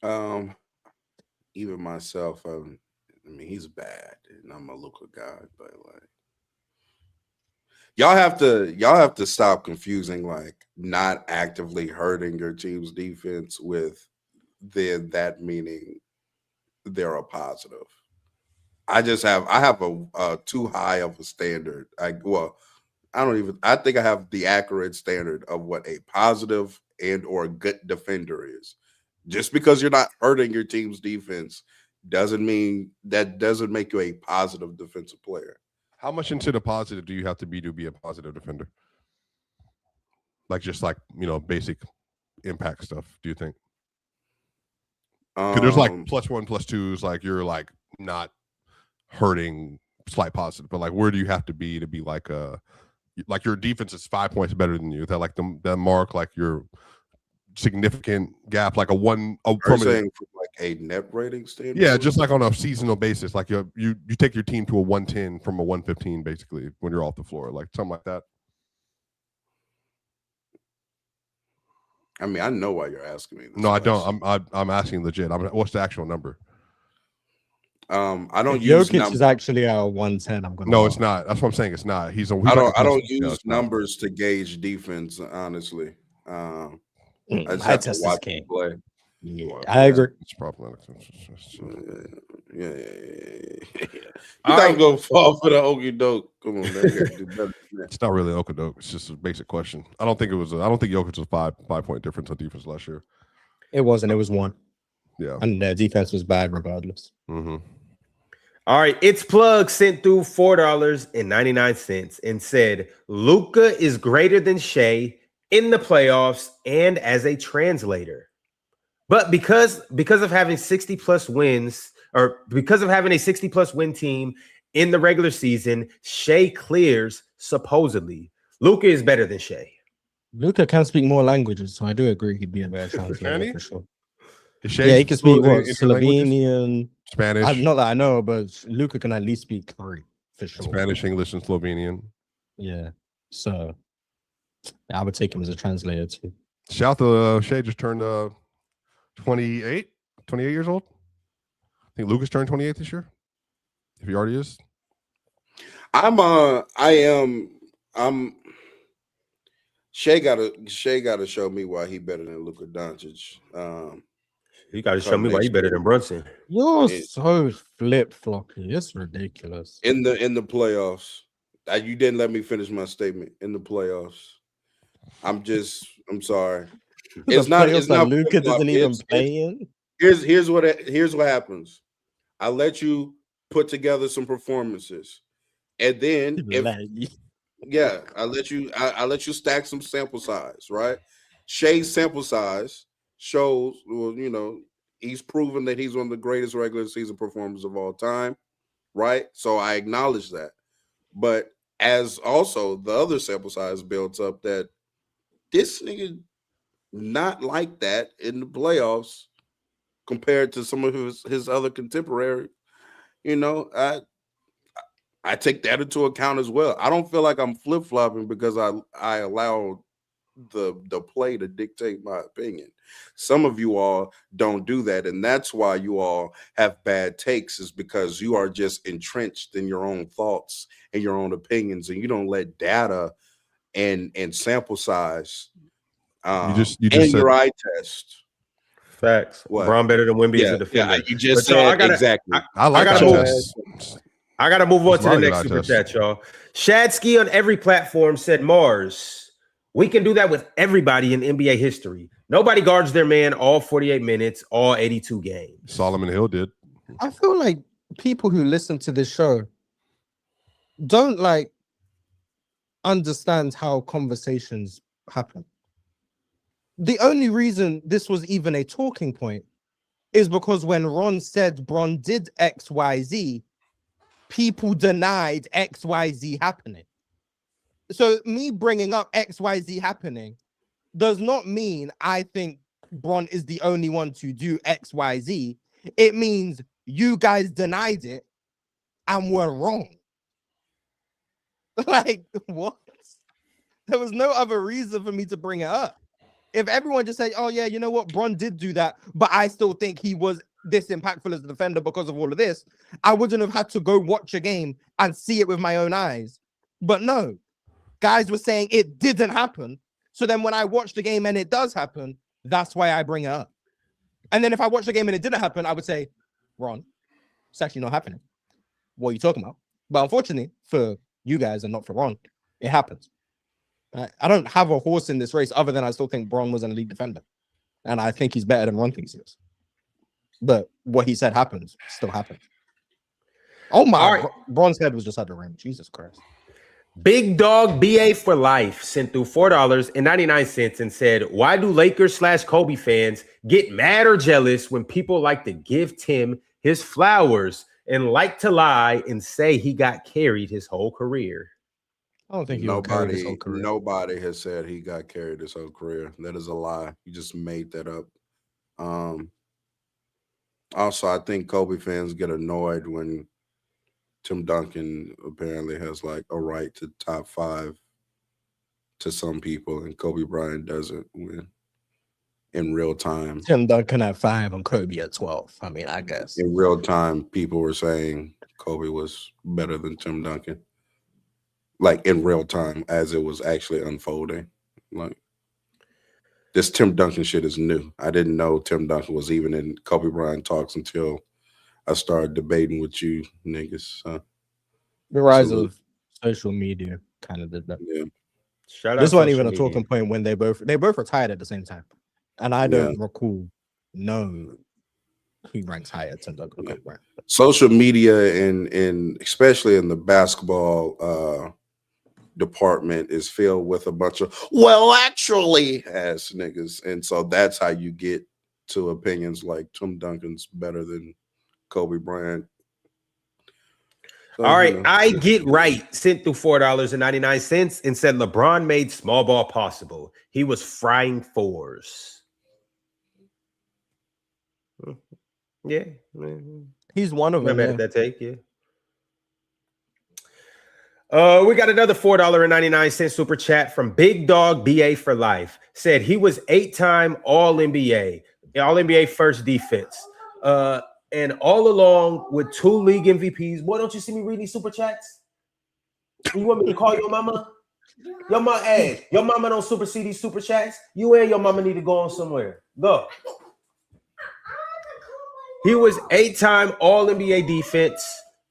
know. Even myself, I mean, he's bad, and I'm a Luka guy, but like, y'all have to stop confusing like not actively hurting your team's defense with that meaning they're a positive. I have a too high of a standard. I think I have the accurate standard of what a positive and or good defender is. Just because you're not hurting your team's defense doesn't make you a positive defensive player. How much into the positive do you have to be a positive defender? Like just like, basic impact stuff, do you think? Because there's like +1, +2s, like you're like not hurting slight positive, but like where do you have to be like your defense is 5 points better than you? That like the mark, like your significant gap, like from like a net rating standard. Yeah, just like on a seasonal basis, like you take your team to a 110 from a 115, basically when you're off the floor, like something like that. I mean, I know why you're asking me this. No, I don't. I'm asking legit. What's the actual number? I don't use Jokic is actually a 110. I'm gonna. No, it's not. That's what I'm saying. It's not. I don't use numbers to gauge defense. Honestly, I just have to watch him play. Yeah, I agree. It's problematic. Yeah. You don't go fall for the okie doke. Come on, man. It's not really okie doke. It's just a basic question. I don't think Jokic was 5 point difference on defense last year. It wasn't. It was 1. Yeah, and their defense was bad regardless. Mm-hmm. All right, It's Plug sent through $4.99 and said Luka is greater than Shea in the playoffs and as a translator. But because of having 60 plus wins, or because of having a 60 plus win team in the regular season, Shea clears supposedly. Luka is better than Shea. Luka can speak more languages, so I do agree he'd be a better translator for sure. Yeah, he can speak Slovenian, Spanish. Not that I know, but Luka can at least speak 3 for sure. Spanish, English, and Slovenian. Yeah, so I would take him as a translator too. Shout to Shea, just turned 28 years old. I think Lucas turned 28 this year. If he already is. Shea gotta show me why he better than Luka Doncic. You gotta show me why you better than Brunson. You're so flip-floppy. It's ridiculous. In the playoffs. You didn't let me finish my statement. In the playoffs. I'm sorry. It's not Luka doesn't even play in. Here's what happens. I let you put together some performances, and then I let you stack some sample size. Right, Shea's sample size shows. Well, he's proven that he's one of the greatest regular season performers of all time. Right, so I acknowledge that, but as also the other sample size builds up that this nigga not like that in the playoffs compared to some of his other contemporaries. I take that into account as well. I don't feel like I'm flip-flopping because I allowed the play to dictate my opinion. Some of you all don't do that, and that's why you all have bad takes, is because you are just entrenched in your own thoughts and your own opinions, and you don't let data and sample size you just and your eye test. Facts. LeBron better than Wemby as a defender. Yeah, you just said exactly. I gotta move on to the next super chat, y'all. Shadsky on every platform said, Mars, we can do that with everybody in NBA history. Nobody guards their man all 48 minutes, all 82 games. Solomon Hill did. I feel like people who listen to this show don't understand how conversations happen. The only reason this was even a talking point is because when Ron said Bron did XYZ, people denied XYZ happening. So me bringing up XYZ happening does not mean I think Bron is the only one to do XYZ. It means you guys denied it and were wrong. Like, what? There was no other reason for me to bring it up. if everyone just said, oh yeah, you know what, Bron did do that, but I still think he was this impactful as a defender because of all of this, I wouldn't have had to go watch a game and see it with my own eyes. But no, guys were saying it didn't happen. So then when I watch the game and it does happen, that's why I bring it up. And then if I watch the game and it didn't happen, I would say, Ron, it's actually not happening. What are you talking about? But unfortunately for you guys and not for Ron, it happens. I don't have a horse in this race other than I still think Bron was an elite defender. And I think he's better than Ron thinks he is. But what he said happens, still happens. Oh my, right. Bron's head was just out the rim. Jesus Christ. Big Dog BA for Life sent through $4.99 and said, why do Lakers/Kobe fans get mad or jealous when people like to give Tim his flowers and like to lie and say he got carried his whole career? I don't think nobody has said he got carried his whole career. That is a lie. You just made that up. Also, I think Kobe fans get annoyed when Tim Duncan apparently has like a right to top 5 to some people, and Kobe Bryant doesn't win in real time. Tim Duncan at 5 and Kobe at 12. I mean, I guess. In real time, people were saying Kobe was better than Tim Duncan. Like in real time, as it was actually unfolding. Like, this Tim Duncan shit is new. I didn't know Tim Duncan was even in Kobe Bryant talks until I started debating with you niggas. The rise of social media kind of did that. Yeah. Shout out. This wasn't even a talking point when they both retired at the same time, and I don't recall who ranks higher Tim Duncan. Yeah. Social media and especially in the basketball department is filled with a bunch of actually ass niggas, and so that's how you get to opinions like Tim Duncan's better than Kobe Bryant. So, all right, I get right sent through $4.99 and said LeBron made small ball possible. He was frying fours. Yeah, he's one of them. At that take, yeah. We got another $4.99 super chat from Big Dog BA for Life. Said he was 8-time All-NBA first defense. And all along with 2 league MVPs. Boy, don't you see me reading these super chats? You want me to call your mama? Your mama don't supersede these super chats. You and your mama need to go on somewhere. Go. He was 8-time All-NBA defense,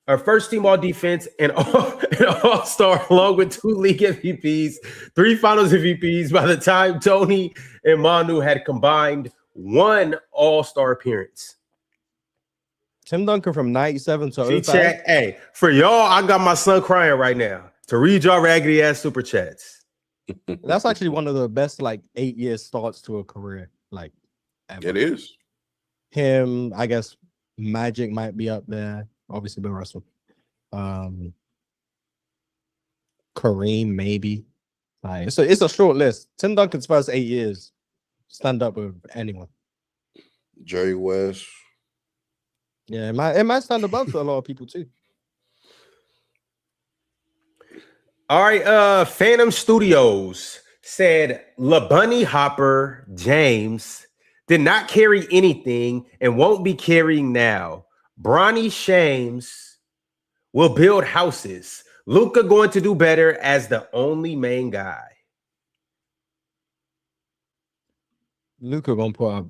or first team all defense, and all-star along with 2 league MVPs, 3 finals MVPs by the time Tony and Manu had combined 1 all-star appearance. Tim Duncan from 97 to 05. Hey, for y'all, I got my son crying right now to read y'all raggedy ass super chats. That's actually one of the best 8-year starts to a career. Ever. It is. Him, I guess Magic might be up there. Obviously, Bill Russell. Kareem, maybe. It's a short list. Tim Duncan's first 8 years stand up with anyone. Jerry West. Yeah, it might stand above for a lot of people too. All right, Phantom Studios said LeBunny Hopper James did not carry anything and won't be carrying now. Bronny James will build houses. Luka going to do better as the only main guy. Luka gonna put up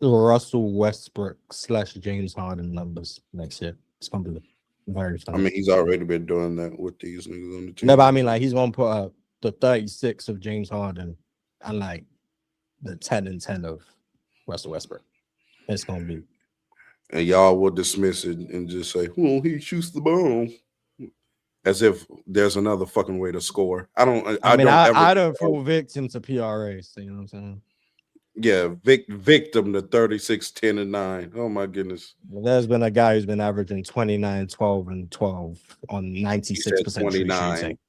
Russell Westbrook / James Harden numbers next year. It's gonna be very fun. I mean, he's already been doing that with these niggas on the team. No, but I mean, he's gonna put up the 36 of James Harden and the 10 and 10 of Russell Westbrook. It's gonna be. And y'all will dismiss it and just say, "Well, he shoots the ball," as if there's another fucking way to score. I don't fall victim to PRA. So you know what I'm saying? Yeah, victim to 36, 10, and 9. Oh my goodness. Well, there's been a guy who's been averaging 29, 12, and 12 on 96% true shooting.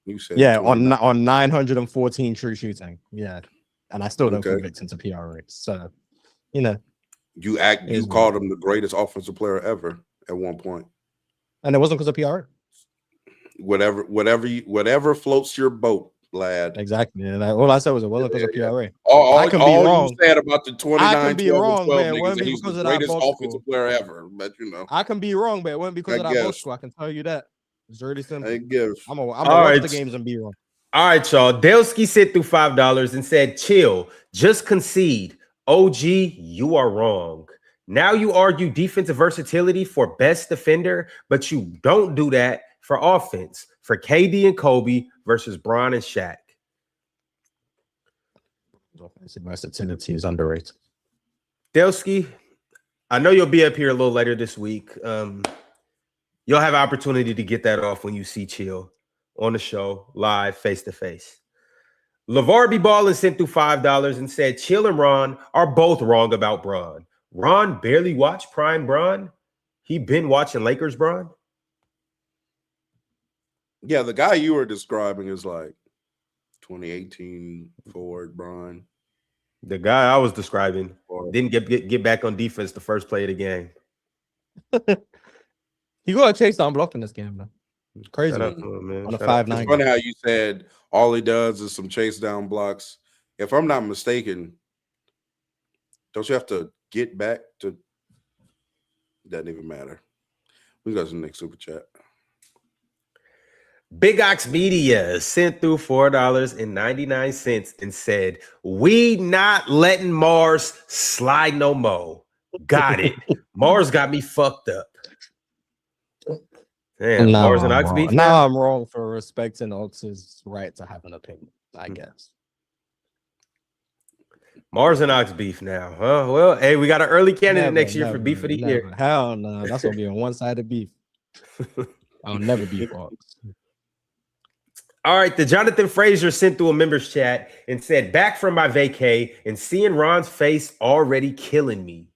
You said yeah, 29. on 914 true shooting. Yeah. And I still don't fall victim to PRA. So, you called him the greatest offensive player ever at one point. And it wasn't because of PRA. Whatever floats your boat. lad. Exactly. And all I said was it wasn't because of PRA. All I can be wrong. You said about the 29, I can be 12, wrong, 12 but it niggas, won't and be he's because the of that greatest box offensive score. player ever. But you know, I can be wrong, but it won't be because of that box guess. score. I can tell you that. It's really simple. I guess. I'm gonna watch the games and be wrong. All right, y'all. Delsky sent through $5 and said, chill, just concede. OG, you are wrong. Now you argue defensive versatility for best defender, but you don't do that for offense. For KD and Kobe versus Bron and Shaq. Offensive versatility is underrated. Delsky, I know you'll be up here a little later this week. You'll have opportunity to get that off when you see Chill on the show, live, face-to-face. LeVar B. Ballin sent through $5 and said, Chill and Ron are both wrong about Bron. Ron barely watched prime Bron. He been watching Lakers Bron. Yeah, the guy you were describing is like 2018 forward Bron. The guy I was describing didn't get back on defense the first play of the game. He got a chase down block in this game, man. Crazy. Shout out to him, man. On a Shout 5-9. It's funny how you said all he does is some chase down blocks. If I'm not mistaken, don't you have to get back to? Doesn't even matter. We got some next super chat. Big Ox Media sent through $4.99 and said, we not letting Mars slide no more. Got it. Mars got me fucked up. Damn, Mars and Ox beef. Now I'm wrong for respecting Ox's right to have an opinion, I guess. Mars and Ox beef now. Huh? Well, hey, we got an early candidate next year for beef of the year. Hell no. That's gonna be a one-sided beef. I'll never beef Ox. All right, the Jonathan Frazier sent through a members chat and said, back from my vacay and seeing Ron's face already killing me.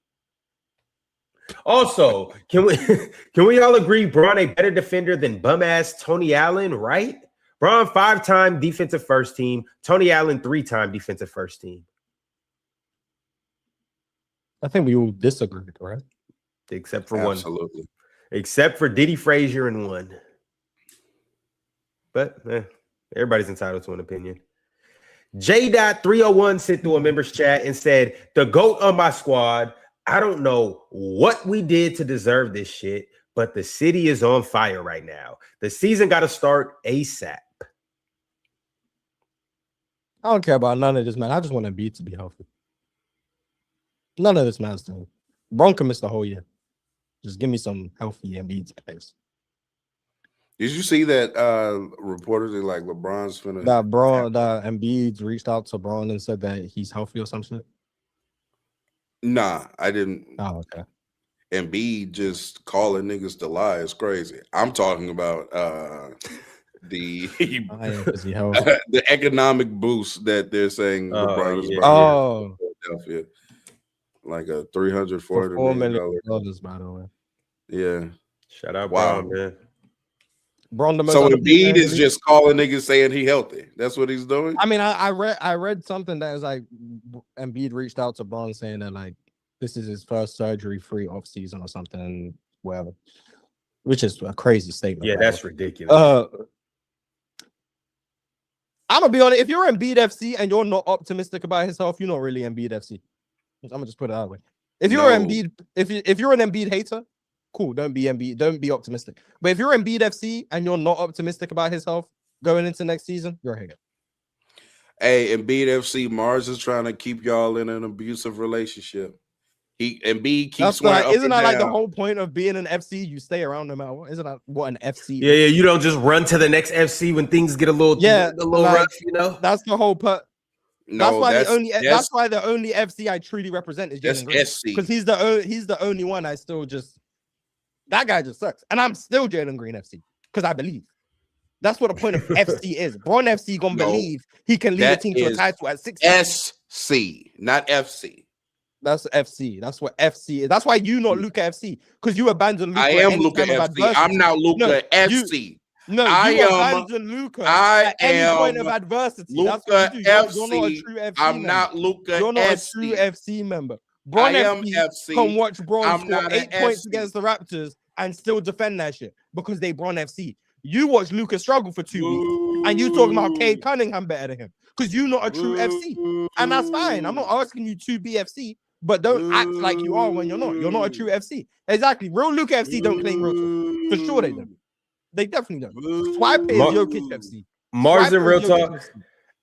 Also, can we all agree Bron a better defender than bum-ass Tony Allen, right? Bron 5-time defensive first team, Tony Allen 3-time defensive first team. I think we all disagree, right? Except for Absolutely. one. Except for Diddy Frazier and one. But everybody's entitled to an opinion. J.301 sent through a members chat and said, the GOAT on my squad, I don't know what we did to deserve this shit, but the city is on fire right now. The season got to start ASAP. I don't care about none of this, man. I just want Embiid to be healthy. None of this matters to me. Bron can miss the whole year. Just give me some healthy Embiid space. Did you see that reportedly like LeBron's finna that Embiid reached out to Bron and said that he's healthy or some shit? Nah, I didn't. Oh, okay. Embiid just calling niggas to lie is crazy. I'm talking about the the economic boost that they're saying LeBron is about Philadelphia. Like a $300, $400 million. By the way. Yeah. Shout out, Bron, man. So Embiid is just calling niggas saying he healthy. That's what he's doing. I mean, I read something that was like Embiid reached out to Bron saying that like this is his first surgery-free off season or something, whatever. Which is a crazy statement. Yeah, that's ridiculous. I'm gonna be honest. If you're Embiid FC and you're not optimistic about his health, you're not really Embiid FC. I'm gonna just put it that way. If you're Embiid, if you're an Embiid hater, cool. Don't be Embiid. Don't be optimistic. But if you're Embiid FC and you're not optimistic about his health going into next season, you're a hater. Hey, Embiid FC, Mars is trying to keep y'all in an abusive relationship. Embiid keeps isn't that like the whole point of being an FC? You stay around no matter what. Isn't that what an FC? Yeah, you don't just run to the next FC when things get a little rough, you know. That's the whole put. No, that's why the only FC I truly represent is Jalen Green, because he's the only one I still just. That guy just sucks, and I'm still Jalen Green FC because I believe. That's what the point of FC is. Bron FC gonna believe he can lead a team to a title at 16. SC, not FC. That's FC. That's what FC is. That's why you not Luka FC, because you abandoned Luka. I am Luka FC. I'm not Luka FC. You abandoned Luka at any point of adversity. Luka FC. You're not a true FC I'm not Luka. You're not a true FC member. Bron FC can watch Bron score 8 points against the Raptors and still defend that shit because they Bron FC. You watch Luka struggle for 2 weeks. and you talking about Cade Cunningham better than him because you're not a true FC, and that's fine. I'm not asking you to be FC, but don't act like you are when you're not. You're not a true FC. Exactly. Real Luke FC don't claim real talk. For sure they don't. They definitely don't. Swipe is Jokic FC. Mars and real talk.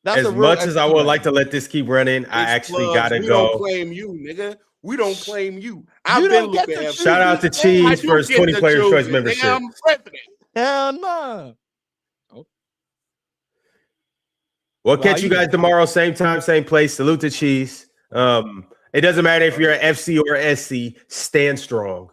That's as much as I would like to let this keep running, I actually gotta we go. Don't claim you, nigga. We don't claim you. I've been looking at shout out to Cheese for his 20 player choice membership. I'm president. Hell no. We'll catch you guys tomorrow, same time, same place. Salute to Cheese. It doesn't matter if you're an FC or SC. Stand strong.